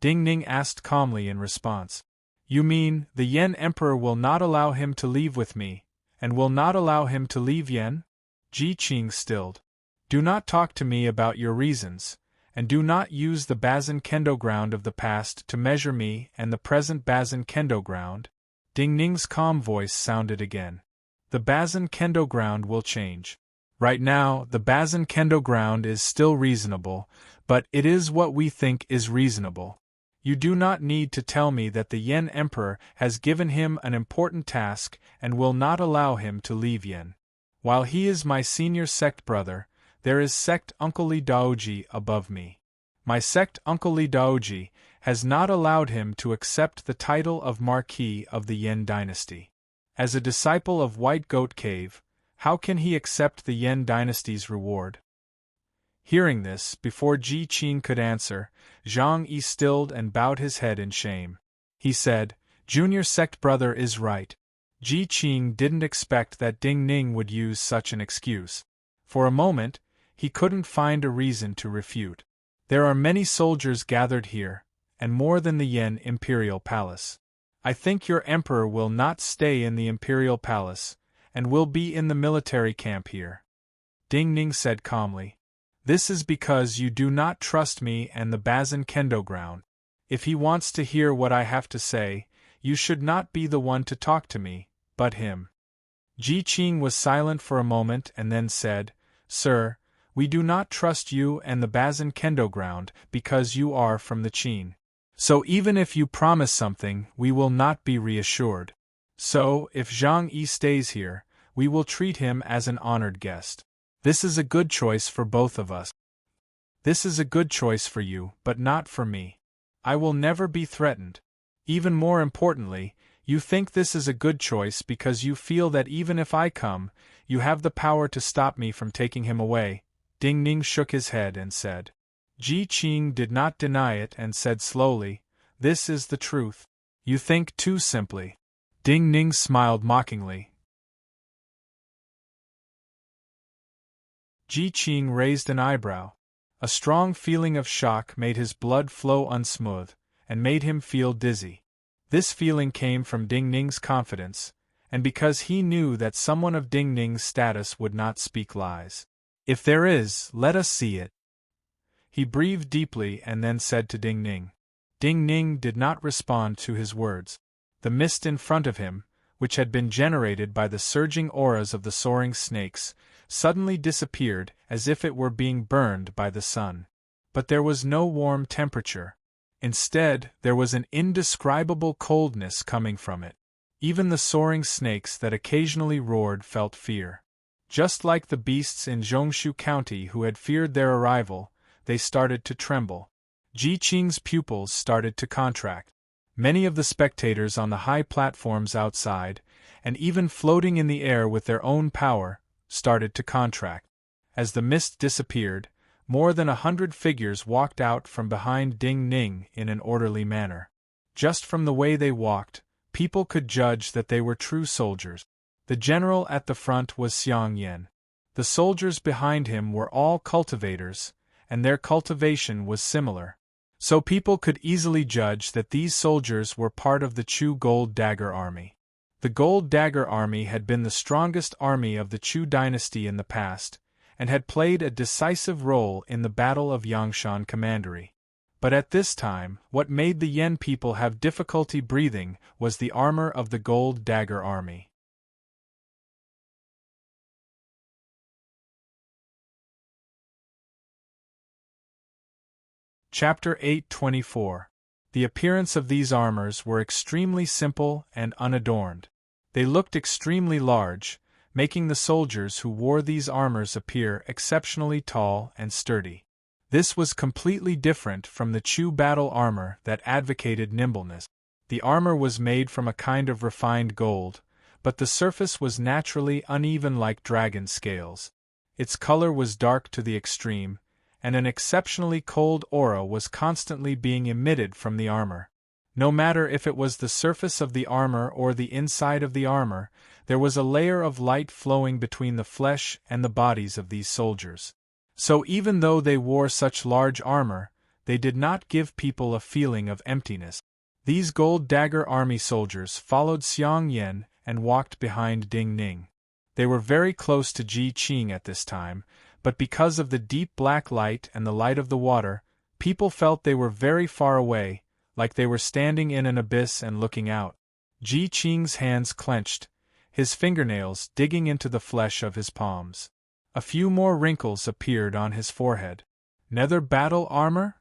Ding Ning asked calmly in response, "You mean, the Yen emperor will not allow him to leave with me, and will not allow him to leave Yen?" Ji Qing stilled. "Do not talk to me about your reasons, and do not use the Bazin Kendo ground of the past to measure me and the present Bazin Kendo ground." Ding Ning's calm voice sounded again. "The Bazin Kendo ground will change. Right now, the Bazin Kendo ground is still reasonable, but it is what we think is reasonable. You do not need to tell me that the Yen Emperor has given him an important task and will not allow him to leave Yen. While he is my senior sect brother, there is sect Uncle Li Daoji above me. My sect Uncle Li Daoji has not allowed him to accept the title of Marquis of the Yen dynasty. As a disciple of White Goat Cave, how can he accept the Yen dynasty's reward?" Hearing this, before Ji Qing could answer, Zhang Yi stilled and bowed his head in shame. He said, "Junior sect brother is right." Ji Qing didn't expect that Ding Ning would use such an excuse. For a moment, he couldn't find a reason to refute. "There are many soldiers gathered here, and more than the Yen Imperial Palace. I think your emperor will not stay in the Imperial Palace, and will be in the military camp here." Ding Ning said calmly, "This is because you do not trust me and the Bazin Kendo ground. If he wants to hear what I have to say, you should not be the one to talk to me, but him." Ji Qing was silent for a moment and then said, "Sir, we do not trust you and the Bazin Kendo ground because you are from the Qin. So even if you promise something, we will not be reassured. So, if Zhang Yi stays here, we will treat him as an honored guest. This is a good choice for both of us. This is a good choice for you, but not for me. I will never be threatened. Even more importantly, you think this is a good choice because you feel that even if I come, you have the power to stop me from taking him away." Ding Ning shook his head and said. Ji Qing did not deny it and said slowly, "This is the truth. You think too simply." Ding Ning smiled mockingly. Ji Qing raised an eyebrow. A strong feeling of shock made his blood flow unsmooth, and made him feel dizzy. This feeling came from Ding Ning's confidence, and because he knew that someone of Ding Ning's status would not speak lies. "If there is, let us see it." He breathed deeply and then said to Ding Ning. Ding Ning did not respond to his words. The mist in front of him, which had been generated by the surging auras of the soaring snakes, suddenly disappeared as if it were being burned by the sun. But there was no warm temperature. Instead, there was an indescribable coldness coming from it. Even the soaring snakes that occasionally roared felt fear. Just like the beasts in Zhongshu County who had feared their arrival, they started to tremble. Ji Qing's pupils started to contract. Many of the spectators on the high platforms outside, and even floating in the air with their own power, started to contract. As the mist disappeared, more than 100 figures walked out from behind Ding Ning in an orderly manner. Just from the way they walked, people could judge that they were true soldiers. The general at the front was Xiang Yan. The soldiers behind him were all cultivators, and their cultivation was similar. So people could easily judge that these soldiers were part of the Chu Gold Dagger Army. The Gold Dagger Army had been the strongest army of the Chu dynasty in the past, and had played a decisive role in the Battle of Yangshan Commandery. But at this time, what made the Yen people have difficulty breathing was the armor of the Gold Dagger Army. Chapter 8:24. The appearance of these armors were extremely simple and unadorned. They looked extremely large, making the soldiers who wore these armors appear exceptionally tall and sturdy. This was completely different from the Chu battle armor that advocated nimbleness. The armor was made from a kind of refined gold, but the surface was naturally uneven like dragon scales. Its color was dark to the extreme, and an exceptionally cold aura was constantly being emitted from the armor. No matter if it was the surface of the armor or the inside of the armor, there was a layer of light flowing between the flesh and the bodies of these soldiers. So even though they wore such large armor, they did not give people a feeling of emptiness. These Gold Dagger Army soldiers followed Xiang Yan and walked behind Ding Ning. They were very close to Ji Qing at this time, but because of the deep black light and the light of the water, people felt they were very far away, like they were standing in an abyss and looking out. Ji Qing's hands clenched, his fingernails digging into the flesh of his palms. A few more wrinkles appeared on his forehead. "Nether battle armor?"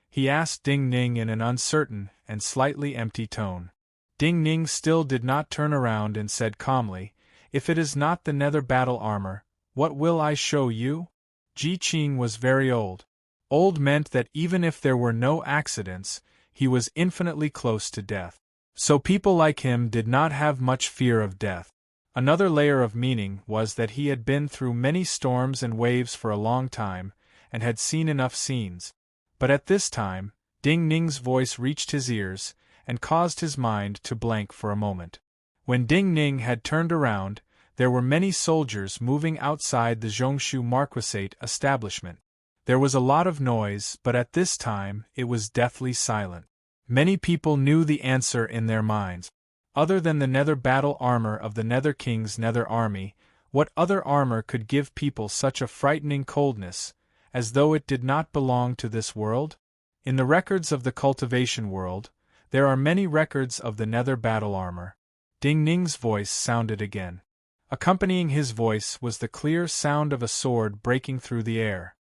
he asked Ding Ning in an uncertain and slightly empty tone. Ding Ning still did not turn around and said calmly, "If it is not the nether battle armor, what will I show you?" Ji Qing was very old. Old meant that even if there were no accidents, he was infinitely close to death. So people like him did not have much fear of death. Another layer of meaning was that he had been through many storms and waves for a long time, and had seen enough scenes. But at this time, Ding Ning's voice reached his ears, and caused his mind to blank for a moment. When Ding Ning had turned around, there were many soldiers moving outside the Zhongshu Marquisate establishment. There was a lot of noise, but at this time it was deathly silent. Many people knew the answer in their minds. Other than the nether battle armor of the Nether King's nether army, what other armor could give people such a frightening coldness, as though it did not belong to this world? In the records of the cultivation world, there are many records of the nether battle armor. Ding Ning's voice sounded again. Accompanying his voice was the clear sound of a sword breaking through the air.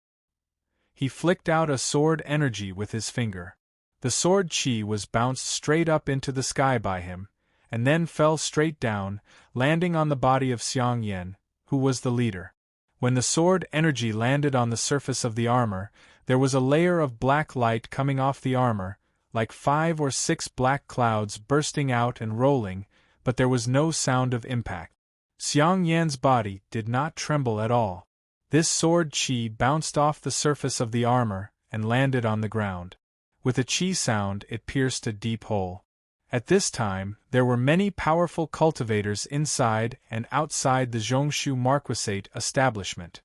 He flicked out a sword energy with his finger. The sword chi was bounced straight up into the sky by him, and then fell straight down, landing on the body of Xiang Yan, who was the leader. When the sword energy landed on the surface of the armor, there was a layer of black light coming off the armor, like 5 or 6 black clouds bursting out and rolling, but there was no sound of impact. Xiang Yan's body did not tremble at all. This sword chi bounced off the surface of the armor and landed on the ground. With a chi sound, it pierced a deep hole. At this time, there were many powerful cultivators inside and outside the Zhongshu Marquisate establishment.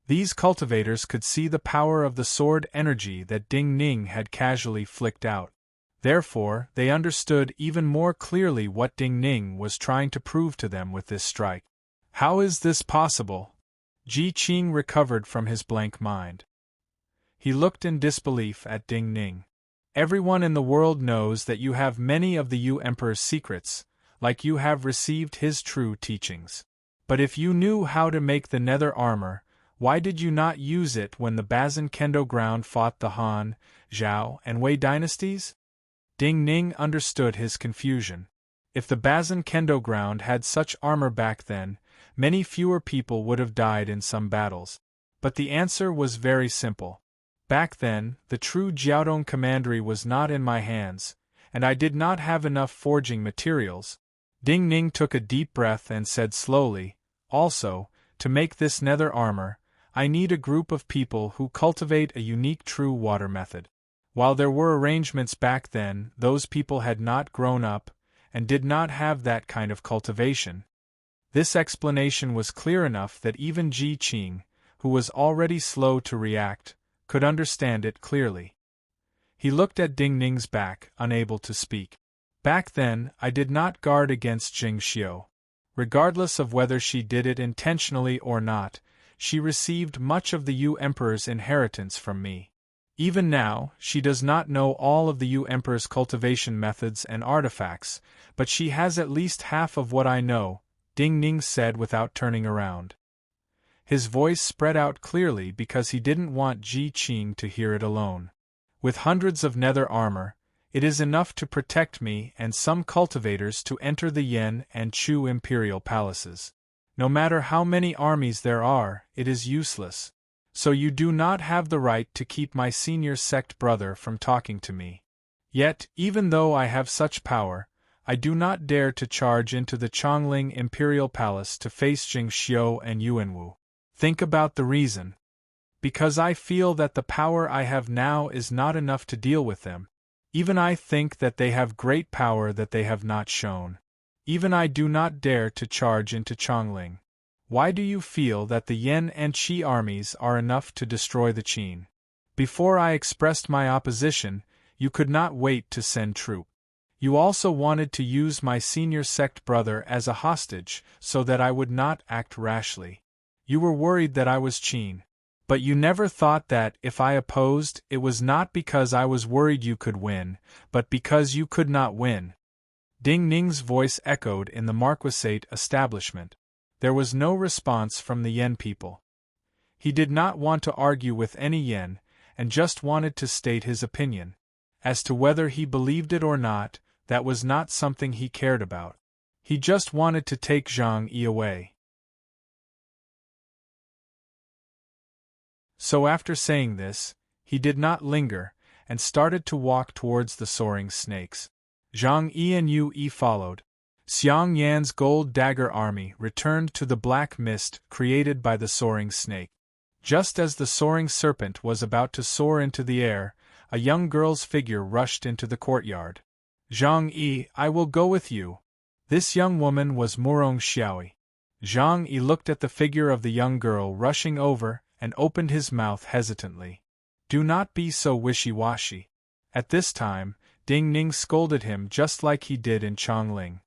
These cultivators could see the power of the sword energy that Ding Ning had casually flicked out. Therefore, they understood even more clearly what Ding Ning was trying to prove to them with this strike. How is this possible? Ji Qing recovered from his blank mind. He looked in disbelief at Ding Ning. Everyone in the world knows that you have many of the Yu Emperor's secrets, like you have received his true teachings. But if you knew how to make the nether armor, why did you not use it when the Bazin Kendo ground fought the Han, Zhao, and Wei dynasties? Ding Ning understood his confusion. If the Bazin Kendo ground had such armor back then, many fewer people would have died in some battles. But the answer was very simple. Back then, the true Jiaodong commandery was not in my hands, and I did not have enough forging materials. Ding Ning took a deep breath and said slowly, "Also, to make this nether armor, I need a group of people who cultivate a unique true water method. While there were arrangements back then, those people had not grown up, and did not have that kind of cultivation." This explanation was clear enough that even Ji Qing, who was already slow to react, could understand it clearly. He looked at Ding Ning's back, unable to speak. "Back then, I did not guard against Jing Xiu. Regardless of whether she did it intentionally or not, she received much of the Yu Emperor's inheritance from me. Even now, she does not know all of the Yu Emperor's cultivation methods and artifacts, but she has at least half of what I know, Ding Ning said without turning around. His voice spread out clearly because he didn't want Ji Qing to hear it alone. With hundreds of nether armor, it is enough to protect me and some cultivators to enter the Yan and Chu imperial palaces. No matter how many armies there are, it is useless. So you do not have the right to keep my senior sect brother from talking to me. Yet, even though I have such power, I do not dare to charge into the Chongling imperial palace to face Jing Xiu and Yuanwu. Think about the reason. Because I feel that the power I have now is not enough to deal with them. Even I think that they have great power that they have not shown. Even I do not dare to charge into Chongling. Why do you feel that the Yan and Qi armies are enough to destroy the Qin? Before I expressed my opposition, you could not wait to send troops. You also wanted to use my senior sect brother as a hostage so that I would not act rashly. You were worried that I was Qin. But you never thought that, if I opposed, it was not because I was worried you could win, but because you could not win. Ding Ning's voice echoed in the marquisate establishment. There was no response from the Yen people. He did not want to argue with any Yen, and just wanted to state his opinion. As to whether he believed it or not, that was not something he cared about. He just wanted to take Zhang Yi away. So after saying this, he did not linger, and started to walk towards the soaring snakes. Zhang Yi and Yu Yi followed. Xiang Yan's gold dagger army returned to the black mist created by the soaring snake. Just as the soaring serpent was about to soar into the air, a young girl's figure rushed into the courtyard. Zhang Yi, I will go with you. This young woman was Murong Xiaoi. Zhang Yi looked at the figure of the young girl rushing over, and opened his mouth hesitantly. Do not be so wishy-washy. At this time, Ding Ning scolded him just like he did in Chongling.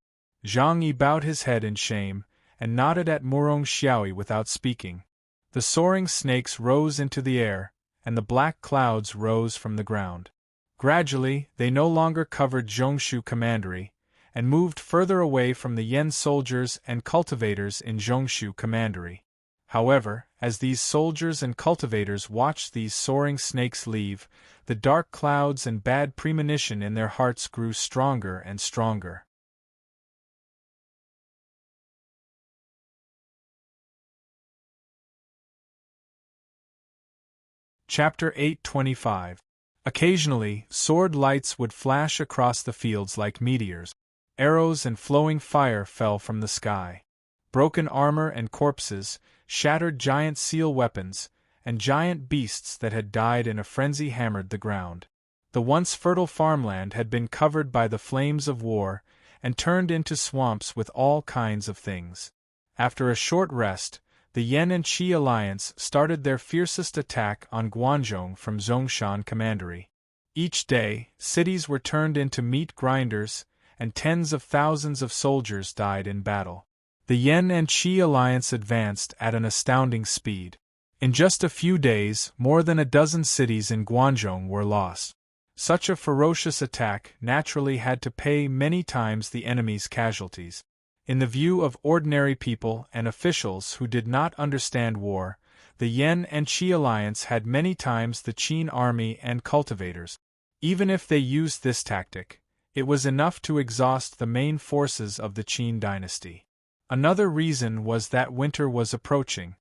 Zhang Yi bowed his head in shame, and nodded at Murong Xiaoi without speaking. The soaring snakes rose into the air, and the black clouds rose from the ground. Gradually, they no longer covered Zhongshu Commandery, and moved further away from the Yen soldiers and cultivators in Zhongshu Commandery. However, as these soldiers and cultivators watched these soaring snakes leave, the dark clouds and bad premonition in their hearts grew stronger and stronger. Chapter 825. Occasionally, sword lights would flash across the fields like meteors. Arrows and flowing fire fell from the sky. Broken armor and corpses, shattered giant seal weapons, and giant beasts that had died in a frenzy hammered the ground. The once fertile farmland had been covered by the flames of war, and turned into swamps with all kinds of things. After a short rest, the Yen and Qi alliance started their fiercest attack on Guanzhong from Zhongshan Commandery. Each day, cities were turned into meat grinders, and tens of thousands of soldiers died in battle. The Yen and Qi alliance advanced at an astounding speed. In just a few days, more than a dozen cities in Guanzhong were lost. Such a ferocious attack naturally had to pay many times the enemy's casualties. In the view of ordinary people and officials who did not understand war, the Yen and Qi alliance had many times the Qin army and cultivators. Even if they used this tactic, it was enough to exhaust the main forces of the Qin dynasty. Another reason was that winter was approaching.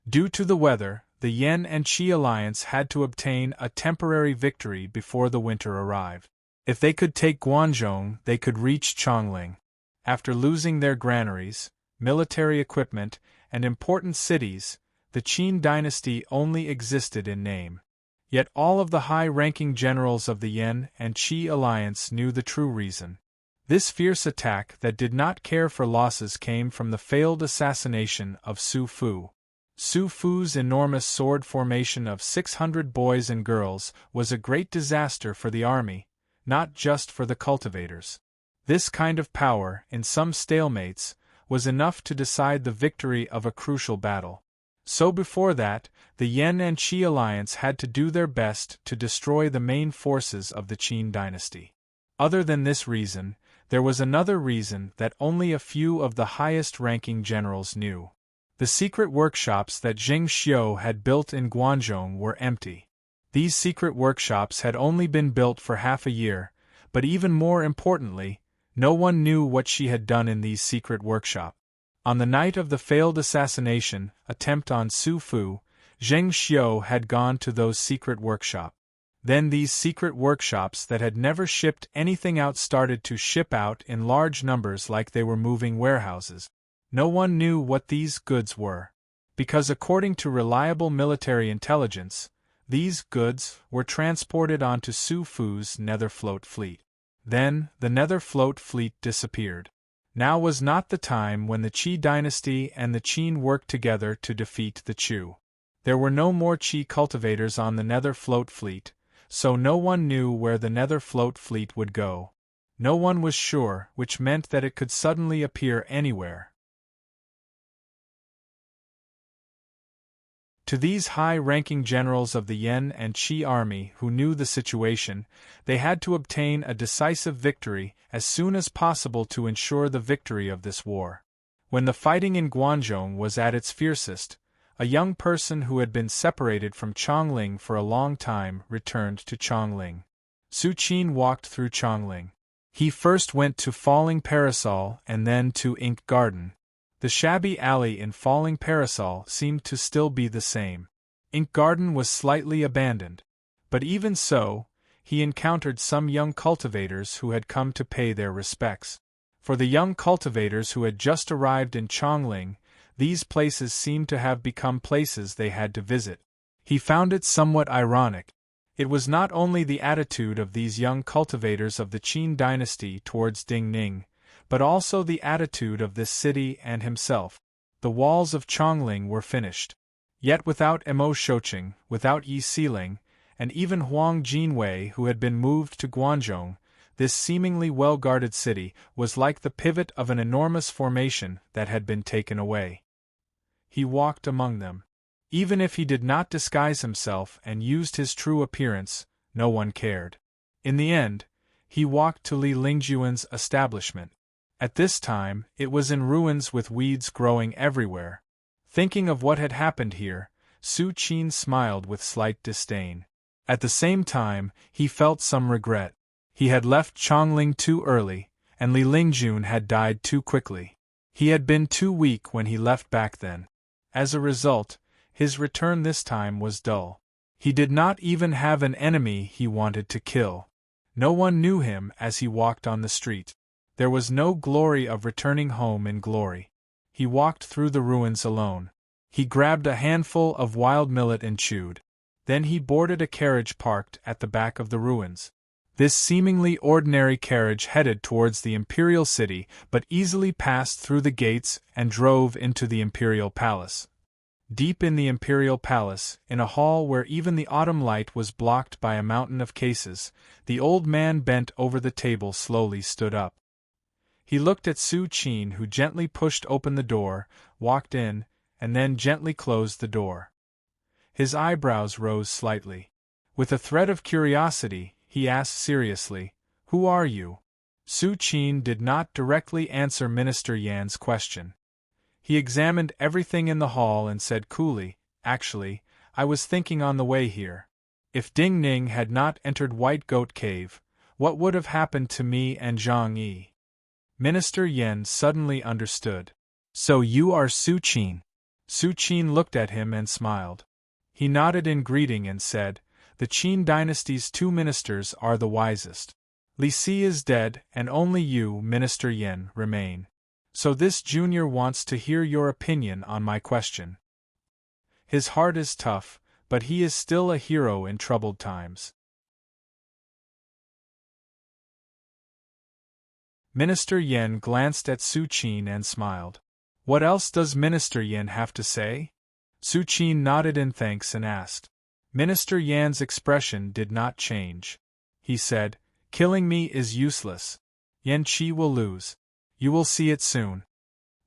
Due to the weather, the Yen and Qi alliance had to obtain a temporary victory before the winter arrived. If they could take Guanzhong, they could reach Chongling. After losing their granaries, military equipment, and important cities, the Qin dynasty only existed in name. Yet all of the high-ranking generals of the Yen and Qi alliance knew the true reason. This fierce attack that did not care for losses came from the failed assassination of Su Fu. Su Fu's enormous sword formation of 600 boys and girls was a great disaster for the army, not just for the cultivators. This kind of power, in some stalemates, was enough to decide the victory of a crucial battle. So before that, the Yen and Qi alliance had to do their best to destroy the main forces of the Qin dynasty. Other than this reason, there was another reason that only a few of the highest-ranking generals knew. The secret workshops that Zheng Xiu had built in Guanzhong were empty. These secret workshops had only been built for half a year, but even more importantly, no one knew what she had done in these secret workshops. On the night of the failed assassination attempt on Su Fu, Zheng Xiu had gone to those secret workshops. Then these secret workshops that had never shipped anything out started to ship out in large numbers like they were moving warehouses. No one knew what these goods were, because according to reliable military intelligence, these goods were transported onto Su Fu's Netherfloat fleet. Then, the Netherfloat fleet disappeared. Now was not the time when the Qi dynasty and the Qin worked together to defeat the Chu. There were no more Qi cultivators on the Netherfloat fleet, so no one knew where the Netherfloat fleet would go. No one was sure, which meant that it could suddenly appear anywhere. To these high-ranking generals of the Yen and Qi army who knew the situation, they had to obtain a decisive victory as soon as possible to ensure the victory of this war. When the fighting in Guanzhong was at its fiercest, a young person who had been separated from Chongling for a long time returned to Chongling. Su Qin walked through Chongling. He first went to Falling Parasol and then to Ink Garden. The shabby alley in Falling Parasol seemed to still be the same. Ink Garden was slightly abandoned. But even so, he encountered some young cultivators who had come to pay their respects. For the young cultivators who had just arrived in Chongling, these places seemed to have become places they had to visit. He found it somewhat ironic. It was not only the attitude of these young cultivators of the Qin dynasty towards Ding Ning, but also the attitude of this city and himself. The walls of Chongling were finished. Yet without Mo Shouqing, without Yi Siling, and even Huang Jinwei who had been moved to Guanzhong, this seemingly well-guarded city was like the pivot of an enormous formation that had been taken away. He walked among them. Even if he did not disguise himself and used his true appearance, no one cared. In the end, he walked to Li Lingjuan's establishment. At this time, it was in ruins with weeds growing everywhere. Thinking of what had happened here, Su Qin smiled with slight disdain. At the same time, he felt some regret. He had left Chongling too early, and Li Lingjun had died too quickly. He had been too weak when he left back then. As a result, his return this time was dull. He did not even have an enemy he wanted to kill. No one knew him as he walked on the street. There was no glory of returning home in glory. He walked through the ruins alone. He grabbed a handful of wild millet and chewed. Then he boarded a carriage parked at the back of the ruins. This seemingly ordinary carriage headed towards the imperial city but easily passed through the gates and drove into the imperial palace. Deep in the imperial palace, in a hall where even the autumn light was blocked by a mountain of cases, the old man bent over the table slowly stood up. He looked at Su Qin, who gently pushed open the door, walked in, and then gently closed the door. His eyebrows rose slightly. With a thread of curiosity, he asked seriously, "Who are you?" Su Qin did not directly answer Minister Yan's question. He examined everything in the hall and said coolly, "Actually, I was thinking on the way here. If Ding Ning had not entered White Goat Cave, what would have happened to me and Zhang Yi?" Minister Yan suddenly understood. "So you are Su Qin." Su Qin looked at him and smiled. He nodded in greeting and said, "The Qin dynasty's 2 ministers are the wisest. Li Si is dead and only you, Minister Yan, remain. So this junior wants to hear your opinion on my question. His heart is tough, but he is still a hero in troubled times." Minister Yan glanced at Su Qin and smiled. "What else does Minister Yan have to say?" Su Qin nodded in thanks and asked. Minister Yan's expression did not change. He said, "Killing me is useless. Yan Qi will lose. You will see it soon."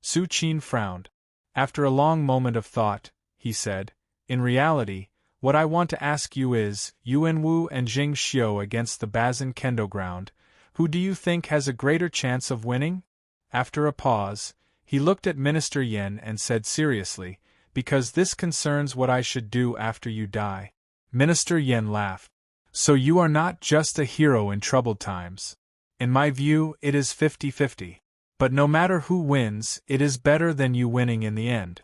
Su Qin frowned. After a long moment of thought, he said. In reality, what I want to ask you is, Yuan Wu and Jing Xiu against the Bazin Kendo ground, who do you think has a greater chance of winning? After a pause, he looked at Minister Yen and said seriously, because this concerns what I should do after you die. Minister Yen laughed. So you are not just a hero in troubled times. In my view, it is 50-50. But no matter who wins, it is better than you winning in the end.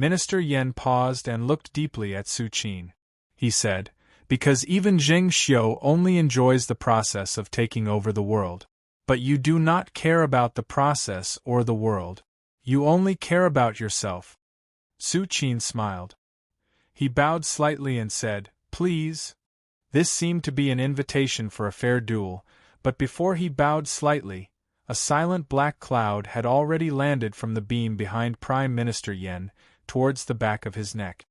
Minister Yen paused and looked deeply at Su Qin. He said, because even Jing Xiu only enjoys the process of taking over the world. But you do not care about the process or the world. You only care about yourself. Su Qin smiled. He bowed slightly and said, please. This seemed to be an invitation for a fair duel, but before he bowed slightly, a silent black cloud had already landed from the beam behind Prime Minister Yen, towards the back of his neck.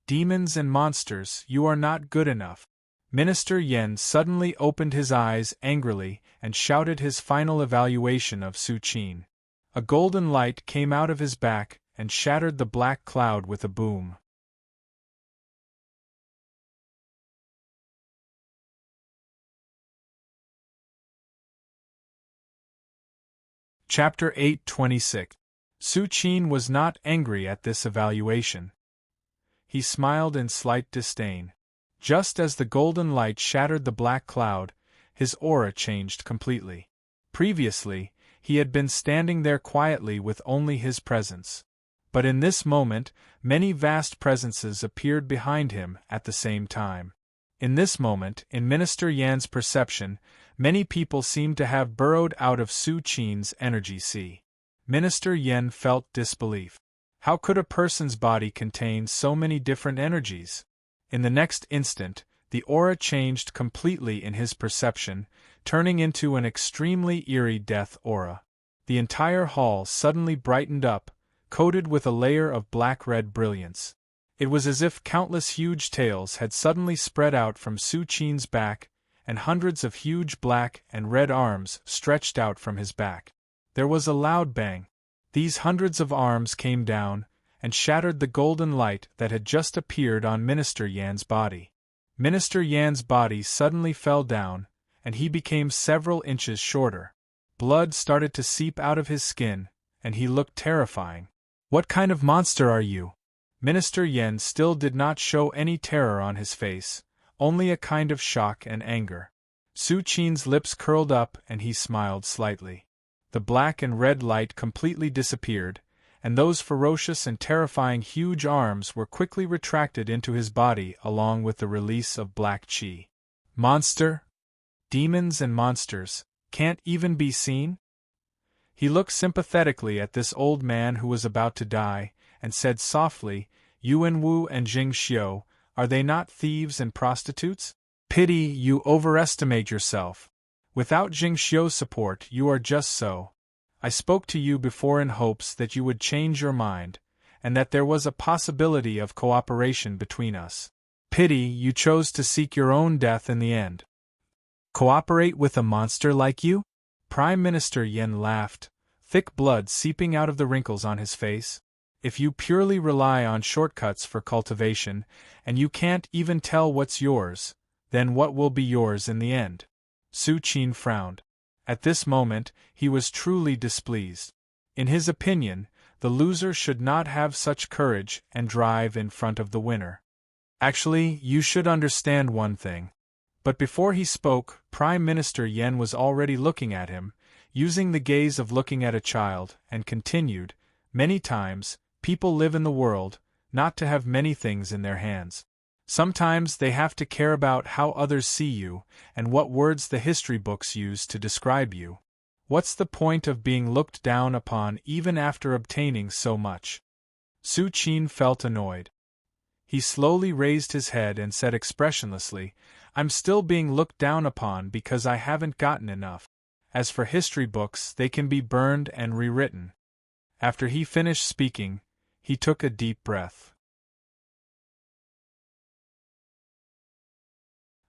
Demons and monsters, you are not good enough. Minister Yen suddenly opened his eyes angrily and shouted his final evaluation of Su Qin. A golden light came out of his back and shattered the black cloud with a boom. Chapter 8:26. Su Qin was not angry at this evaluation. He smiled in slight disdain. Just as the golden light shattered the black cloud, his aura changed completely. Previously, he had been standing there quietly with only his presence. But in this moment, many vast presences appeared behind him at the same time. In this moment, in Minister Yan's perception, many people seemed to have burrowed out of Su Qin's energy sea. Minister Yen felt disbelief. How could a person's body contain so many different energies? In the next instant, the aura changed completely in his perception, turning into an extremely eerie death aura. The entire hall suddenly brightened up, coated with a layer of black-red brilliance. It was as if countless huge tails had suddenly spread out from Su Qin's back, and hundreds of huge black and red arms stretched out from his back. There was a loud bang. These hundreds of arms came down and shattered the golden light that had just appeared on Minister Yan's body. Minister Yan's body suddenly fell down, and he became several inches shorter. Blood started to seep out of his skin, and he looked terrifying. What kind of monster are you? Minister Yen still did not show any terror on his face, only a kind of shock and anger. Su Qin's lips curled up and he smiled slightly. The black and red light completely disappeared, and those ferocious and terrifying huge arms were quickly retracted into his body along with the release of black qi. Monster? Demons and monsters can't even be seen? He looked sympathetically at this old man who was about to die, and said softly, Yuan Wu and Jing Xiu, are they not thieves and prostitutes? Pity you overestimate yourself. Without Jing Xiu's support you are just so. I spoke to you before in hopes that you would change your mind, and that there was a possibility of cooperation between us. Pity you chose to seek your own death in the end. Cooperate with a monster like you? Prime Minister Yen laughed, thick blood seeping out of the wrinkles on his face. If you purely rely on shortcuts for cultivation, and you can't even tell what's yours, then what will be yours in the end? Su Qin frowned. At this moment, he was truly displeased. In his opinion, the loser should not have such courage and drive in front of the winner. Actually, you should understand one thing. But before he spoke, Prime Minister Yen was already looking at him, using the gaze of looking at a child, and continued, many times, people live in the world, not to have many things in their hands. Sometimes they have to care about how others see you, and what words the history books use to describe you. What's the point of being looked down upon even after obtaining so much? Su Qin felt annoyed. He slowly raised his head and said expressionlessly, I'm still being looked down upon because I haven't gotten enough. As for history books, they can be burned and rewritten. After he finished speaking, he took a deep breath.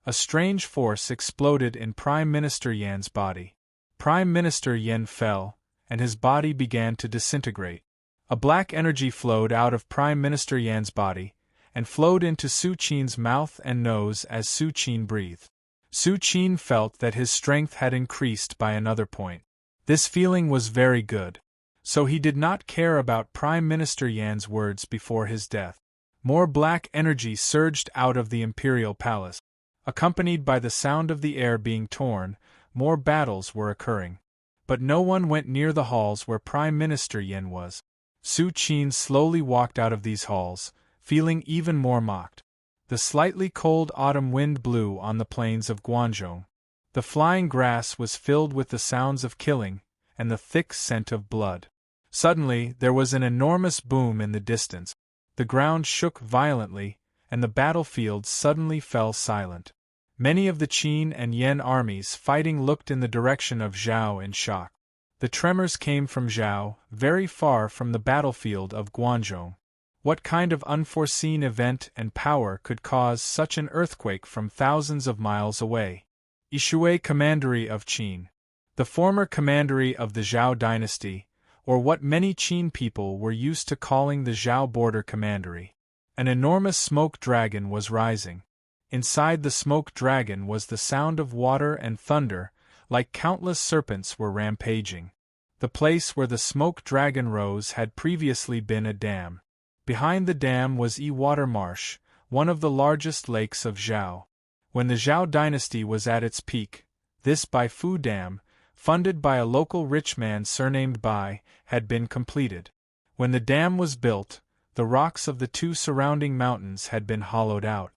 A strange force exploded in Prime Minister Yan's body. Prime Minister Yen fell, and his body began to disintegrate. A black energy flowed out of Prime Minister Yan's body, and flowed into Su Qin's mouth and nose as Su Qin breathed. Su Qin felt that his strength had increased by another point. This feeling was very good. So he did not care about Prime Minister Yan's words before his death. More black energy surged out of the imperial palace. Accompanied by the sound of the air being torn, more battles were occurring. But no one went near the halls where Prime Minister Yan was. Su Qin slowly walked out of these halls, feeling even more mocked. The slightly cold autumn wind blew on the plains of Guangzhou. The flying grass was filled with the sounds of killing, and the thick scent of blood. Suddenly, there was an enormous boom in the distance. The ground shook violently, and the battlefield suddenly fell silent. Many of the Qin and Yan armies fighting looked in the direction of Zhao in shock. The tremors came from Zhao, very far from the battlefield of Guangzhou. What kind of unforeseen event and power could cause such an earthquake from thousands of miles away? Yishui Commandery of Qin. The former commandery of the Zhao dynasty, or what many Qin people were used to calling the Zhao border commandery. An enormous smoke dragon was rising. Inside the smoke dragon was the sound of water and thunder, like countless serpents were rampaging. The place where the smoke dragon rose had previously been a dam. Behind the dam was Water Marsh, one of the largest lakes of Zhao. When the Zhao dynasty was at its peak, this Baifu Dam, funded by a local rich man surnamed Bai, had been completed. When the dam was built, the rocks of the two surrounding mountains had been hollowed out.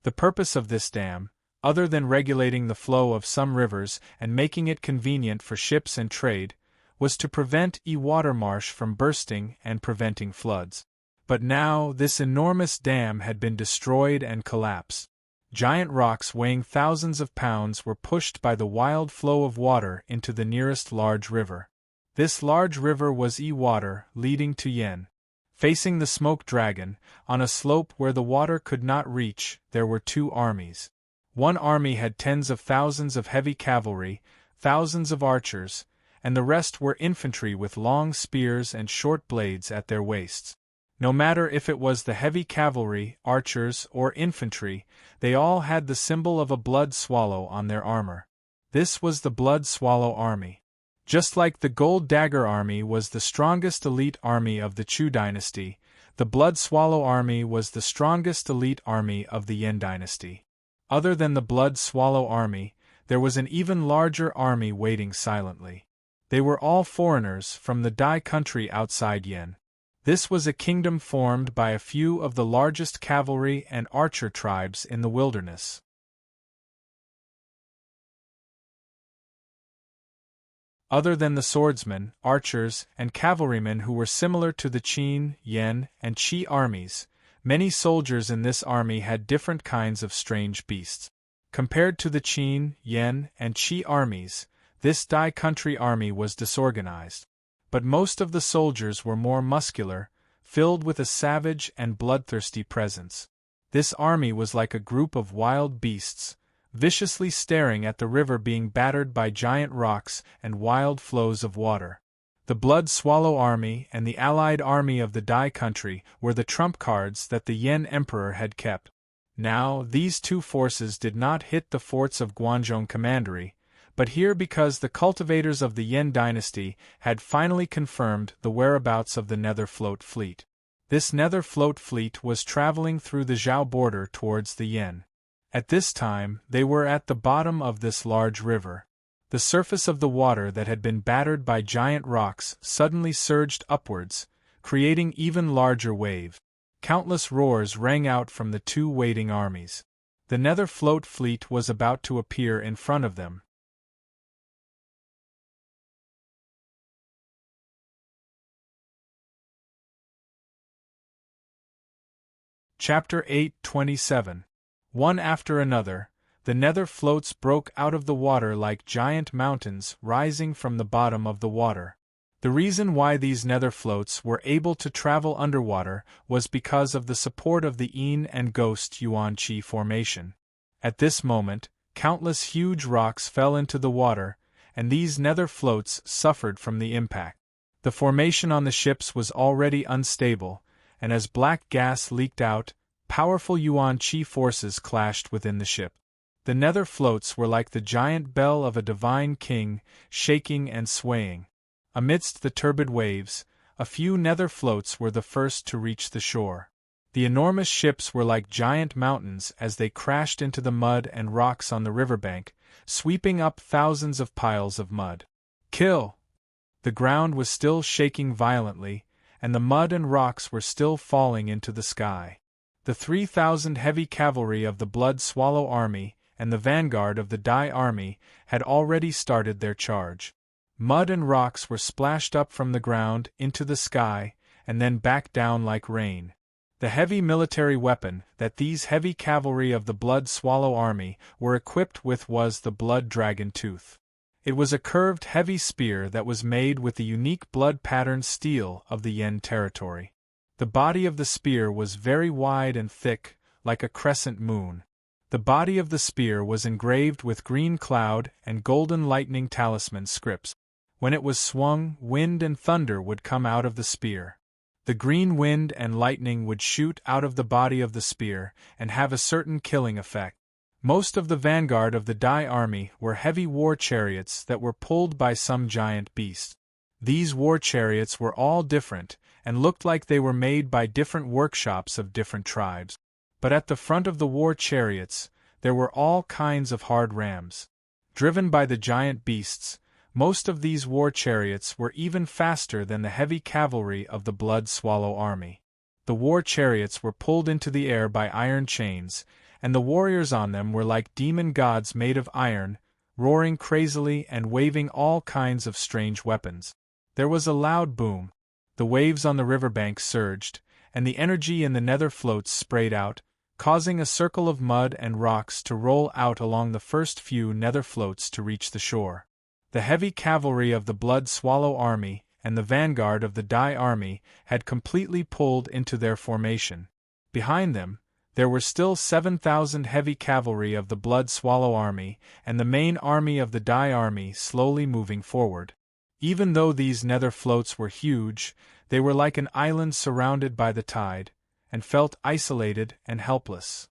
The purpose of this dam, other than regulating the flow of some rivers and making it convenient for ships and trade, was to prevent Water Marsh from bursting and preventing floods. But now this enormous dam had been destroyed and collapsed. Giant rocks weighing thousands of pounds were pushed by the wild flow of water into the nearest large river. This large river was Water, leading to Yen. Facing the smoke dragon, on a slope where the water could not reach, there were two armies. One army had tens of thousands of heavy cavalry, thousands of archers, and the rest were infantry with long spears and short blades at their waists. No matter if it was the heavy cavalry, archers, or infantry, they all had the symbol of a blood swallow on their armor. This was the Blood Swallow Army. Just like the Gold Dagger Army was the strongest elite army of the Chu dynasty, the Blood Swallow Army was the strongest elite army of the Yen dynasty. Other than the Blood Swallow Army, there was an even larger army waiting silently. They were all foreigners from the Dai country outside Yen. This was a kingdom formed by a few of the largest cavalry and archer tribes in the wilderness. Other than the swordsmen, archers, and cavalrymen who were similar to the Qin, Yen, and Qi armies, many soldiers in this army had different kinds of strange beasts. Compared to the Qin, Yen, and Qi armies, this Dai country army was disorganized. But most of the soldiers were more muscular, filled with a savage and bloodthirsty presence. This army was like a group of wild beasts, viciously staring at the river being battered by giant rocks and wild flows of water. The Blood Swallow Army and the allied army of the Dai country were the trump cards that the Yen Emperor had kept. Now, these two forces did not hit the forts of Guangzhou Commandery, but here because the cultivators of the Yen dynasty had finally confirmed the whereabouts of the Nether Float Fleet. This Nether Float Fleet was traveling through the Zhao border towards the Yen. At this time, they were at the bottom of this large river. The surface of the water that had been battered by giant rocks suddenly surged upwards, creating even larger waves. Countless roars rang out from the two waiting armies. The Nether Float Fleet was about to appear in front of them. Chapter 8:27. One after another, the nether floats broke out of the water like giant mountains rising from the bottom of the water. The reason why these nether floats were able to travel underwater was because of the support of the Yin and Ghost Yuan Qi formation. At this moment, countless huge rocks fell into the water, and these nether floats suffered from the impact. The formation on the ships was already unstable, and as black gas leaked out, powerful Yuan Qi forces clashed within the ship. The nether floats were like the giant bell of a divine king, shaking and swaying. Amidst the turbid waves, a few nether floats were the first to reach the shore. The enormous ships were like giant mountains as they crashed into the mud and rocks on the riverbank, sweeping up thousands of piles of mud. Kill! The ground was still shaking violently, and the mud and rocks were still falling into the sky. The 3,000 heavy cavalry of the Blood Swallow army and the vanguard of the Dai army had already started their charge. Mud and rocks were splashed up from the ground into the sky and then back down like rain. The heavy military weapon that these heavy cavalry of the Blood Swallow army were equipped with was the Blood Dragon Tooth. It was a curved heavy spear that was made with the unique blood-patterned steel of the Yen territory. The body of the spear was very wide and thick, like a crescent moon. The body of the spear was engraved with green cloud and golden lightning talisman scripts. When it was swung, wind and thunder would come out of the spear. The green wind and lightning would shoot out of the body of the spear and have a certain killing effect. Most of the vanguard of the Dai army were heavy war chariots that were pulled by some giant beast. These war chariots were all different, and looked like they were made by different workshops of different tribes. But at the front of the war chariots, there were all kinds of hard rams. Driven by the giant beasts, most of these war chariots were even faster than the heavy cavalry of the Blood Swallow army. The war chariots were pulled into the air by iron chains, and the warriors on them were like demon gods made of iron, roaring crazily and waving all kinds of strange weapons. There was a loud boom. The waves on the riverbank surged, and the energy in the nether floats sprayed out, causing a circle of mud and rocks to roll out along the first few nether floats to reach the shore. The heavy cavalry of the Blood Swallow army and the vanguard of the Dai army had completely pulled into their formation. Behind them, there were still 7,000 heavy cavalry of the Blood Swallow army and the main army of the Dai army slowly moving forward. Even though these nether floats were huge, they were like an island surrounded by the tide, and felt isolated and helpless.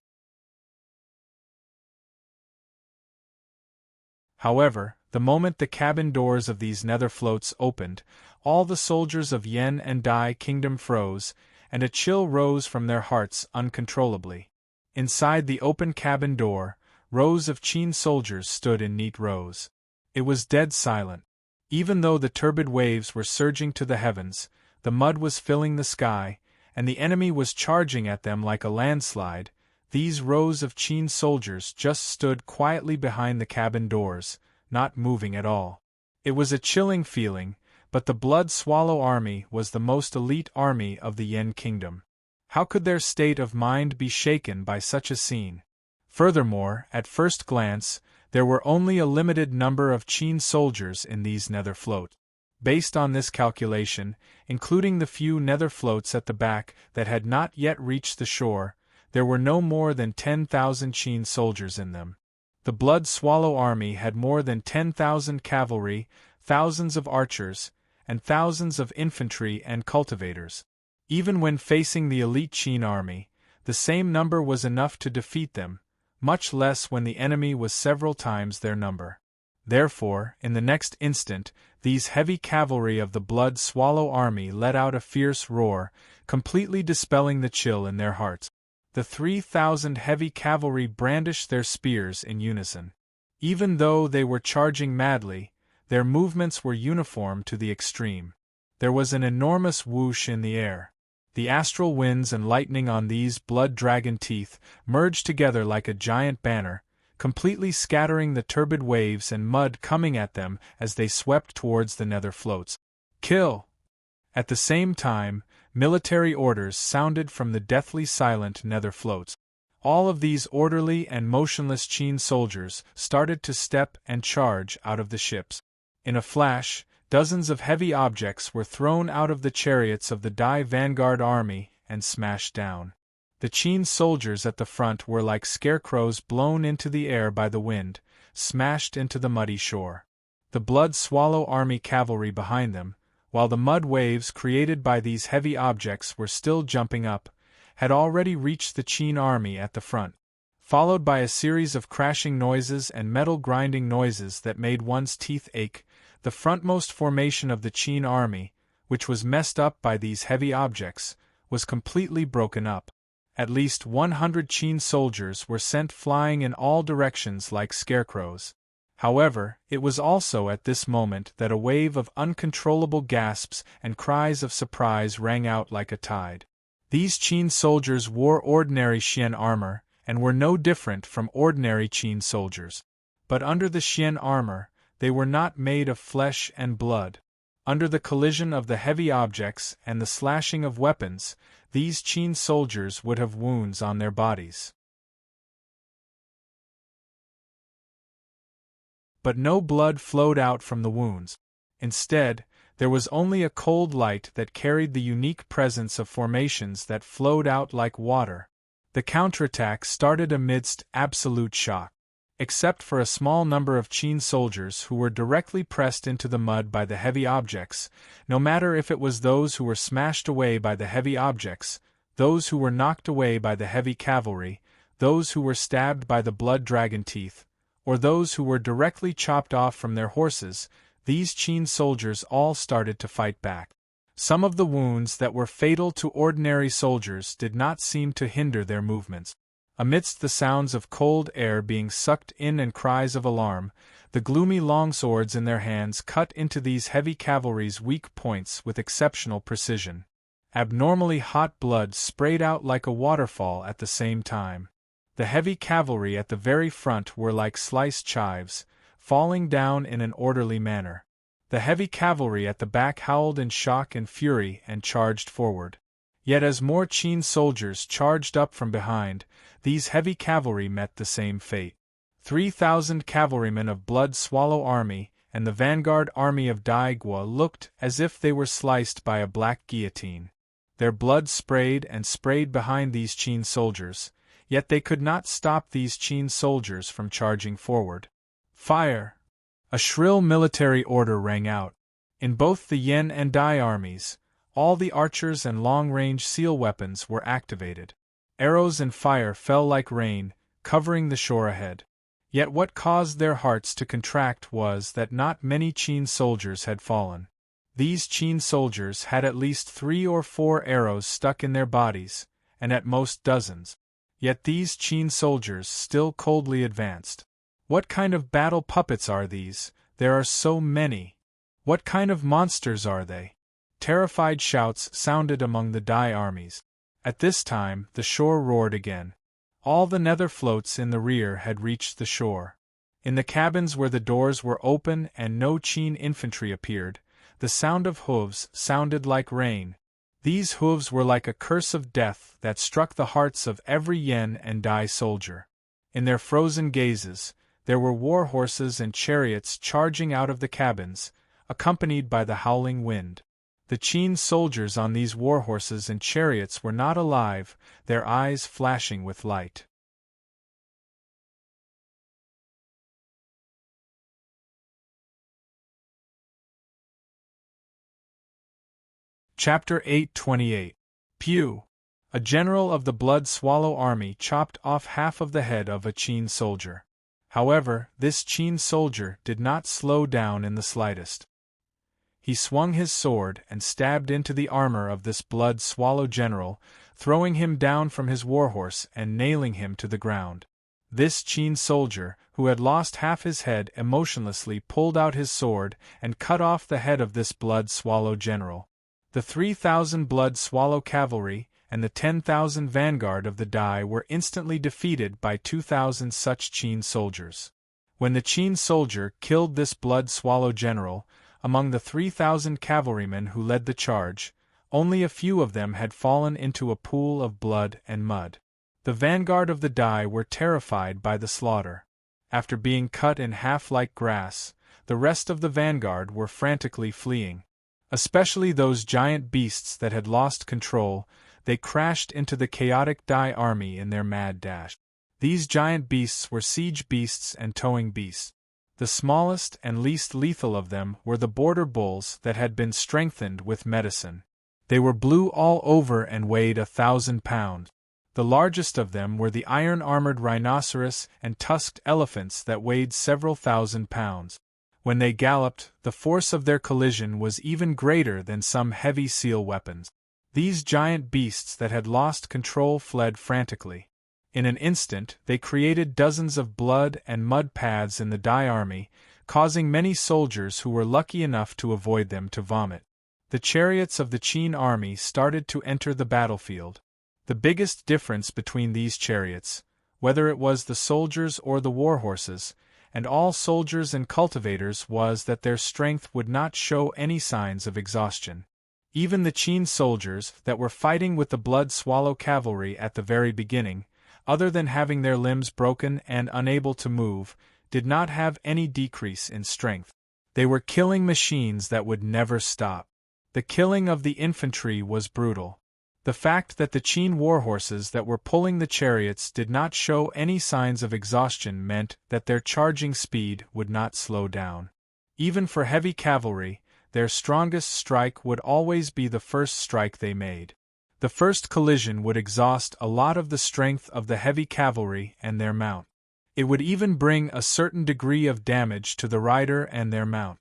However, the moment the cabin doors of these nether floats opened, all the soldiers of Yen and Dai kingdom froze, and a chill rose from their hearts uncontrollably. Inside the open cabin door, rows of Qin soldiers stood in neat rows. It was dead silent. Even though the turbid waves were surging to the heavens, the mud was filling the sky, and the enemy was charging at them like a landslide, these rows of Qin soldiers just stood quietly behind the cabin doors, not moving at all. It was a chilling feeling, but the Blood Swallow army was the most elite army of the Yen kingdom. How could their state of mind be shaken by such a scene? Furthermore, at first glance, there were only a limited number of Qin soldiers in these nether floats. Based on this calculation, including the few nether floats at the back that had not yet reached the shore, there were no more than 10,000 Qin soldiers in them. The Blood Swallow army had more than 10,000 cavalry, thousands of archers, and thousands of infantry and cultivators. Even when facing the elite Qin army, the same number was enough to defeat them, much less when the enemy was several times their number. Therefore, in the next instant, these heavy cavalry of the Blood Swallow army let out a fierce roar, completely dispelling the chill in their hearts. The 3,000 heavy cavalry brandished their spears in unison. Even though they were charging madly, their movements were uniform to the extreme. There was an enormous whoosh in the air. The astral winds and lightning on these blood dragon teeth merged together like a giant banner, completely scattering the turbid waves and mud coming at them as they swept towards the nether floats. Kill! At the same time, military orders sounded from the deathly silent nether floats. All of these orderly and motionless Qin soldiers started to step and charge out of the ships. In a flash, dozens of heavy objects were thrown out of the chariots of the Dai vanguard army and smashed down. The Qin soldiers at the front were like scarecrows blown into the air by the wind, smashed into the muddy shore. The Blood Swallow army cavalry behind them, while the mud waves created by these heavy objects were still jumping up, had already reached the Qin army at the front, followed by a series of crashing noises and metal grinding noises that made one's teeth ache. The frontmost formation of the Qin army, which was messed up by these heavy objects, was completely broken up. At least 100 Qin soldiers were sent flying in all directions like scarecrows. However, it was also at this moment that a wave of uncontrollable gasps and cries of surprise rang out like a tide. These Qin soldiers wore ordinary Xian armor, and were no different from ordinary Qin soldiers. But under the Xian armor, they were not made of flesh and blood. Under the collision of the heavy objects and the slashing of weapons, these Qin soldiers would have wounds on their bodies. But no blood flowed out from the wounds. Instead, there was only a cold light that carried the unique presence of formations that flowed out like water. The counterattack started amidst absolute shock. Except for a small number of Qin soldiers who were directly pressed into the mud by the heavy objects, no matter if it was those who were smashed away by the heavy objects, those who were knocked away by the heavy cavalry, those who were stabbed by the blood dragon teeth, or those who were directly chopped off from their horses, these Qin soldiers all started to fight back. Some of the wounds that were fatal to ordinary soldiers did not seem to hinder their movements. Amidst the sounds of cold air being sucked in and cries of alarm, the gloomy longswords in their hands cut into these heavy cavalry's weak points with exceptional precision. Abnormally hot blood sprayed out like a waterfall at the same time. The heavy cavalry at the very front were like sliced chives, falling down in an orderly manner. The heavy cavalry at the back howled in shock and fury and charged forward. Yet as more Qin soldiers charged up from behind, these heavy cavalry met the same fate. 3,000 cavalrymen of Blood Swallow Army and the vanguard army of Dai Gua looked as if they were sliced by a black guillotine. Their blood sprayed and sprayed behind these Qin soldiers, yet they could not stop these Qin soldiers from charging forward. Fire! A shrill military order rang out. In both the Yen and Dai armies, all the archers and long-range seal weapons were activated. Arrows and fire fell like rain, covering the shore ahead. Yet what caused their hearts to contract was that not many Qin soldiers had fallen. These Qin soldiers had at least 3 or 4 arrows stuck in their bodies, and at most dozens. Yet these Qin soldiers still coldly advanced. What kind of battle puppets are these? There are so many. What kind of monsters are they? Terrified shouts sounded among the Dai armies. At this time, the shore roared again. All the nether floats in the rear had reached the shore. In the cabins where the doors were open and no Qin infantry appeared, the sound of hooves sounded like rain. These hooves were like a curse of death that struck the hearts of every Yen and Dai soldier. In their frozen gazes, there were war horses and chariots charging out of the cabins, accompanied by the howling wind. The Qin soldiers on these war horses and chariots were not alive, their eyes flashing with light. Chapter 828. Pew! A general of the Blood Swallow Army chopped off half of the head of a Qin soldier. However, this Qin soldier did not slow down in the slightest. He swung his sword and stabbed into the armor of this Blood Swallow general, throwing him down from his warhorse and nailing him to the ground. This Qin soldier, who had lost half his head, emotionlessly pulled out his sword and cut off the head of this Blood Swallow general. The 3,000 Blood Swallow cavalry and the 10,000 vanguard of the Dai were instantly defeated by 2,000 such Qin soldiers. When the Qin soldier killed this Blood Swallow general, among the 3,000 cavalrymen who led the charge, only a few of them had fallen into a pool of blood and mud. The vanguard of the Dai were terrified by the slaughter. After being cut in half like grass, the rest of the vanguard were frantically fleeing. Especially those giant beasts that had lost control, they crashed into the chaotic Dai army in their mad dash. These giant beasts were siege beasts and towing beasts. The smallest and least lethal of them were the border bulls that had been strengthened with medicine. They were blue all over and weighed 1,000 pounds. The largest of them were the iron-armored rhinoceros and tusked elephants that weighed several thousand pounds. When they galloped, the force of their collision was even greater than some heavy seal weapons. These giant beasts that had lost control fled frantically. In an instant they created dozens of blood and mud paths in the Dai army, causing many soldiers who were lucky enough to avoid them to vomit. The chariots of the Qin army started to enter the battlefield. The biggest difference between these chariots, whether it was the soldiers or the war horses, and all soldiers and cultivators, was that their strength would not show any signs of exhaustion. Even the Qin soldiers that were fighting with the blood-swallow cavalry at the very beginning, other than having their limbs broken and unable to move, did not have any decrease in strength. They were killing machines that would never stop. The killing of the infantry was brutal. The fact that the Qin warhorses that were pulling the chariots did not show any signs of exhaustion meant that their charging speed would not slow down. Even for heavy cavalry, their strongest strike would always be the first strike they made. The first collision would exhaust a lot of the strength of the heavy cavalry and their mount. It would even bring a certain degree of damage to the rider and their mount.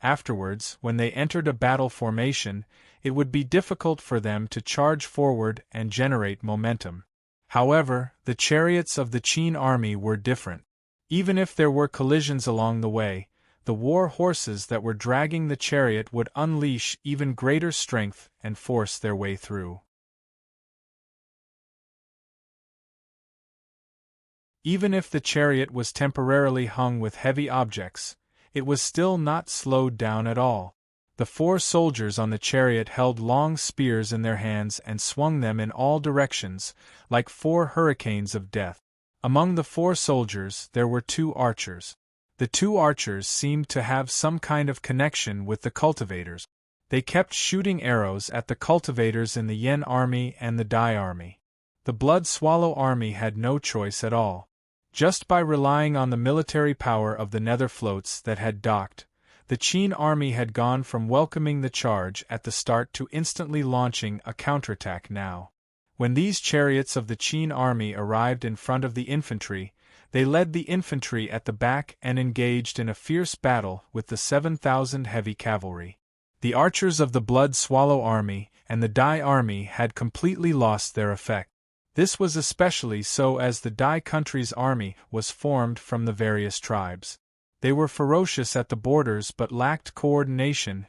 Afterwards, when they entered a battle formation, it would be difficult for them to charge forward and generate momentum. However, the chariots of the Qin army were different. Even if there were collisions along the way, the war horses that were dragging the chariot would unleash even greater strength and force their way through. Even if the chariot was temporarily hung with heavy objects, it was still not slowed down at all. The 4 soldiers on the chariot held long spears in their hands and swung them in all directions, like 4 hurricanes of death. Among the 4 soldiers there were 2 archers. The 2 archers seemed to have some kind of connection with the cultivators. They kept shooting arrows at the cultivators in the Yen army and the Dai army. The blood-swallow army had no choice at all. Just by relying on the military power of the nether floats that had docked, the Qin army had gone from welcoming the charge at the start to instantly launching a counterattack now. When these chariots of the Qin army arrived in front of the infantry, they led the infantry at the back and engaged in a fierce battle with the 7,000 heavy cavalry. The archers of the blood-swallow army and the Dai army had completely lost their effect. This was especially so as the Dai country's army was formed from the various tribes. They were ferocious at the borders but lacked coordination.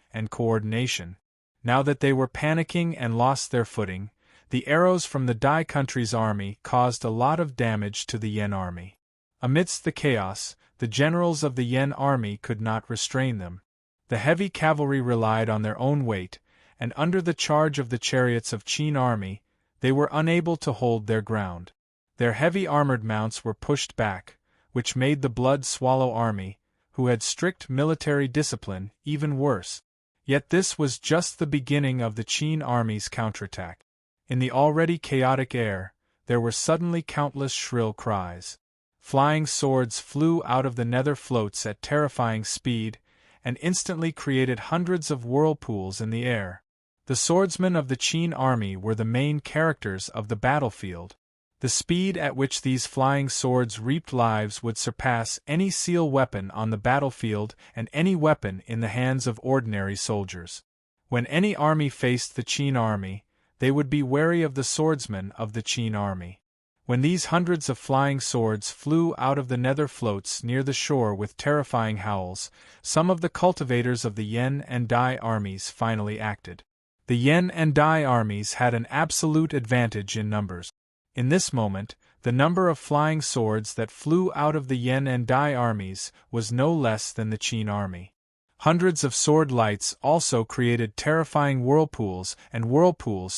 Now that they were panicking and lost their footing, the arrows from the Dai country's army caused a lot of damage to the Yen army. Amidst the chaos, the generals of the Yen army could not restrain them. The heavy cavalry relied on their own weight, and under the charge of the chariots of Qin army, they were unable to hold their ground. Their heavy armored mounts were pushed back, which made the blood-swallow army, who had strict military discipline, even worse. Yet this was just the beginning of the Qin army's counterattack. In the already chaotic air, there were suddenly countless shrill cries. Flying swords flew out of the nether floats at terrifying speed, and instantly created hundreds of whirlpools in the air. The swordsmen of the Qin army were the main characters of the battlefield. The speed at which these flying swords reaped lives would surpass any seal weapon on the battlefield and any weapon in the hands of ordinary soldiers. When any army faced the Qin army, they would be wary of the swordsmen of the Qin army. When these hundreds of flying swords flew out of the nether floats near the shore with terrifying howls, some of the cultivators of the Yen and Dai armies finally acted. The Yen and Dai armies had an absolute advantage in numbers. In this moment, the number of flying swords that flew out of the Yen and Dai armies was no less than the Qin army. Hundreds of sword lights also created terrifying whirlpools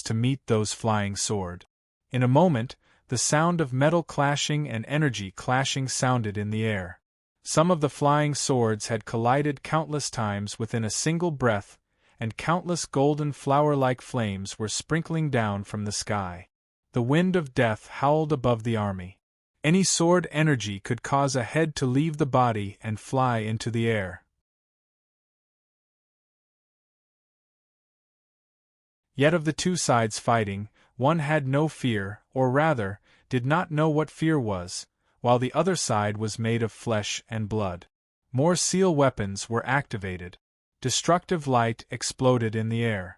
to meet those flying swords. In a moment, the sound of metal clashing and energy clashing sounded in the air. Some of the flying swords had collided countless times within a single breath, and countless golden flower-like flames were sprinkling down from the sky. The wind of death howled above the army. Any sword energy could cause a head to leave the body and fly into the air. Yet of the two sides fighting, one had no fear, or rather, did not know what fear was, while the other side was made of flesh and blood. More seal weapons were activated. Destructive light exploded in the air.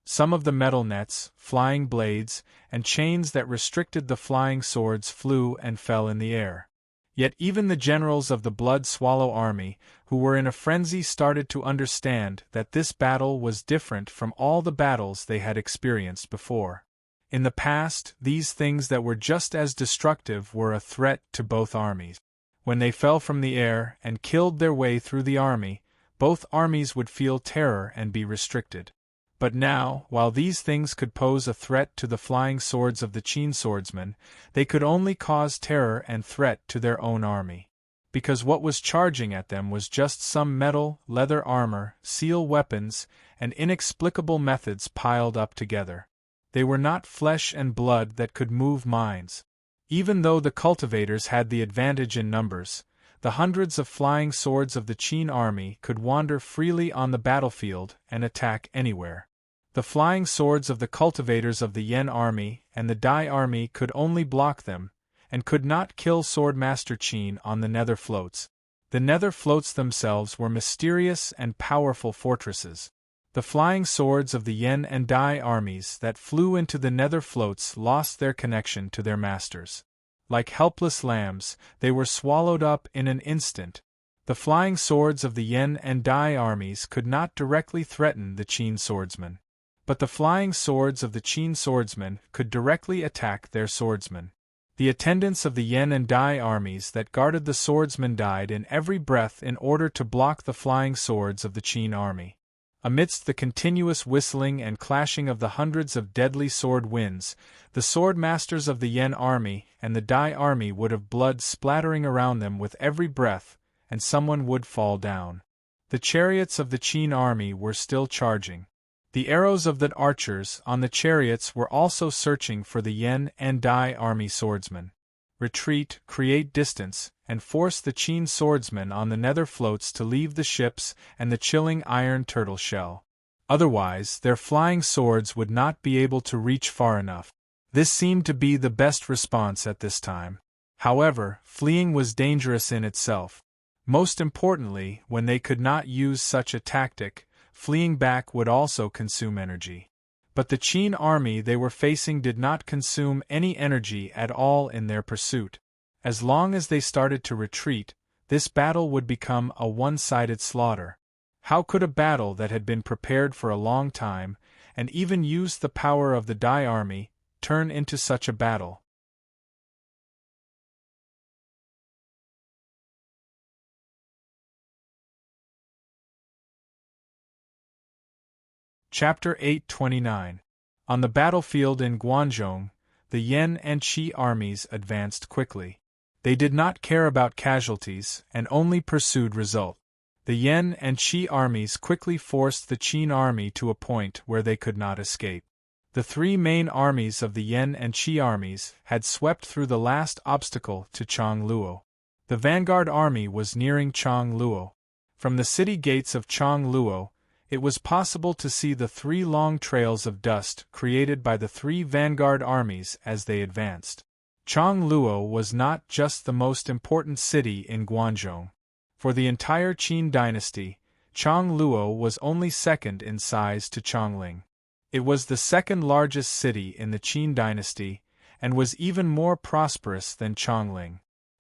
Some of the metal nets, flying blades, and chains that restricted the flying swords flew and fell in the air. Yet even the generals of the Blood-Swallow army, who were in a frenzy, started to understand that this battle was different from all the battles they had experienced before. In the past, these things that were just as destructive were a threat to both armies. When they fell from the air and killed their way through the army, both armies would feel terror and be restricted. But now, while these things could pose a threat to the flying swords of the Qin swordsmen, they could only cause terror and threat to their own army. Because what was charging at them was just some metal, leather armor, seal weapons, and inexplicable methods piled up together. They were not flesh and blood that could move minds. Even though the cultivators had the advantage in numbers, the hundreds of flying swords of the Qin army could wander freely on the battlefield and attack anywhere. The flying swords of the cultivators of the Yen army and the Dai army could only block them, and could not kill Swordmaster Qin on the nether floats. The nether floats themselves were mysterious and powerful fortresses. The flying swords of the Yen and Dai armies that flew into the nether floats lost their connection to their masters. Like helpless lambs, they were swallowed up in an instant. The flying swords of the Yen and Dai armies could not directly threaten the Qin swordsmen. But the flying swords of the Qin swordsmen could directly attack their swordsmen. The attendants of the Yen and Dai armies that guarded the swordsmen died in every breath in order to block the flying swords of the Qin army. Amidst the continuous whistling and clashing of the hundreds of deadly sword winds, the swordmasters of the Yen army and the Dai army would have blood splattering around them with every breath, and someone would fall down. The chariots of the Qin army were still charging. The arrows of the archers on the chariots were also searching for the Yen and Dai army swordsmen. Retreat, create distance, and force the Qin swordsmen on the nether floats to leave the ships and the chilling iron turtle shell. Otherwise, their flying swords would not be able to reach far enough. This seemed to be the best response at this time. However, fleeing was dangerous in itself. Most importantly, when they could not use such a tactic, fleeing back would also consume energy. But the Qin army they were facing did not consume any energy at all in their pursuit. As long as they started to retreat, this battle would become a one-sided slaughter. How could a battle that had been prepared for a long time, and even used the power of the Dai army, turn into such a battle? Chapter 829. On the battlefield in Guanzhong, the Yen and Qi armies advanced quickly. They did not care about casualties and only pursued result. The Yen and Qi armies quickly forced the Qin army to a point where they could not escape. The three main armies of the Yen and Qi armies had swept through the last obstacle to Changluo. The vanguard army was nearing Changluo. From the city gates of Changluo, it was possible to see the three long trails of dust created by the three vanguard armies as they advanced. Changluo was not just the most important city in Guanzhong. For the entire Qin dynasty, Changluo was only second in size to Chongling. It was the second largest city in the Qin dynasty, and was even more prosperous than Chongling.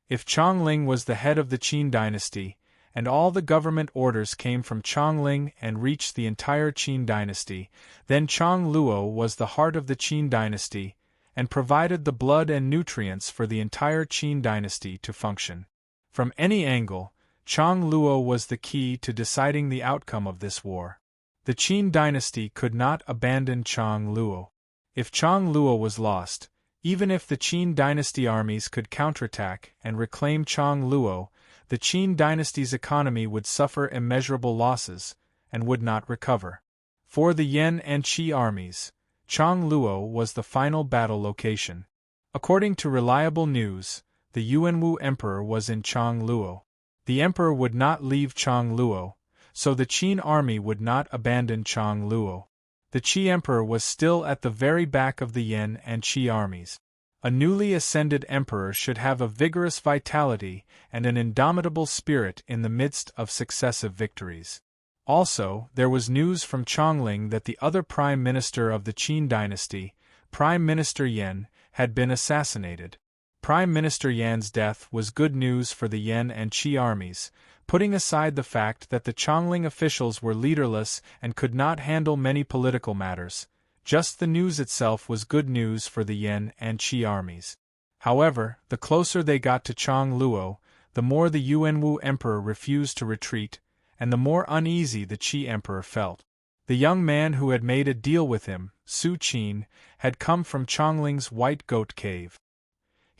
If Chongling was the head of the Qin dynasty, and all the government orders came from Chongling and reached the entire Qin dynasty, then Changluo was the heart of the Qin dynasty, and provided the blood and nutrients for the entire Qin dynasty to function. From any angle, Changluo was the key to deciding the outcome of this war. The Qin dynasty could not abandon Changluo. If Changluo was lost, even if the Qin dynasty armies could counterattack and reclaim Changluo, the Qin dynasty's economy would suffer immeasurable losses, and would not recover. For the Yen and Qi armies, Changluo was the final battle location. According to reliable news, the Yuanwu emperor was in Changluo. The emperor would not leave Changluo, so the Qin army would not abandon Changluo. The Qi emperor was still at the very back of the Yan and Qi armies. A newly ascended emperor should have a vigorous vitality and an indomitable spirit in the midst of successive victories. Also, there was news from Chongling that the other prime minister of the Qin dynasty, Prime Minister Yan, had been assassinated. Prime Minister Yan's death was good news for the Yan and Qi armies, putting aside the fact that the Chongling officials were leaderless and could not handle many political matters. Just the news itself was good news for the Yan and Qi armies. However, the closer they got to Changluo, the more the Yuanwu emperor refused to retreat, and the more uneasy the Qi emperor felt. The young man who had made a deal with him, Su Qin, had come from Chongling's White Goat Cave.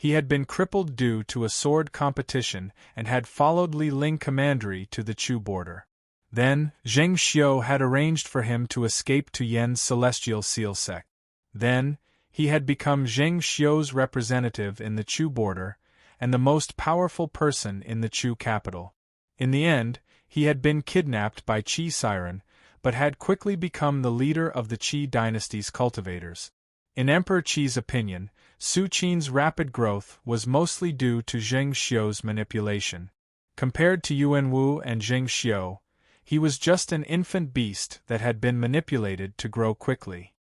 He had been crippled due to a sword competition and had followed Li Ling commandery to the Chu border. Then, Zheng Xiu had arranged for him to escape to Yan's celestial seal sect. Then, he had become Zheng Xiu's representative in the Chu border, and the most powerful person in the Chu capital. In the end, he had been kidnapped by Qi Siren, but had quickly become the leader of the Qi dynasty's cultivators. In Emperor Qi's opinion, Su Qin's rapid growth was mostly due to Zheng Xiu's manipulation. Compared to Yuanwu and Zheng Xiu, he was just an infant beast that had been manipulated to grow quickly.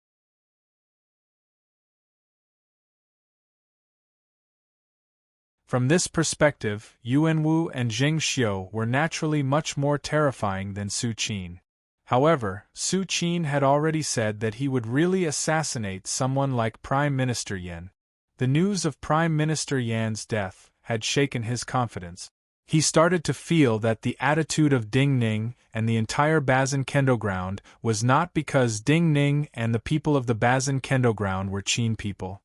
From this perspective, Yuanwu and Zheng Xiu were naturally much more terrifying than Su Qin. However, Su Qin had already said that he would really assassinate someone like Prime Minister Yan. The news of Prime Minister Yan's death had shaken his confidence. He started to feel that the attitude of Ding Ning and the entire Bazin Kendo ground was not because Ding Ning and the people of the Bazin Kendo ground were Qin people.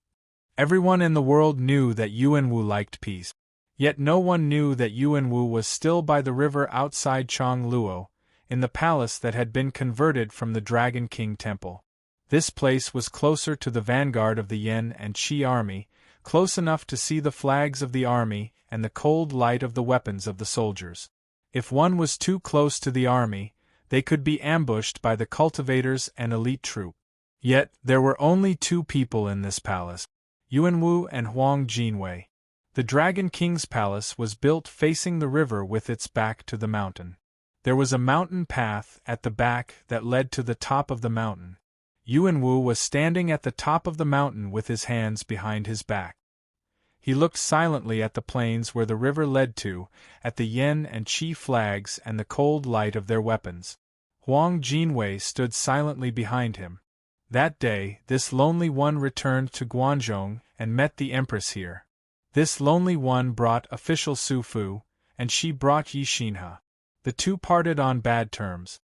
Everyone in the world knew that Yuanwu liked peace. Yet no one knew that Yuanwu was still by the river outside Changluo, in the palace that had been converted from the Dragon King Temple. This place was closer to the vanguard of the Yan and Qi army, close enough to see the flags of the army and the cold light of the weapons of the soldiers. If one was too close to the army, they could be ambushed by the cultivators and elite troop. Yet, there were only two people in this palace, Yuanwu and Huang Jinwei. The Dragon King's palace was built facing the river with its back to the mountain. There was a mountain path at the back that led to the top of the mountain. Yuanwu was standing at the top of the mountain with his hands behind his back. He looked silently at the plains where the river led to, at the Yan and Qi flags and the cold light of their weapons. Huang Jinwei stood silently behind him. That day, this lonely one returned to Guanzhong and met the Empress here. This lonely one brought official Su Fu, and she brought Yi Xinhe. The two parted on bad terms.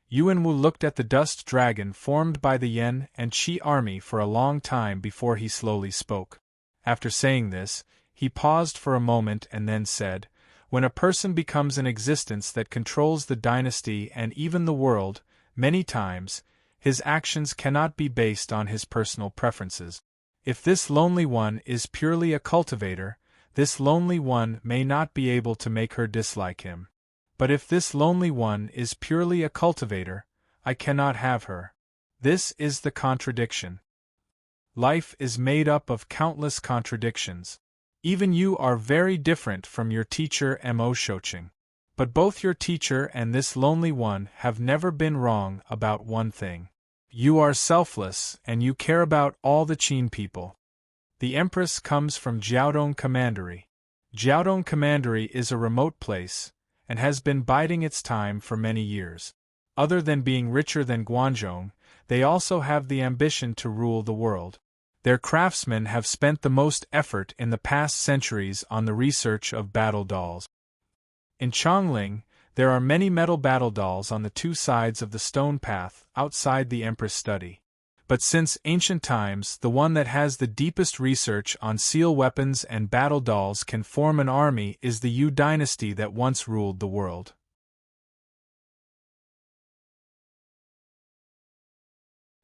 Yuanwu looked at the dust dragon formed by the Yan and Qi army for a long time before he slowly spoke. After saying this, he paused for a moment and then said, "When a person becomes an existence that controls the dynasty and even the world, many times, his actions cannot be based on his personal preferences. If this lonely one is purely a cultivator, this lonely one may not be able to make her dislike him. But if this lonely one is purely a cultivator, I cannot have her. This is the contradiction. Life is made up of countless contradictions. Even you are very different from your teacher Mo Shoqing. But both your teacher and this lonely one have never been wrong about one thing. You are selfless and you care about all the Qin people. The Empress comes from Jiaodong Commandery. Jiaodong Commandery is a remote place, and has been biding its time for many years. Other than being richer than Guanzhong, they also have the ambition to rule the world. Their craftsmen have spent the most effort in the past centuries on the research of battle dolls. In Chongling, there are many metal battle dolls on the two sides of the stone path outside the Empress study. But since ancient times, the one that has the deepest research on seal weapons and battle dolls can form an army is the Yu dynasty that once ruled the world.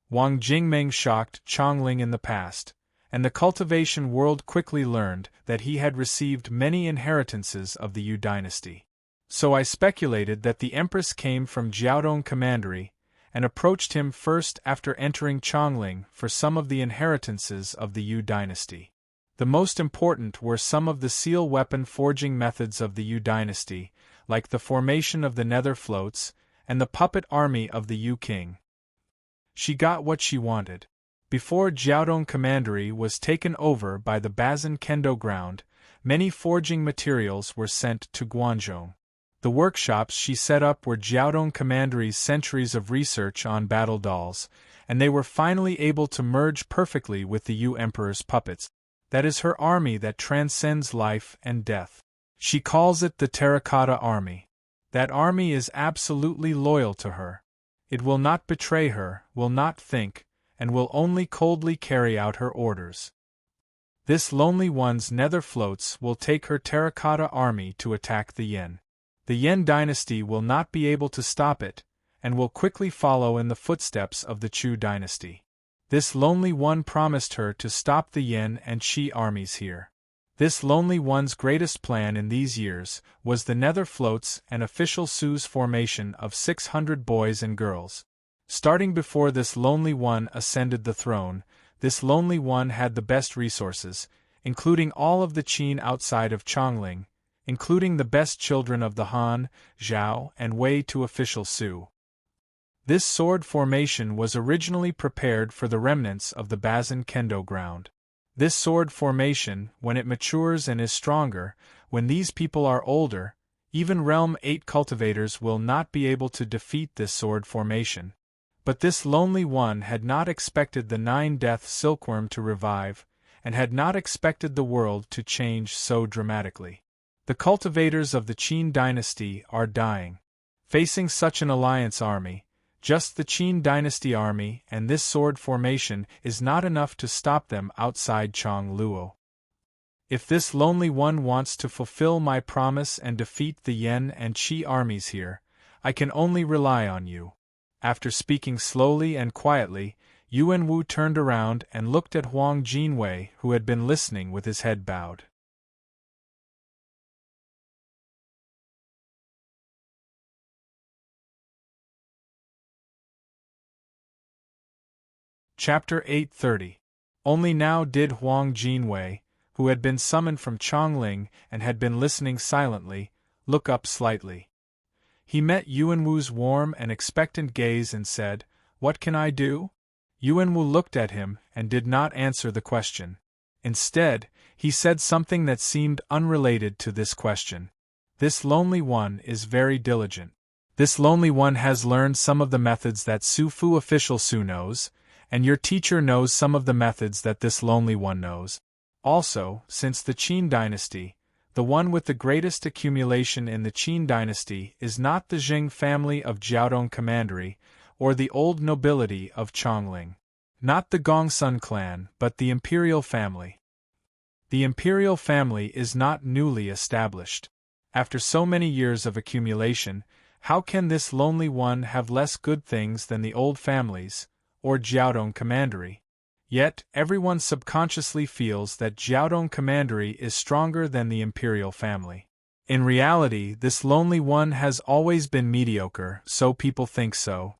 Wang Jingmeng shocked Chongling in the past, and the cultivation world quickly learned that he had received many inheritances of the Yu dynasty. So I speculated that the Empress came from Jiaodong Commandery, and approached him first after entering Chongling for some of the inheritances of the Yu dynasty. The most important were some of the seal weapon forging methods of the Yu dynasty, like the formation of the nether floats, and the puppet army of the Yu king. She got what she wanted. Before Jiaodong Commandery was taken over by the Bazin Kendo ground, many forging materials were sent to Guangzhou. The workshops she set up were Jiaodong Commandery's centuries of research on battle dolls, and they were finally able to merge perfectly with the Yu Emperor's puppets. That is her army that transcends life and death. She calls it the Terracotta Army. That army is absolutely loyal to her. It will not betray her, will not think, and will only coldly carry out her orders. This Lonely One's nether floats will take her Terracotta Army to attack the Yen. The Yen dynasty will not be able to stop it, and will quickly follow in the footsteps of the Chu dynasty. This Lonely One promised her to stop the Yen and Qi armies here. This Lonely One's greatest plan in these years was the nether floats and official Su's formation of 600 boys and girls. Starting before this Lonely One ascended the throne, this Lonely One had the best resources, including all of the Qin outside of Chongling, including the best children of the Han, Zhao, and Wei to official Su. This sword formation was originally prepared for the remnants of the Bazin Kendo ground. This sword formation, when it matures and is stronger, when these people are older, even Realm 8 cultivators will not be able to defeat this sword formation. But this Lonely One had not expected the 9-death silkworm to revive, and had not expected the world to change so dramatically. The cultivators of the Qin dynasty are dying. Facing such an alliance army, just the Qin dynasty army and this sword formation is not enough to stop them outside Chongluo. If this Lonely One wants to fulfill my promise and defeat the Yen and Qi armies here, I can only rely on you. After speaking slowly and quietly, Yuan Wu turned around and looked at Huang Jinwei, who had been listening with his head bowed. Chapter 830. Only now did Huang Jinwei, who had been summoned from Chongling and had been listening silently, look up slightly. He met Yuan Wu's warm and expectant gaze and said, "What can I do?" Yuan Wu looked at him and did not answer the question. Instead, he said something that seemed unrelated to this question. This Lonely One is very diligent. This Lonely One has learned some of the methods that Su Fu official Su knows, and your teacher knows some of the methods that this Lonely One knows. Also, since the Qin dynasty, the one with the greatest accumulation in the Qin dynasty is not the Jing family of Jiaodong Commandery, or the old nobility of Chongling. Not the Gongsun clan, but the imperial family. The imperial family is not newly established. After so many years of accumulation, how can this Lonely One have less good things than the old families, or Jiaodong Commandery? Yet, everyone subconsciously feels that Jiaodong Commandery is stronger than the imperial family. In reality, this Lonely One has always been mediocre, so people think so.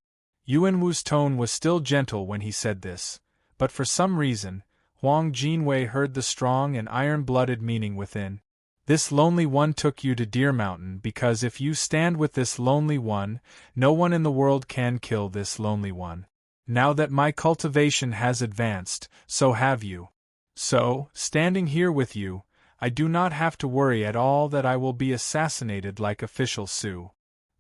Yuan Wu's tone was still gentle when he said this, but for some reason, Huang Jinwei heard the strong and iron-blooded meaning within. This Lonely One took you to Deer Mountain because if you stand with this Lonely One, no one in the world can kill this Lonely One. Now that my cultivation has advanced, so have you. So, standing here with you, I do not have to worry at all that I will be assassinated like official Su.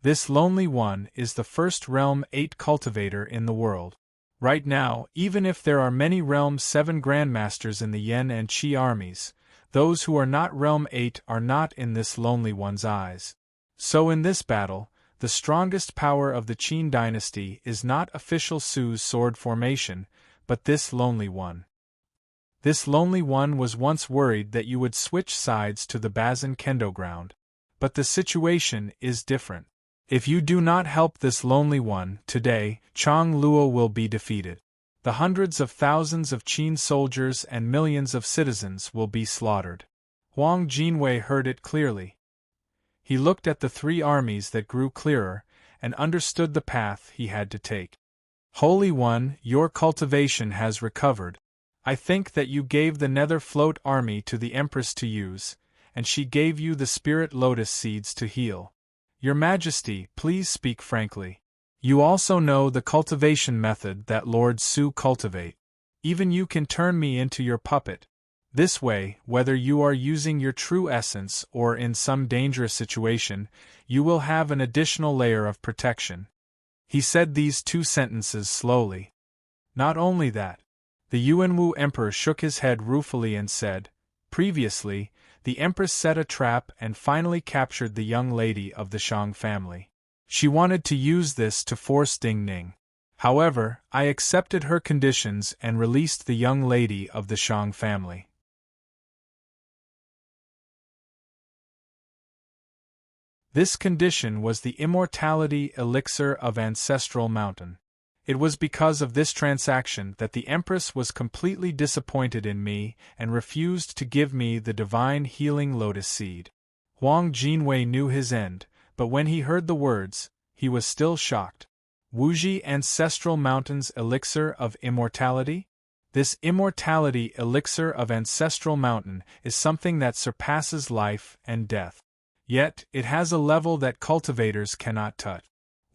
This Lonely One is the first Realm 8 cultivator in the world. Right now, even if there are many Realm 7 Grandmasters in the Yen and Qi armies, those who are not Realm 8 are not in this Lonely One's eyes. So in this battle, the strongest power of the Qin dynasty is not official Su's sword formation, but this Lonely One. This Lonely One was once worried that you would switch sides to the Bazin Kendo ground. But the situation is different. If you do not help this Lonely One, today, Chongluo will be defeated. The hundreds of thousands of Qin soldiers and millions of citizens will be slaughtered. Huang Jinwei heard it clearly. He looked at the three armies that grew clearer, and understood the path he had to take. Holy One, your cultivation has recovered. I think that you gave the Nether Float army to the Empress to use, and she gave you the Spirit Lotus seeds to heal. Your Majesty, please speak frankly. You also know the cultivation method that Lord Su cultivate. Even you can turn me into your puppet. This way, whether you are using your true essence or in some dangerous situation, you will have an additional layer of protection. He said these two sentences slowly. Not only that. The Yuanwu Emperor shook his head ruefully and said, previously, the Empress set a trap and finally captured the young lady of the Shang family. She wanted to use this to force Ding Ning. However, I accepted her conditions and released the young lady of the Shang family. This condition was the immortality elixir of Ancestral Mountain. It was because of this transaction that the Empress was completely disappointed in me and refused to give me the divine healing lotus seed. Huang Jinwei knew his end, but when he heard the words, he was still shocked. Wuji Ancestral Mountain's elixir of immortality? This immortality elixir of Ancestral Mountain is something that surpasses life and death. Yet, it has a level that cultivators cannot touch.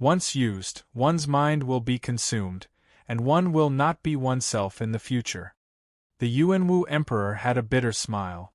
Once used, one's mind will be consumed, and one will not be oneself in the future. The Yuanwu Emperor had a bitter smile.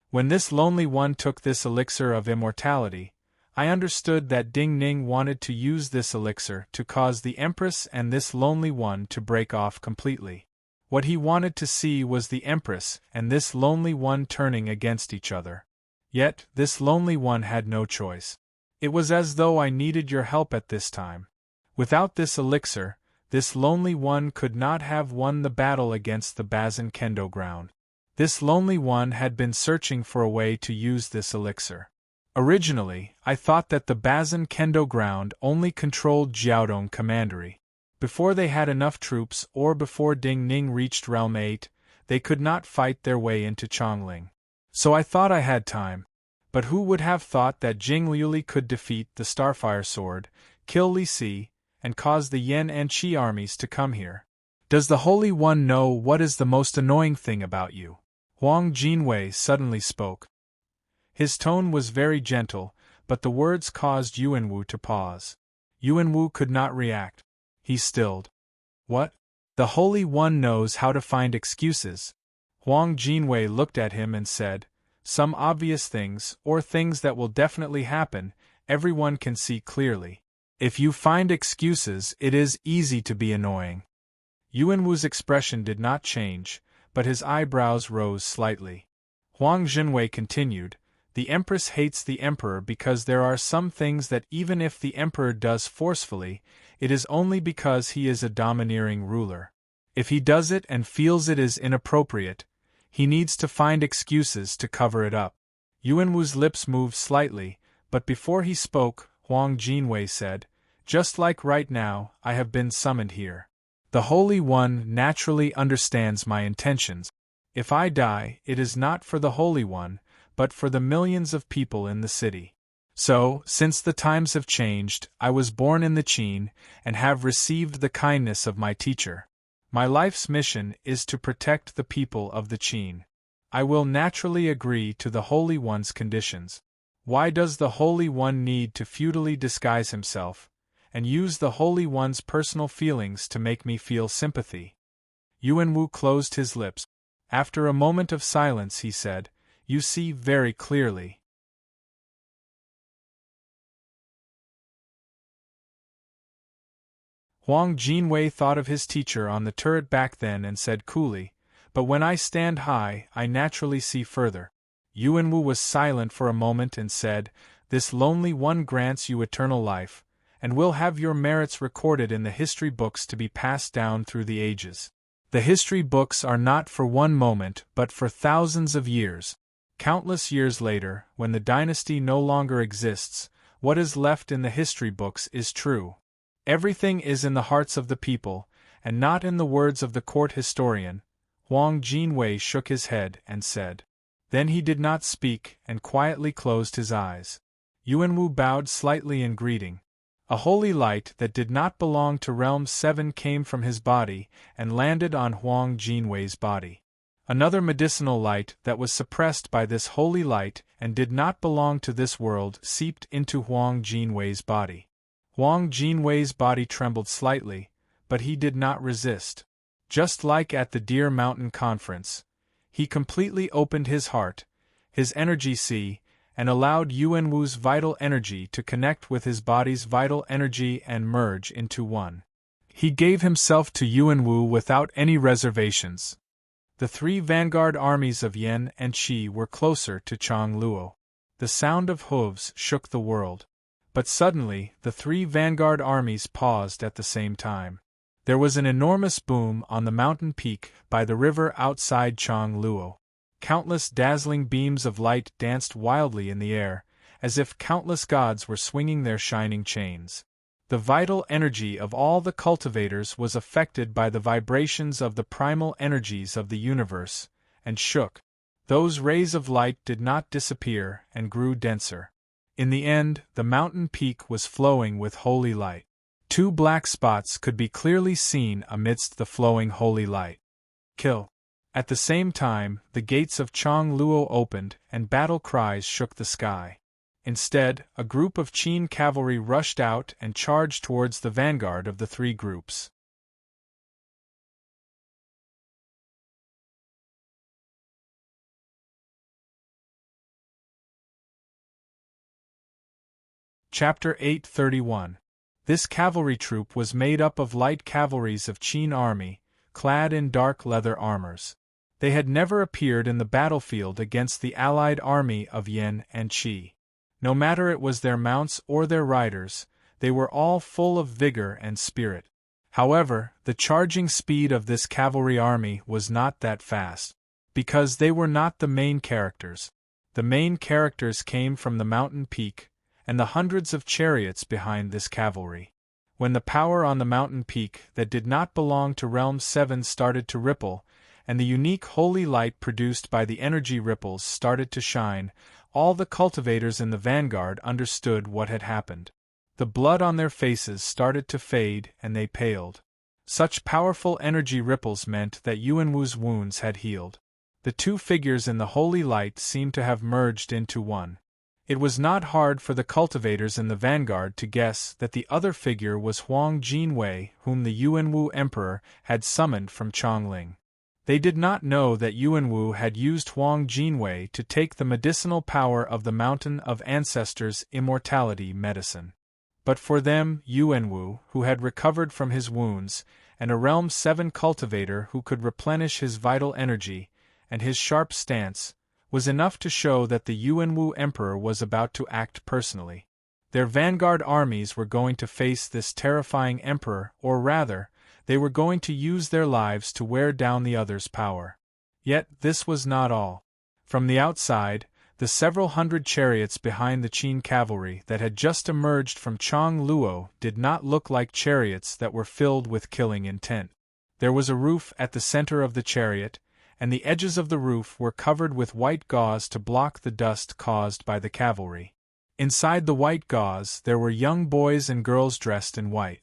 When this lonely one took this elixir of immortality, I understood that Ding Ning wanted to use this elixir to cause the Empress and this lonely one to break off completely. What he wanted to see was the Empress and this lonely one turning against each other. Yet, this lonely one had no choice. It was as though I needed your help at this time. Without this elixir, this lonely one could not have won the battle against the Bazin Kendo ground. This lonely one had been searching for a way to use this elixir. Originally, I thought that the Bazin Kendo ground only controlled Jiaodong Commandery. Before they had enough troops or before Ding Ning reached Realm 8, they could not fight their way into Chongling. So I thought I had time. But who would have thought that Jing Liuli could defeat the Starfire Sword, kill Li Si, and cause the Yan and Qi armies to come here? Does the Holy One know what is the most annoying thing about you? Huang Jinwei suddenly spoke. His tone was very gentle, but the words caused Yuanwu to pause. Yuanwu could not react. He stilled. What? The Holy One knows how to find excuses. Huang Jinwei looked at him and said, some obvious things, or things that will definitely happen, everyone can see clearly. If you find excuses, it is easy to be annoying. Yuanwu's expression did not change, but his eyebrows rose slightly. Huang Jinwei continued, the Empress hates the Emperor because there are some things that even if the Emperor does forcefully, it is only because he is a domineering ruler. If he does it and feels it is inappropriate, he needs to find excuses to cover it up. Yuanwu's lips moved slightly, but before he spoke, Huang Jinwei said, just like right now, I have been summoned here. The Holy One naturally understands my intentions. If I die, it is not for the Holy One, but for the millions of people in the city. So, since the times have changed, I was born in the Qin, and have received the kindness of my teacher. My life's mission is to protect the people of the Qin. I will naturally agree to the Holy One's conditions. Why does the Holy One need to futilely disguise himself, and use the Holy One's personal feelings to make me feel sympathy? Yuanwu closed his lips. After a moment of silence he said, you see very clearly. Huang Jinwei thought of his teacher on the turret back then and said coolly, but when I stand high, I naturally see further. Yuanwu was silent for a moment and said, this lonely one grants you eternal life, and will have your merits recorded in the history books to be passed down through the ages. The history books are not for one moment but for thousands of years. Countless years later, when the dynasty no longer exists, what is left in the history books is true. Everything is in the hearts of the people, and not in the words of the court historian. Huang Jinwei shook his head and said. Then he did not speak and quietly closed his eyes. Yuanwu bowed slightly in greeting. A holy light that did not belong to Realm 7 came from his body and landed on Huang Jinwei's body. Another medicinal light that was suppressed by this holy light and did not belong to this world seeped into Huang Jinwei's body. Huang Jinwei's body trembled slightly, but he did not resist. Just like at the Deer Mountain Conference, he completely opened his heart, his energy sea, and allowed Yuanwu's vital energy to connect with his body's vital energy and merge into one. He gave himself to Yuanwu without any reservations. The three vanguard armies of Yan and Qi were closer to Changluo. The sound of hooves shook the world. But suddenly, the three vanguard armies paused at the same time. There was an enormous boom on the mountain peak by the river outside Changluo. Countless dazzling beams of light danced wildly in the air, as if countless gods were swinging their shining chains. The vital energy of all the cultivators was affected by the vibrations of the primal energies of the universe, and shook. Those rays of light did not disappear and grew denser. In the end, the mountain peak was flowing with holy light. Two black spots could be clearly seen amidst the flowing holy light. Kill! At the same time, the gates of Changluo opened and battle cries shook the sky. Instead, a group of Qin cavalry rushed out and charged towards the vanguard of the three groups. Chapter 831. This cavalry troop was made up of light cavalries of Qin army, clad in dark leather armors. They had never appeared in the battlefield against the allied army of Yan and Qi. No matter it was their mounts or their riders, they were all full of vigor and spirit. However, the charging speed of this cavalry army was not that fast, because they were not the main characters. The main characters came from the mountain peak, and the hundreds of chariots behind this cavalry. When the power on the mountain peak that did not belong to Realm 7 started to ripple, and the unique holy light produced by the energy ripples started to shine, all the cultivators in the vanguard understood what had happened. The blood on their faces started to fade and they paled. Such powerful energy ripples meant that Yuanwu's wounds had healed. The two figures in the holy light seemed to have merged into one. It was not hard for the cultivators in the vanguard to guess that the other figure was Huang Jinwei, whom the Yuanwu emperor had summoned from Chongling. They did not know that Yuanwu had used Huang Jinwei to take the medicinal power of the Mountain of Ancestors' immortality medicine. But for them, Yuanwu, who had recovered from his wounds, and a Realm 7 cultivator who could replenish his vital energy, and his sharp stance, was enough to show that the Yuanwu emperor was about to act personally. Their vanguard armies were going to face this terrifying emperor, or rather, they were going to use their lives to wear down the other's power. Yet this was not all. From the outside, the several hundred chariots behind the Qin cavalry that had just emerged from Changluo did not look like chariots that were filled with killing intent. There was a roof at the center of the chariot, and the edges of the roof were covered with white gauze to block the dust caused by the cavalry. Inside the white gauze there were young boys and girls dressed in white.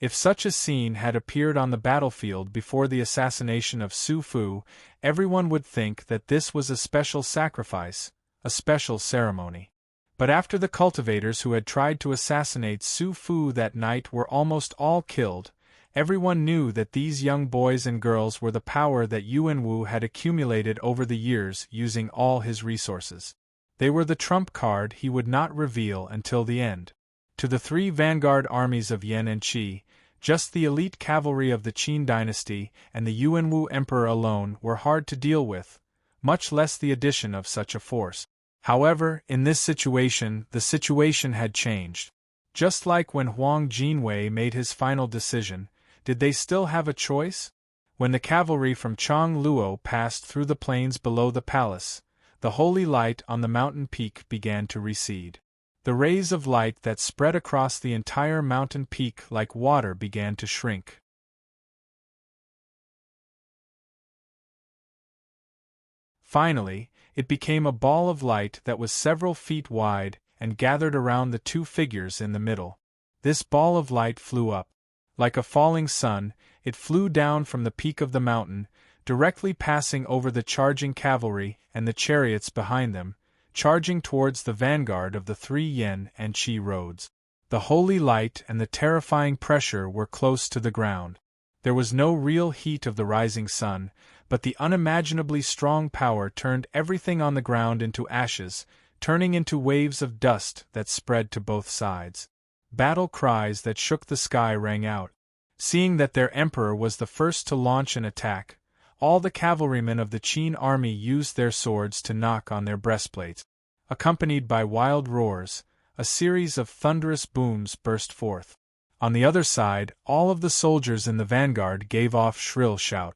If such a scene had appeared on the battlefield before the assassination of Su Fu, everyone would think that this was a special sacrifice, a special ceremony. But after the cultivators who had tried to assassinate Su Fu that night were almost all killed, everyone knew that these young boys and girls were the power that Yuanwu had accumulated over the years using all his resources. They were the trump card he would not reveal until the end. To the three vanguard armies of Yan and Qi, just the elite cavalry of the Qin dynasty and the Yuanwu emperor alone were hard to deal with, much less the addition of such a force. However, in this situation, the situation had changed. Just like when Huang Jinwei made his final decision, did they still have a choice? When the cavalry from Changluo passed through the plains below the palace, the holy light on the mountain peak began to recede. The rays of light that spread across the entire mountain peak like water began to shrink. Finally, it became a ball of light that was several feet wide and gathered around the two figures in the middle. This ball of light flew up. Like a falling sun, it flew down from the peak of the mountain, directly passing over the charging cavalry and the chariots behind them, charging towards the vanguard of the 3 yen and chi roads. The holy light and the terrifying pressure were close to the ground. There was no real heat of the rising sun, but the unimaginably strong power turned everything on the ground into ashes, turning into waves of dust that spread to both sides. Battle cries that shook the sky rang out. Seeing that their emperor was the first to launch an attack, all the cavalrymen of the Qin army used their swords to knock on their breastplates. Accompanied by wild roars, a series of thunderous booms burst forth. On the other side, all of the soldiers in the vanguard gave off shrill shout.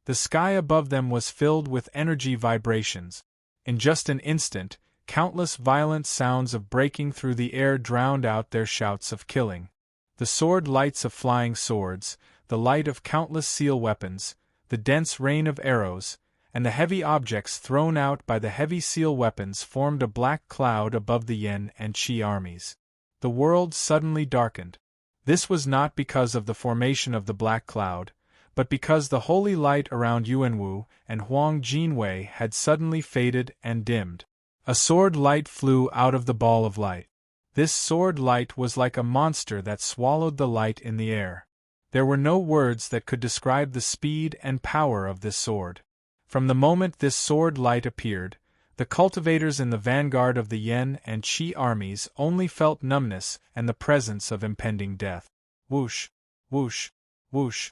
The sky above them was filled with energy vibrations. In just an instant, countless violent sounds of breaking through the air drowned out their shouts of killing. The sword lights of flying swords, the light of countless seal weapons, the dense rain of arrows, and the heavy objects thrown out by the heavy seal weapons formed a black cloud above the Yen and Qi armies. The world suddenly darkened. This was not because of the formation of the black cloud, but because the holy light around Yuanwu and Huang Jinwei had suddenly faded and dimmed. A sword light flew out of the ball of light. This sword light was like a monster that swallowed the light in the air. There were no words that could describe the speed and power of this sword. From the moment this sword light appeared, the cultivators in the vanguard of the Yen and Qi armies only felt numbness and the presence of impending death. Whoosh, whoosh, whoosh.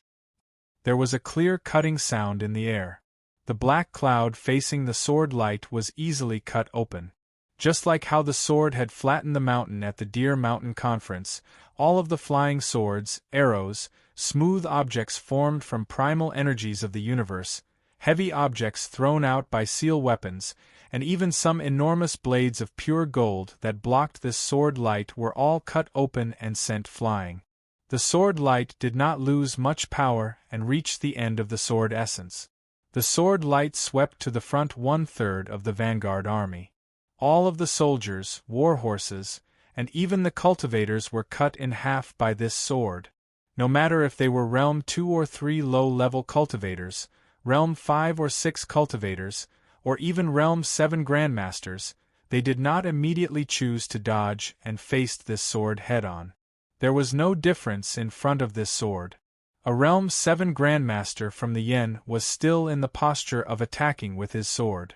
There was a clear cutting sound in the air. The black cloud facing the sword light was easily cut open. Just like how the sword had flattened the mountain at the Deer Mountain Conference, all of the flying swords, arrows, smooth objects formed from primal energies of the universe, heavy objects thrown out by seal weapons, and even some enormous blades of pure gold that blocked this sword light were all cut open and sent flying. The sword light did not lose much power and reached the end of the sword essence. The sword light swept to the front 1/3 of the vanguard army. All of the soldiers, war horses, and even the cultivators were cut in half by this sword. No matter if they were Realm 2 or 3 low-level cultivators, Realm 5 or 6 cultivators, or even Realm 7 grandmasters, they did not immediately choose to dodge and faced this sword head-on. There was no difference in front of this sword. A Realm 7 grandmaster from the Yen was still in the posture of attacking with his sword.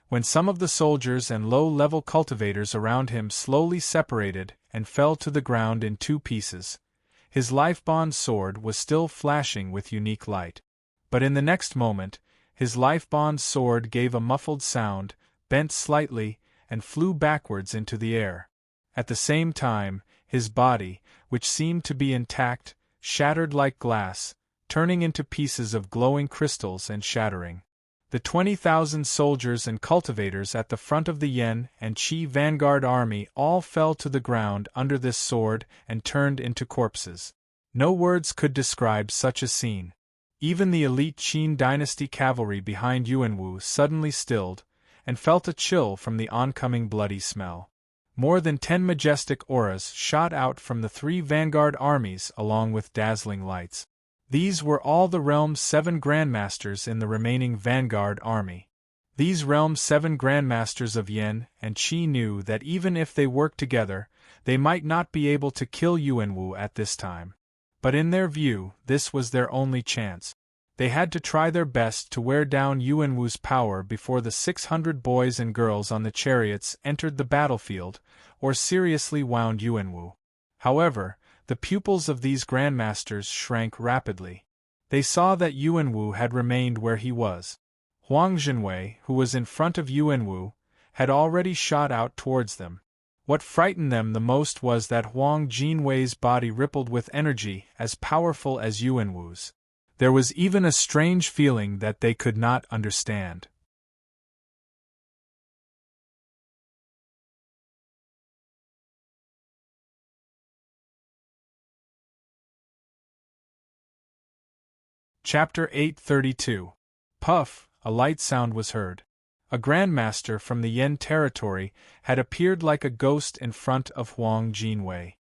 When some of the soldiers and low-level cultivators around him slowly separated and fell to the ground in 2 pieces, his life-bond sword was still flashing with unique light. But in the next moment, his life-bond sword gave a muffled sound, bent slightly, and flew backwards into the air. At the same time, his body, which seemed to be intact, shattered like glass, turning into pieces of glowing crystals and shattering. The 20,000 soldiers and cultivators at the front of the Yen and Qi vanguard army all fell to the ground under this sword and turned into corpses. No words could describe such a scene. Even the elite Qin dynasty cavalry behind Yuanwu suddenly stilled, and felt a chill from the oncoming bloody smell. More than 10 majestic auras shot out from the 3 vanguard armies along with dazzling lights. These were all the Realm 7 grandmasters in the remaining vanguard army. These Realm 7 grandmasters of Yen and Qi knew that even if they worked together, they might not be able to kill Yuanwu at this time. But in their view, this was their only chance. They had to try their best to wear down Yuanwu's power before the 600 boys and girls on the chariots entered the battlefield, or seriously wound Yuanwu. However, the pupils of these grandmasters shrank rapidly. They saw that Yuanwu had remained where he was. Huang Jinwei, who was in front of Yuanwu, had already shot out towards them. What frightened them the most was that Huang Jinwei's body rippled with energy as powerful as Yuanwu's. There was even a strange feeling that they could not understand. Chapter 832. Puff, a light sound was heard. A grandmaster from the Yen territory had appeared like a ghost in front of Huang Jinwei.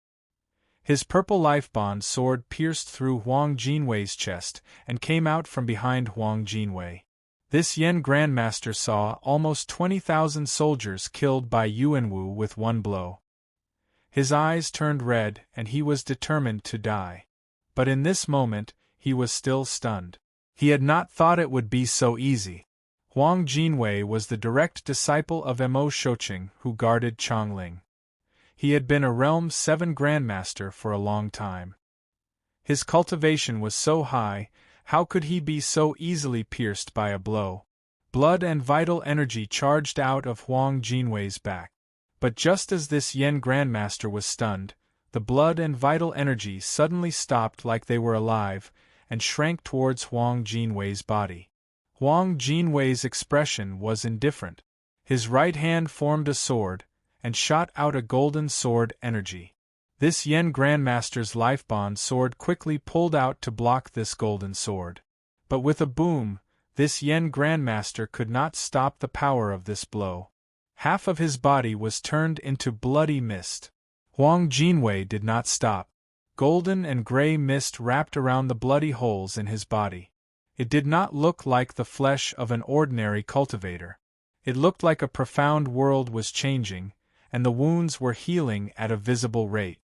His purple life-bond sword pierced through Huang Jinwei's chest and came out from behind Huang Jinwei. This Yen grandmaster saw almost 20,000 soldiers killed by Yuanwu with one blow. His eyes turned red and he was determined to die. But in this moment, he was still stunned. He had not thought it would be so easy. Huang Jinwei was the direct disciple of Mo Shouqing who guarded Chongling. He had been a Realm 7 Grandmaster for a long time. His cultivation was so high, how could he be so easily pierced by a blow? Blood and vital energy charged out of Huang Jinwei's back. But just as this Yen Grandmaster was stunned, the blood and vital energy suddenly stopped like they were alive, and shrank towards Huang Jinwei's body. Huang Jinwei's expression was indifferent. His right hand formed a sword, and shot out a golden sword energy. This Yen Grandmaster's life-bond sword quickly pulled out to block this golden sword. But with a boom, this Yen Grandmaster could not stop the power of this blow. Half of his body was turned into bloody mist. Huang Jinwei did not stop. Golden and gray mist wrapped around the bloody holes in his body. It did not look like the flesh of an ordinary cultivator. It looked like a profound world was changing, and the wounds were healing at a visible rate.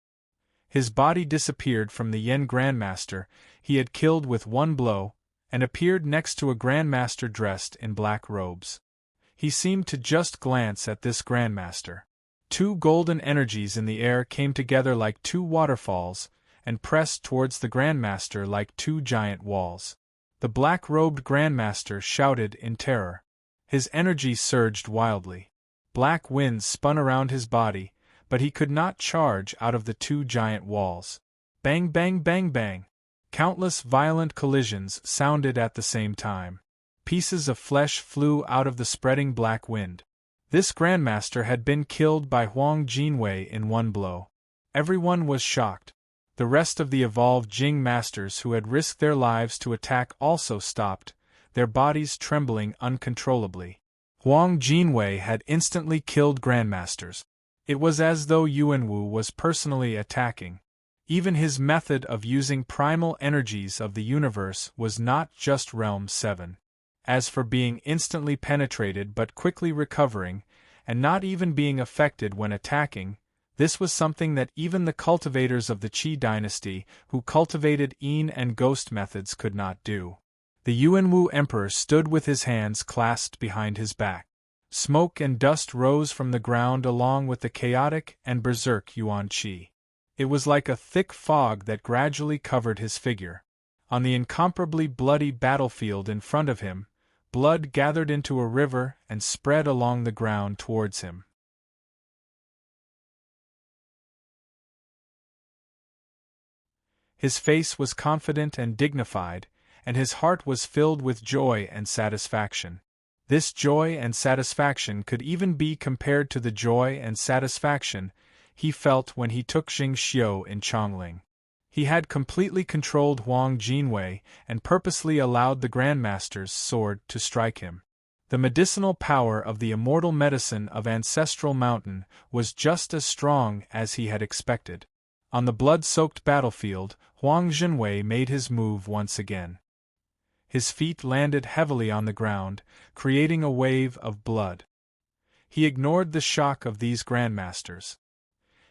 His body disappeared from the Yen Grandmaster he had killed with one blow, and appeared next to a Grandmaster dressed in black robes. He seemed to just glance at this Grandmaster. Two golden energies in the air came together like two waterfalls, and pressed towards the Grandmaster like two giant walls. The black-robed Grandmaster shouted in terror. His energy surged wildly. Black winds spun around his body, but he could not charge out of the two giant walls. Bang, bang, bang, bang! Countless violent collisions sounded at the same time. Pieces of flesh flew out of the spreading black wind. This Grandmaster had been killed by Huang Jinwei in one blow. Everyone was shocked. The rest of the evolved Jing Masters who had risked their lives to attack also stopped, their bodies trembling uncontrollably. Huang Jinwei had instantly killed Grandmasters. It was as though Yuanwu was personally attacking. Even his method of using primal energies of the universe was not just Realm 7. As for being instantly penetrated but quickly recovering, and not even being affected when attacking, this was something that even the cultivators of the Qi dynasty who cultivated Yin and Ghost methods could not do. The Yuanwu Emperor stood with his hands clasped behind his back. Smoke and dust rose from the ground along with the chaotic and berserk Yuan Qi. It was like a thick fog that gradually covered his figure. On the incomparably bloody battlefield in front of him, blood gathered into a river and spread along the ground towards him. His face was confident and dignified, and his heart was filled with joy and satisfaction. This joy and satisfaction could even be compared to the joy and satisfaction he felt when he took Xing Xiu in Chongling. He had completely controlled Huang Jinwei and purposely allowed the Grandmaster's sword to strike him. The medicinal power of the immortal medicine of Ancestral Mountain was just as strong as he had expected. On the blood-soaked battlefield, Huang Jinwei made his move once again. His feet landed heavily on the ground, creating a wave of blood. He ignored the shock of these Grandmasters.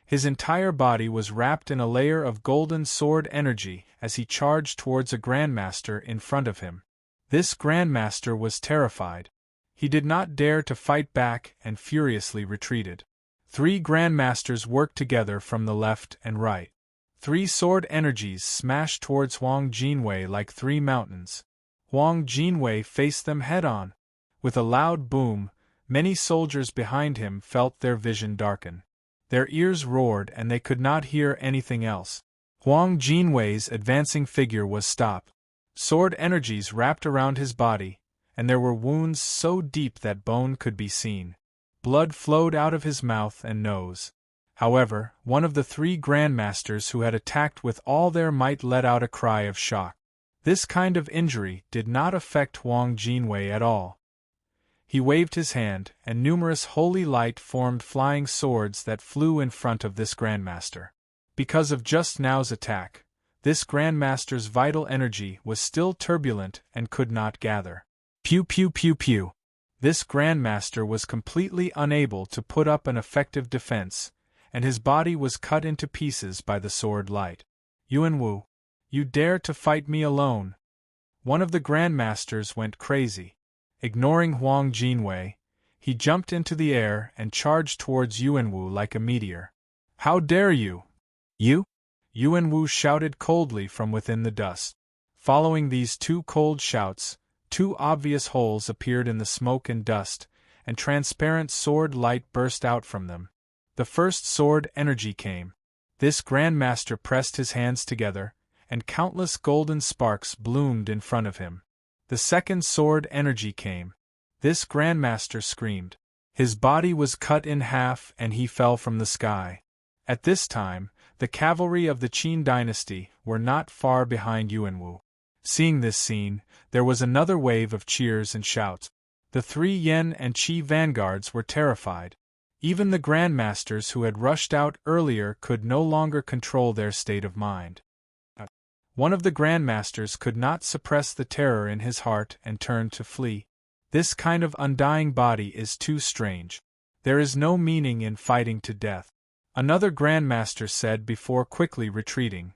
His entire body was wrapped in a layer of golden sword energy as he charged towards a Grandmaster in front of him. This Grandmaster was terrified. He did not dare to fight back and furiously retreated. 3 Grandmasters worked together from the left and right. 3 sword energies smashed towards Huang Jinwei like 3 mountains. Huang Jinwei faced them head-on. With a loud boom, many soldiers behind him felt their vision darken. Their ears roared and they could not hear anything else. Huang Jinwei's advancing figure was stopped. Sword energies wrapped around his body, and there were wounds so deep that bone could be seen. Blood flowed out of his mouth and nose. However, one of the 3 Grandmasters who had attacked with all their might let out a cry of shock. This kind of injury did not affect Huang Jinwei at all. He waved his hand, and numerous holy light formed flying swords that flew in front of this Grandmaster. Because of just now's attack, this Grandmaster's vital energy was still turbulent and could not gather. Pew pew pew pew. This Grandmaster was completely unable to put up an effective defense, and his body was cut into pieces by the sword light. Yuanwu, you dare to fight me alone? One of the Grandmasters went crazy. Ignoring Huang Jinwei, he jumped into the air and charged towards Yuanwu like a meteor. How dare you? You? Yuanwu shouted coldly from within the dust. Following these two cold shouts, two obvious holes appeared in the smoke and dust, and transparent sword light burst out from them. The first sword energy came. This Grandmaster pressed his hands together, and countless golden sparks bloomed in front of him. The second sword energy came. This Grandmaster screamed. His body was cut in half and he fell from the sky. At this time, the cavalry of the Qin dynasty were not far behind Yuanwu. Seeing this scene, there was another wave of cheers and shouts. The three Yan and Qi vanguards were terrified. Even the Grandmasters who had rushed out earlier could no longer control their state of mind. One of the Grandmasters could not suppress the terror in his heart and turned to flee. This kind of undying body is too strange. There is no meaning in fighting to death. Another Grandmaster said before quickly retreating.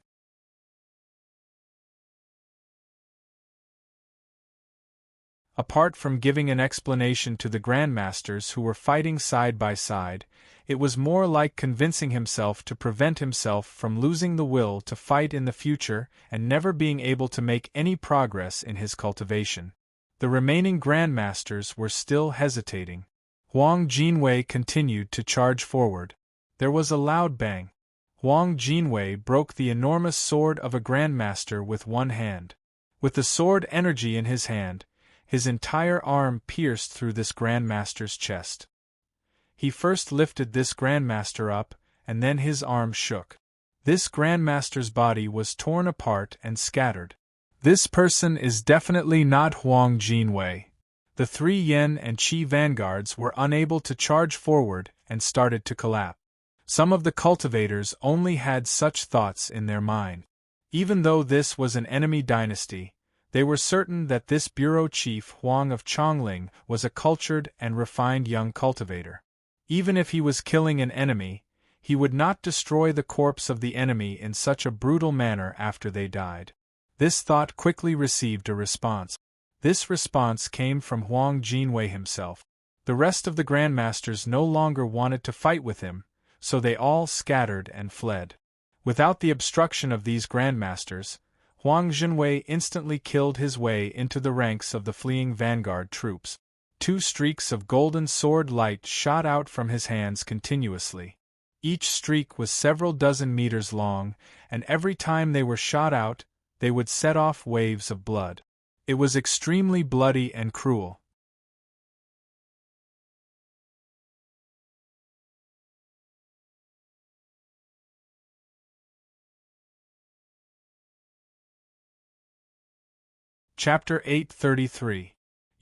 Apart from giving an explanation to the Grandmasters who were fighting side by side, it was more like convincing himself to prevent himself from losing the will to fight in the future and never being able to make any progress in his cultivation. The remaining Grandmasters were still hesitating. Huang Jinwei continued to charge forward. There was a loud bang. Huang Jinwei broke the enormous sword of a Grandmaster with one hand. With the sword energy in his hand, his entire arm pierced through this Grandmaster's chest. He first lifted this Grandmaster up, and then his arm shook. This Grandmaster's body was torn apart and scattered. This person is definitely not Huang Jinwei. The three Yan and Qi vanguards were unable to charge forward and started to collapse. Some of the cultivators only had such thoughts in their mind. Even though this was an enemy dynasty, they were certain that this bureau chief Huang of Chongling was a cultured and refined young cultivator. Even if he was killing an enemy, he would not destroy the corpse of the enemy in such a brutal manner after they died. This thought quickly received a response. This response came from Huang Jinwei himself. The rest of the Grandmasters no longer wanted to fight with him, so they all scattered and fled. Without the obstruction of these Grandmasters, Huang Jinwei instantly killed his way into the ranks of the fleeing vanguard troops. Two streaks of golden sword light shot out from his hands continuously. Each streak was several dozen meters long, and every time they were shot out, they would set off waves of blood. It was extremely bloody and cruel. Chapter 833.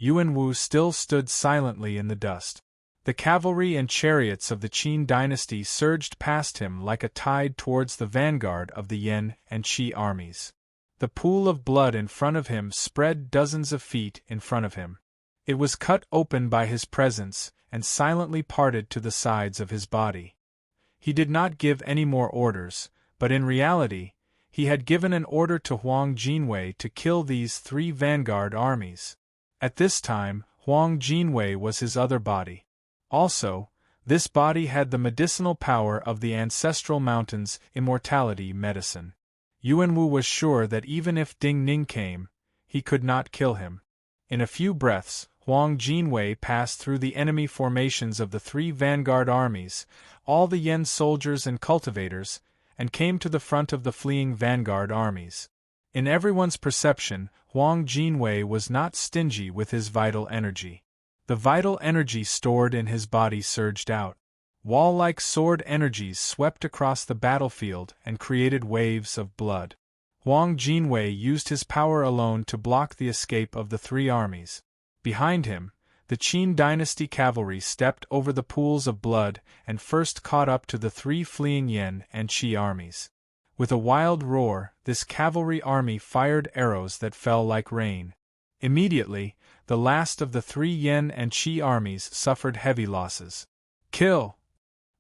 Yuanwu still stood silently in the dust. The cavalry and chariots of the Qin dynasty surged past him like a tide towards the vanguard of the Yan and Qi armies. The pool of blood in front of him spread dozens of feet in front of him. It was cut open by his presence and silently parted to the sides of his body. He did not give any more orders, but in reality, he had given an order to Huang Jinwei to kill these three vanguard armies. At this time, Huang Jinwei was his other body. Also, this body had the medicinal power of the ancestral mountain's immortality medicine. Yuanwu was sure that even if Ding Ning came, he could not kill him. In a few breaths, Huang Jinwei passed through the enemy formations of the three vanguard armies, all the Yan soldiers and cultivators, and came to the front of the fleeing vanguard armies. In everyone's perception, Huang Jinwei was not stingy with his vital energy. The vital energy stored in his body surged out. Wall-like sword energies swept across the battlefield and created waves of blood. Huang Jinwei used his power alone to block the escape of the three armies. Behind him, the Qin dynasty cavalry stepped over the pools of blood and first caught up to the three fleeing Yan and Qi armies. With a wild roar, this cavalry army fired arrows that fell like rain. Immediately, the last of the three Yan and Qi armies suffered heavy losses. Kill!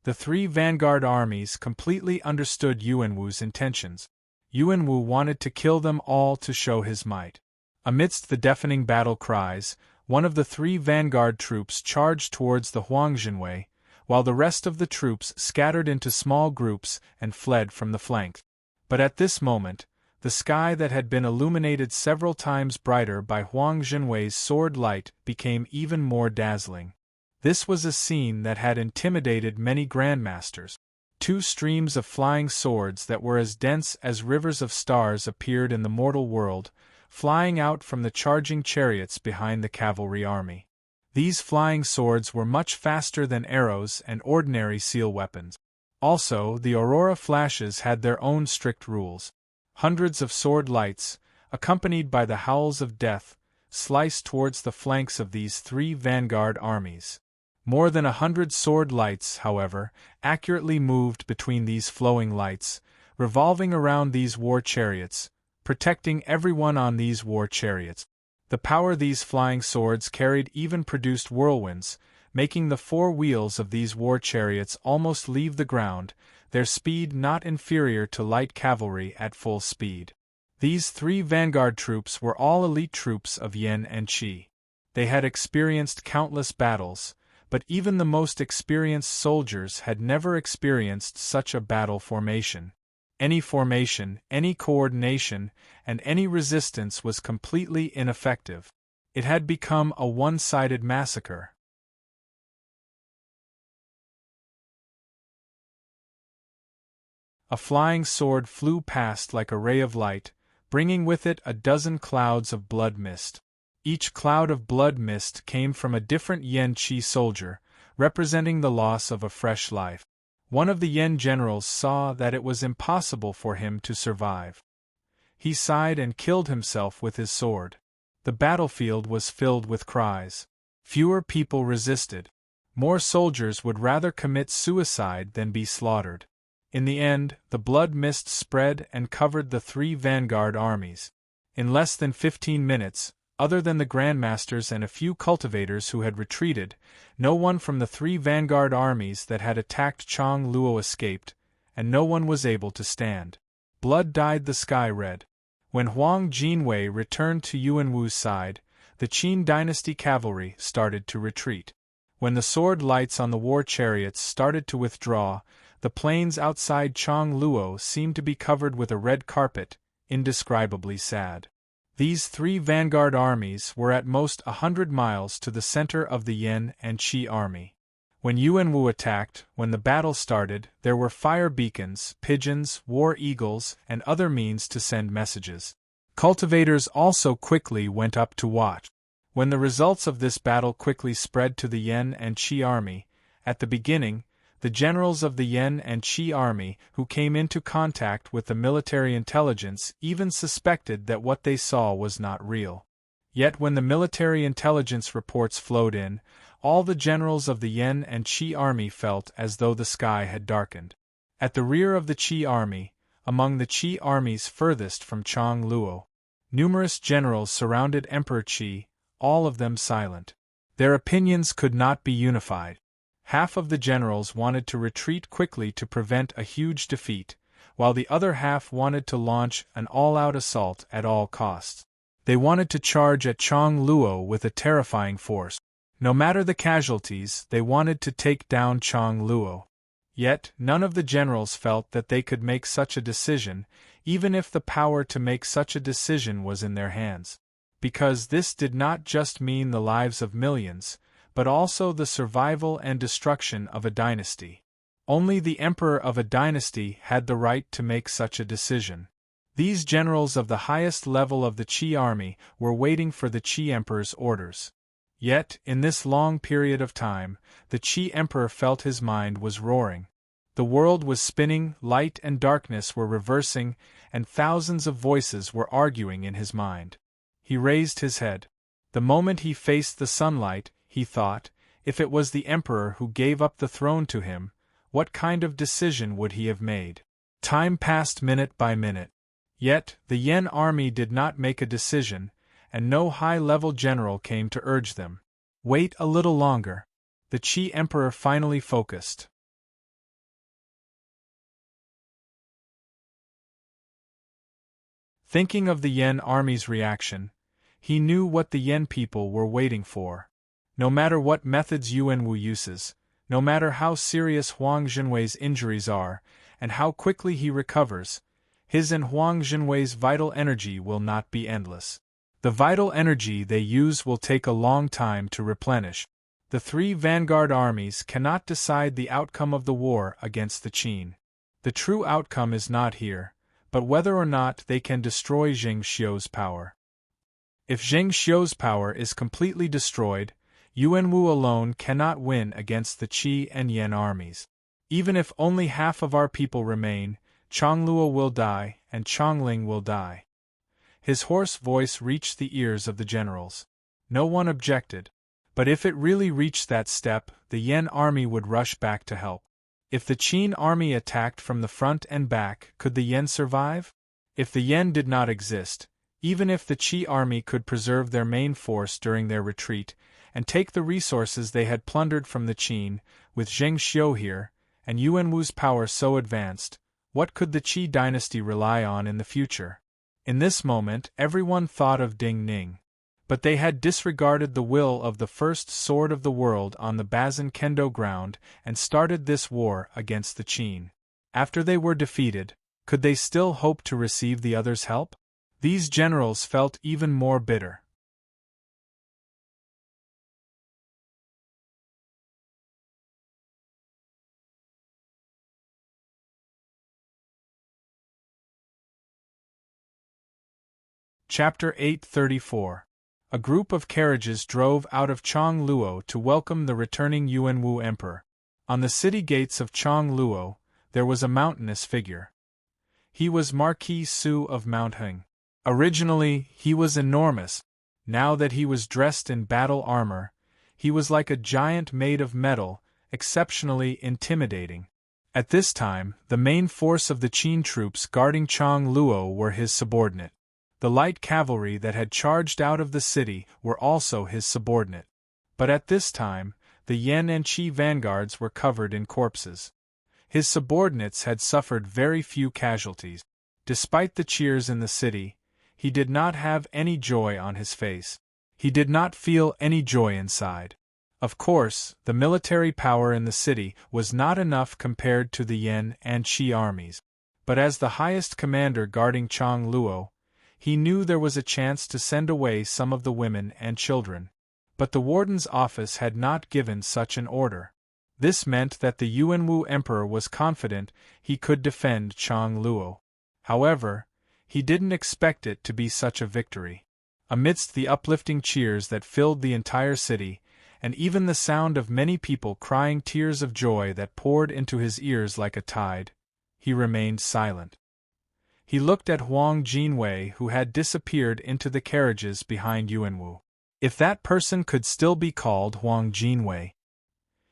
The three vanguard armies completely understood Yuanwu's intentions. Yuanwu wanted to kill them all to show his might. Amidst the deafening battle cries, one of the three vanguard troops charged towards the Huangjinwei, while the rest of the troops scattered into small groups and fled from the flank. But at this moment, the sky that had been illuminated several times brighter by Huang Jinwei's sword light became even more dazzling. This was a scene that had intimidated many grandmasters. Two streams of flying swords that were as dense as rivers of stars appeared in the mortal world, flying out from the charging chariots behind the cavalry army. These flying swords were much faster than arrows and ordinary seal weapons. Also, the aurora flashes had their own strict rules. Hundreds of sword lights, accompanied by the howls of death, sliced towards the flanks of these three vanguard armies. More than 100 sword lights, however, accurately moved between these flowing lights, revolving around these war chariots, protecting everyone on these war chariots. The power these flying swords carried even produced whirlwinds, making the four wheels of these war chariots almost leave the ground, their speed not inferior to light cavalry at full speed. These three vanguard troops were all elite troops of Yan and Qi. They had experienced countless battles, but even the most experienced soldiers had never experienced such a battle formation. Any formation, any coordination, and any resistance was completely ineffective. It had become a one-sided massacre. A flying sword flew past like a ray of light, bringing with it a dozen clouds of blood mist. Each cloud of blood mist came from a different Yan Qi soldier, representing the loss of a fresh life. One of the Yan generals saw that it was impossible for him to survive. He sighed and killed himself with his sword. The battlefield was filled with cries. Fewer people resisted. More soldiers would rather commit suicide than be slaughtered. In the end, the blood mist spread and covered the three vanguard armies. In less than 15 minutes, other than the grandmasters and a few cultivators who had retreated, no one from the three vanguard armies that had attacked Chang Luo escaped, and no one was able to stand. Blood dyed the sky red. When Huang Jinwei returned to Yuanwu's side, the Qin dynasty cavalry started to retreat. When the sword lights on the war chariots started to withdraw, the plains outside Chang Luo seemed to be covered with a red carpet, indescribably sad. These three vanguard armies were at most 100 miles to the center of the Yan and Qi army. When Yuanwu attacked, when the battle started, there were fire beacons, pigeons, war eagles, and other means to send messages. Cultivators also quickly went up to watch. When the results of this battle quickly spread to the Yan and Qi army, at the beginning, the generals of the Yan and Qi army who came into contact with the military intelligence even suspected that what they saw was not real. Yet when the military intelligence reports flowed in, all the generals of the Yan and Qi army felt as though the sky had darkened. At the rear of the Qi army, among the Qi armies furthest from Chang Luo, numerous generals surrounded Emperor Qi, all of them silent. Their opinions could not be unified. Half of the generals wanted to retreat quickly to prevent a huge defeat, while the other half wanted to launch an all-out assault at all costs. They wanted to charge at Chang Luo with a terrifying force. No matter the casualties, they wanted to take down Chang Luo. Yet, none of the generals felt that they could make such a decision, even if the power to make such a decision was in their hands. Because this did not just mean the lives of millions, but also the survival and destruction of a dynasty. Only the emperor of a dynasty had the right to make such a decision. These generals of the highest level of the Qi army were waiting for the Qi emperor's orders. Yet, in this long period of time, the Qi emperor felt his mind was roaring. The world was spinning, light and darkness were reversing, and thousands of voices were arguing in his mind. He raised his head. The moment he faced the sunlight, he thought, if it was the emperor who gave up the throne to him, what kind of decision would he have made? Time passed minute by minute. Yet, the Yen army did not make a decision, and no high-level general came to urge them. Wait a little longer. The Qi emperor finally focused. Thinking of the Yen army's reaction, he knew what the Yen people were waiting for. No matter what methods Yuan Wu uses, no matter how serious Huang Jinwei's injuries are, and how quickly he recovers, his and Huang Jinwei's vital energy will not be endless. The vital energy they use will take a long time to replenish. The three vanguard armies cannot decide the outcome of the war against the Qin. The true outcome is not here, but whether or not they can destroy Zheng Xiu's power. If Zheng Xiu's power is completely destroyed, Yuan Wu alone cannot win against the Qi and Yen armies. Even if only half of our people remain, Chongluo will die, and Chongling will die. His hoarse voice reached the ears of the generals. No one objected. But if it really reached that step, the Yen army would rush back to help. If the Qin army attacked from the front and back, could the Yen survive? If the Yen did not exist, even if the Qi army could preserve their main force during their retreat, and take the resources they had plundered from the Qin, with Zheng Xiu here, and Yuan Wu's power so advanced, what could the Qi dynasty rely on in the future? In this moment everyone thought of Ding Ning. But they had disregarded the will of the first sword of the world on the Bazin Kendo ground and started this war against the Qin. After they were defeated, could they still hope to receive the others' help? These generals felt even more bitter. Chapter 834. A group of carriages drove out of Chongluo to welcome the returning Yuan Wu emperor. On the city gates of Chongluo, there was a mountainous figure. He was Marquis Su of Mount Heng. Originally, he was enormous. Now that he was dressed in battle armor, he was like a giant made of metal, exceptionally intimidating. At this time, the main force of the Qin troops guarding Chongluo were his subordinate. The light cavalry that had charged out of the city were also his subordinate. But at this time, the Yen and Qi vanguards were covered in corpses. His subordinates had suffered very few casualties. Despite the cheers in the city, he did not have any joy on his face. He did not feel any joy inside. Of course, the military power in the city was not enough compared to the Yen and Qi armies. But as the highest commander guarding Chongluo, he knew there was a chance to send away some of the women and children. But the warden's office had not given such an order. This meant that the Yuan Wu emperor was confident he could defend Chongluo. However, he didn't expect it to be such a victory. Amidst the uplifting cheers that filled the entire city, and even the sound of many people crying tears of joy that poured into his ears like a tide, he remained silent. He looked at Huang Jinwei, who had disappeared into the carriages behind Yuan Wu. If that person could still be called Huang Jinwei.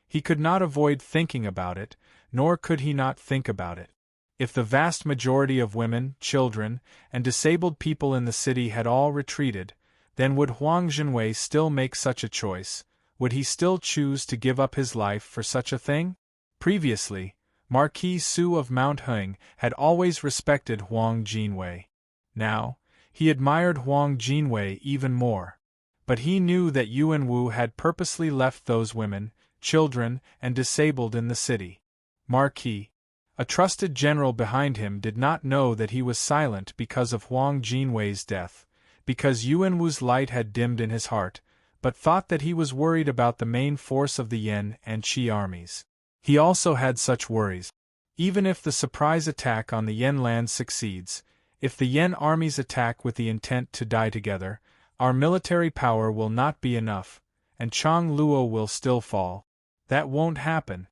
He could not avoid thinking about it, nor could he not think about it. If the vast majority of women, children, and disabled people in the city had all retreated, then would Huang Jinwei still make such a choice? Would he still choose to give up his life for such a thing? Previously, Marquis Su of Mount Heng had always respected Huang Jinwei. Now, he admired Huang Jinwei even more. But he knew that Yuan Wu had purposely left those women, children, and disabled in the city. Marquis, a trusted general behind him, did not know that he was silent because of Huang Jinwei's death, because Yuan Wu's light had dimmed in his heart, but thought that he was worried about the main force of the Yen and Qi armies. He also had such worries. Even if the surprise attack on the Yen land succeeds, if the Yen armies attack with the intent to die together, our military power will not be enough, and Chongluo will still fall. That won't happen.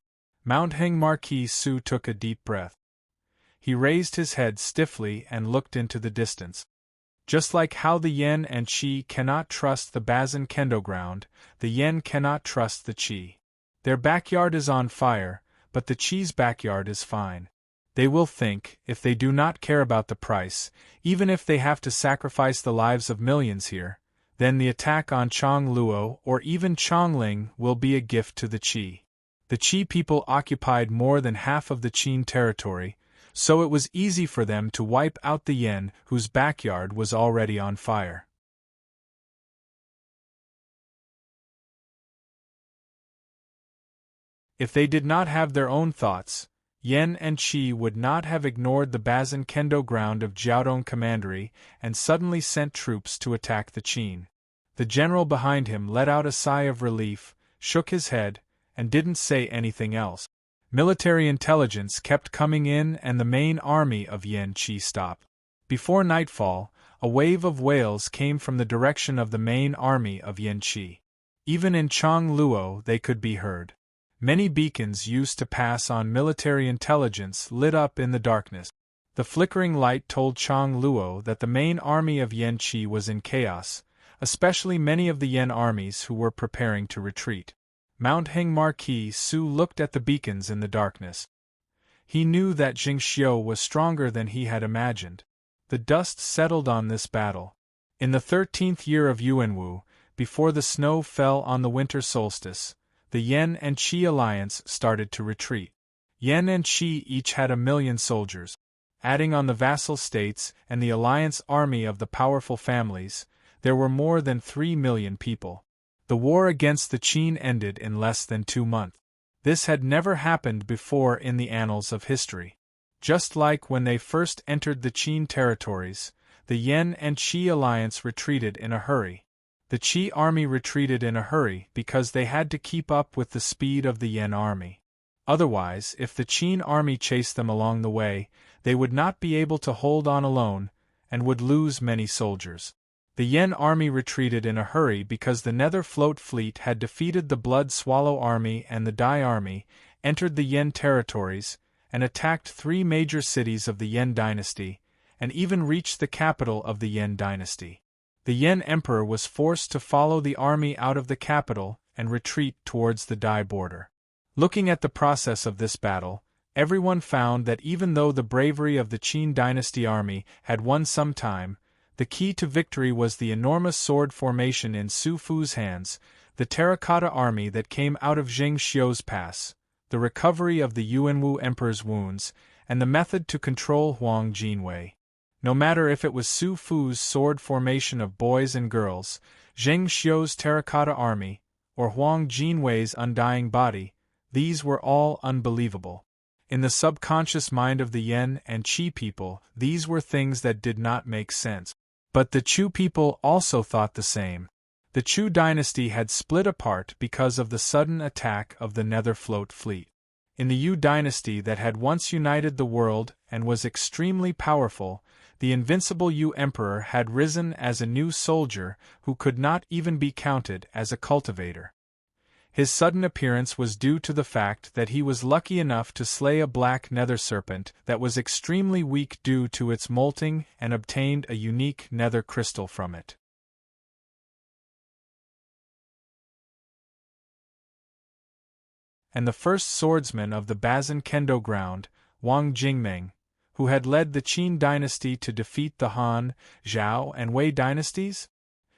Mounting Marquis Su took a deep breath. He raised his head stiffly and looked into the distance. Just like how the yen and qi cannot trust the Bazin Kendo ground, the yen cannot trust the qi. Their backyard is on fire, but the qi's backyard is fine. They will think, if they do not care about the price, even if they have to sacrifice the lives of millions here, then the attack on Chongluo or even Chongling will be a gift to the qi. The qi people occupied more than half of the Qin territory, so it was easy for them to wipe out the yen whose backyard was already on fire. If they did not have their own thoughts, yen and qi would not have ignored the Bazin Kendo ground of Jiaodong Commandery and suddenly sent troops to attack the Qin. The general behind him let out a sigh of relief, shook his head, and didn't say anything else. Military intelligence kept coming in and the main army of Yen Qi stopped. Before nightfall, a wave of wails came from the direction of the main army of Yen Qi. Even in Chongluo they could be heard. Many beacons used to pass on military intelligence lit up in the darkness. The flickering light told Chongluo that the main army of Yen Qi was in chaos, especially many of the Yen armies who were preparing to retreat. Mounting Marquis Su looked at the beacons in the darkness. He knew that Jingxiu was stronger than he had imagined. The dust settled on this battle. In the 13th year of Yuanwu, before the snow fell on the winter solstice, the Yen and Qi alliance started to retreat. Yen and Qi each had 1,000,000 soldiers. Adding on the vassal states and the alliance army of the powerful families, there were more than 3,000,000 people. The war against the Qin ended in less than 2 months. This had never happened before in the annals of history. Just like when they first entered the Qin territories, the Yen and Qi alliance retreated in a hurry. The Qi army retreated in a hurry because they had to keep up with the speed of the Yen army. Otherwise, if the Qin army chased them along the way, they would not be able to hold on alone, and would lose many soldiers. The Yen army retreated in a hurry because the Nether Float fleet had defeated the Blood Swallow army and the Dai army, entered the Yen territories, and attacked 3 major cities of the Yen dynasty, and even reached the capital of the Yen dynasty. The Yen emperor was forced to follow the army out of the capital and retreat towards the Dai border. Looking at the process of this battle, everyone found that even though the bravery of the Qin dynasty army had won some time, the key to victory was the enormous sword formation in Su Fu's hands, the terracotta army that came out of Jingxiu's pass, the recovery of the Yuanwu emperor's wounds, and the method to control Huang Jinwei. No matter if it was Su Fu's sword formation of boys and girls, Jingxiu's terracotta army, or Huang Jinwei's undying body, these were all unbelievable. In the subconscious mind of the Yen and Qi people, these were things that did not make sense. But the Chu people also thought the same. The Chu dynasty had split apart because of the sudden attack of the Nether Float fleet. In the Yu dynasty that had once united the world and was extremely powerful, the invincible Yu emperor had risen as a new soldier who could not even be counted as a cultivator. His sudden appearance was due to the fact that he was lucky enough to slay a black nether serpent that was extremely weak due to its molting and obtained a unique nether crystal from it. And the first swordsman of the Bazin Kendo ground, Wang Jingmeng, who had led the Qin dynasty to defeat the Han, Zhao, and Wei dynasties?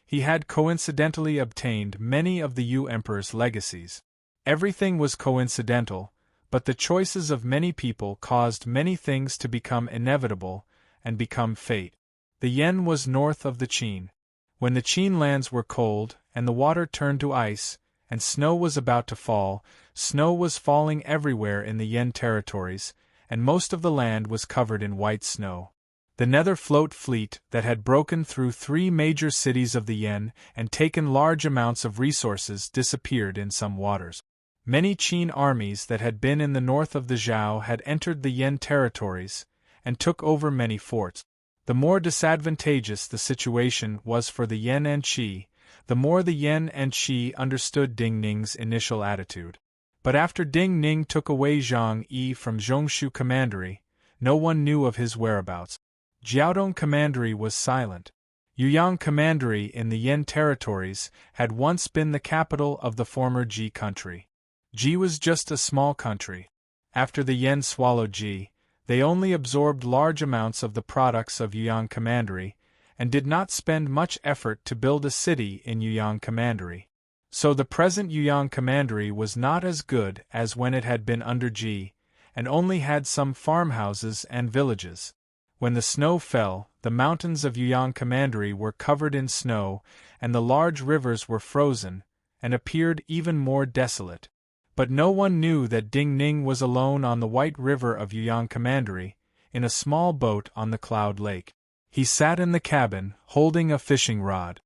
He had coincidentally obtained many of the Yu emperor's legacies. Everything was coincidental, but the choices of many people caused many things to become inevitable and become fate. The Yen was north of the Qin. When the Qin lands were cold and the water turned to ice, and snow was about to fall, snow was falling everywhere in the Yen territories, and most of the land was covered in white snow. The Nether Float fleet that had broken through 3 major cities of the Yen and taken large amounts of resources disappeared in some waters. Many Qin armies that had been in the north of the Zhao had entered the Yen territories and took over many forts. The more disadvantageous the situation was for the Yen and Qi, the more the Yen and Qi understood Ding Ning's initial attitude. But after Ding Ning took away Zhang Yi from Zhongshu Commandery, no one knew of his whereabouts. Jiaodong Commandery was silent. Yuyang Commandery in the Yen territories had once been the capital of the former Ji country. Ji was just a small country. After the Yen swallowed Ji, they only absorbed large amounts of the products of Yuyang Commandery, and did not spend much effort to build a city in Yuyang Commandery. So the present Yuyang Commandery was not as good as when it had been under Ji, and only had some farmhouses and villages. When the snow fell, the mountains of Yuyang Commandery were covered in snow, and the large rivers were frozen, and appeared even more desolate. But no one knew that Ding Ning was alone on the white river of Yuyang Commandery, in a small boat on the Cloud Lake. He sat in the cabin, holding a fishing rod.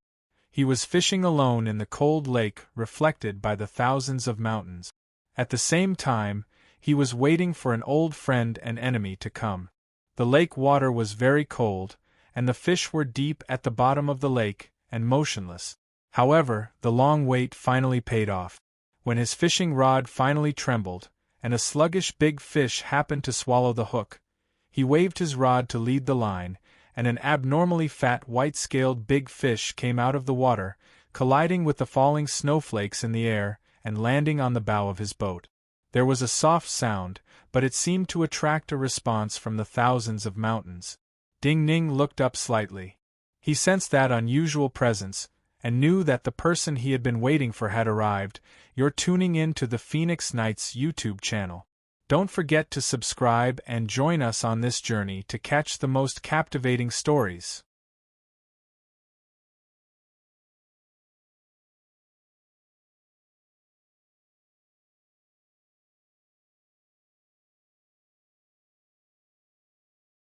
He was fishing alone in the cold lake reflected by the thousands of mountains. At the same time, he was waiting for an old friend and enemy to come. The lake water was very cold, and the fish were deep at the bottom of the lake, and motionless. However, the long wait finally paid off. When his fishing rod finally trembled, and a sluggish big fish happened to swallow the hook, he waved his rod to lead the line, and an abnormally fat white-scaled big fish came out of the water, colliding with the falling snowflakes in the air, and landing on the bow of his boat. There was a soft sound, but it seemed to attract a response from the thousands of mountains. Ding Ning looked up slightly. He sensed that unusual presence, and knew that the person he had been waiting for had arrived. You're tuning in to the Phoenix Nights YouTube channel. Don't forget to subscribe and join us on this journey to catch the most captivating stories.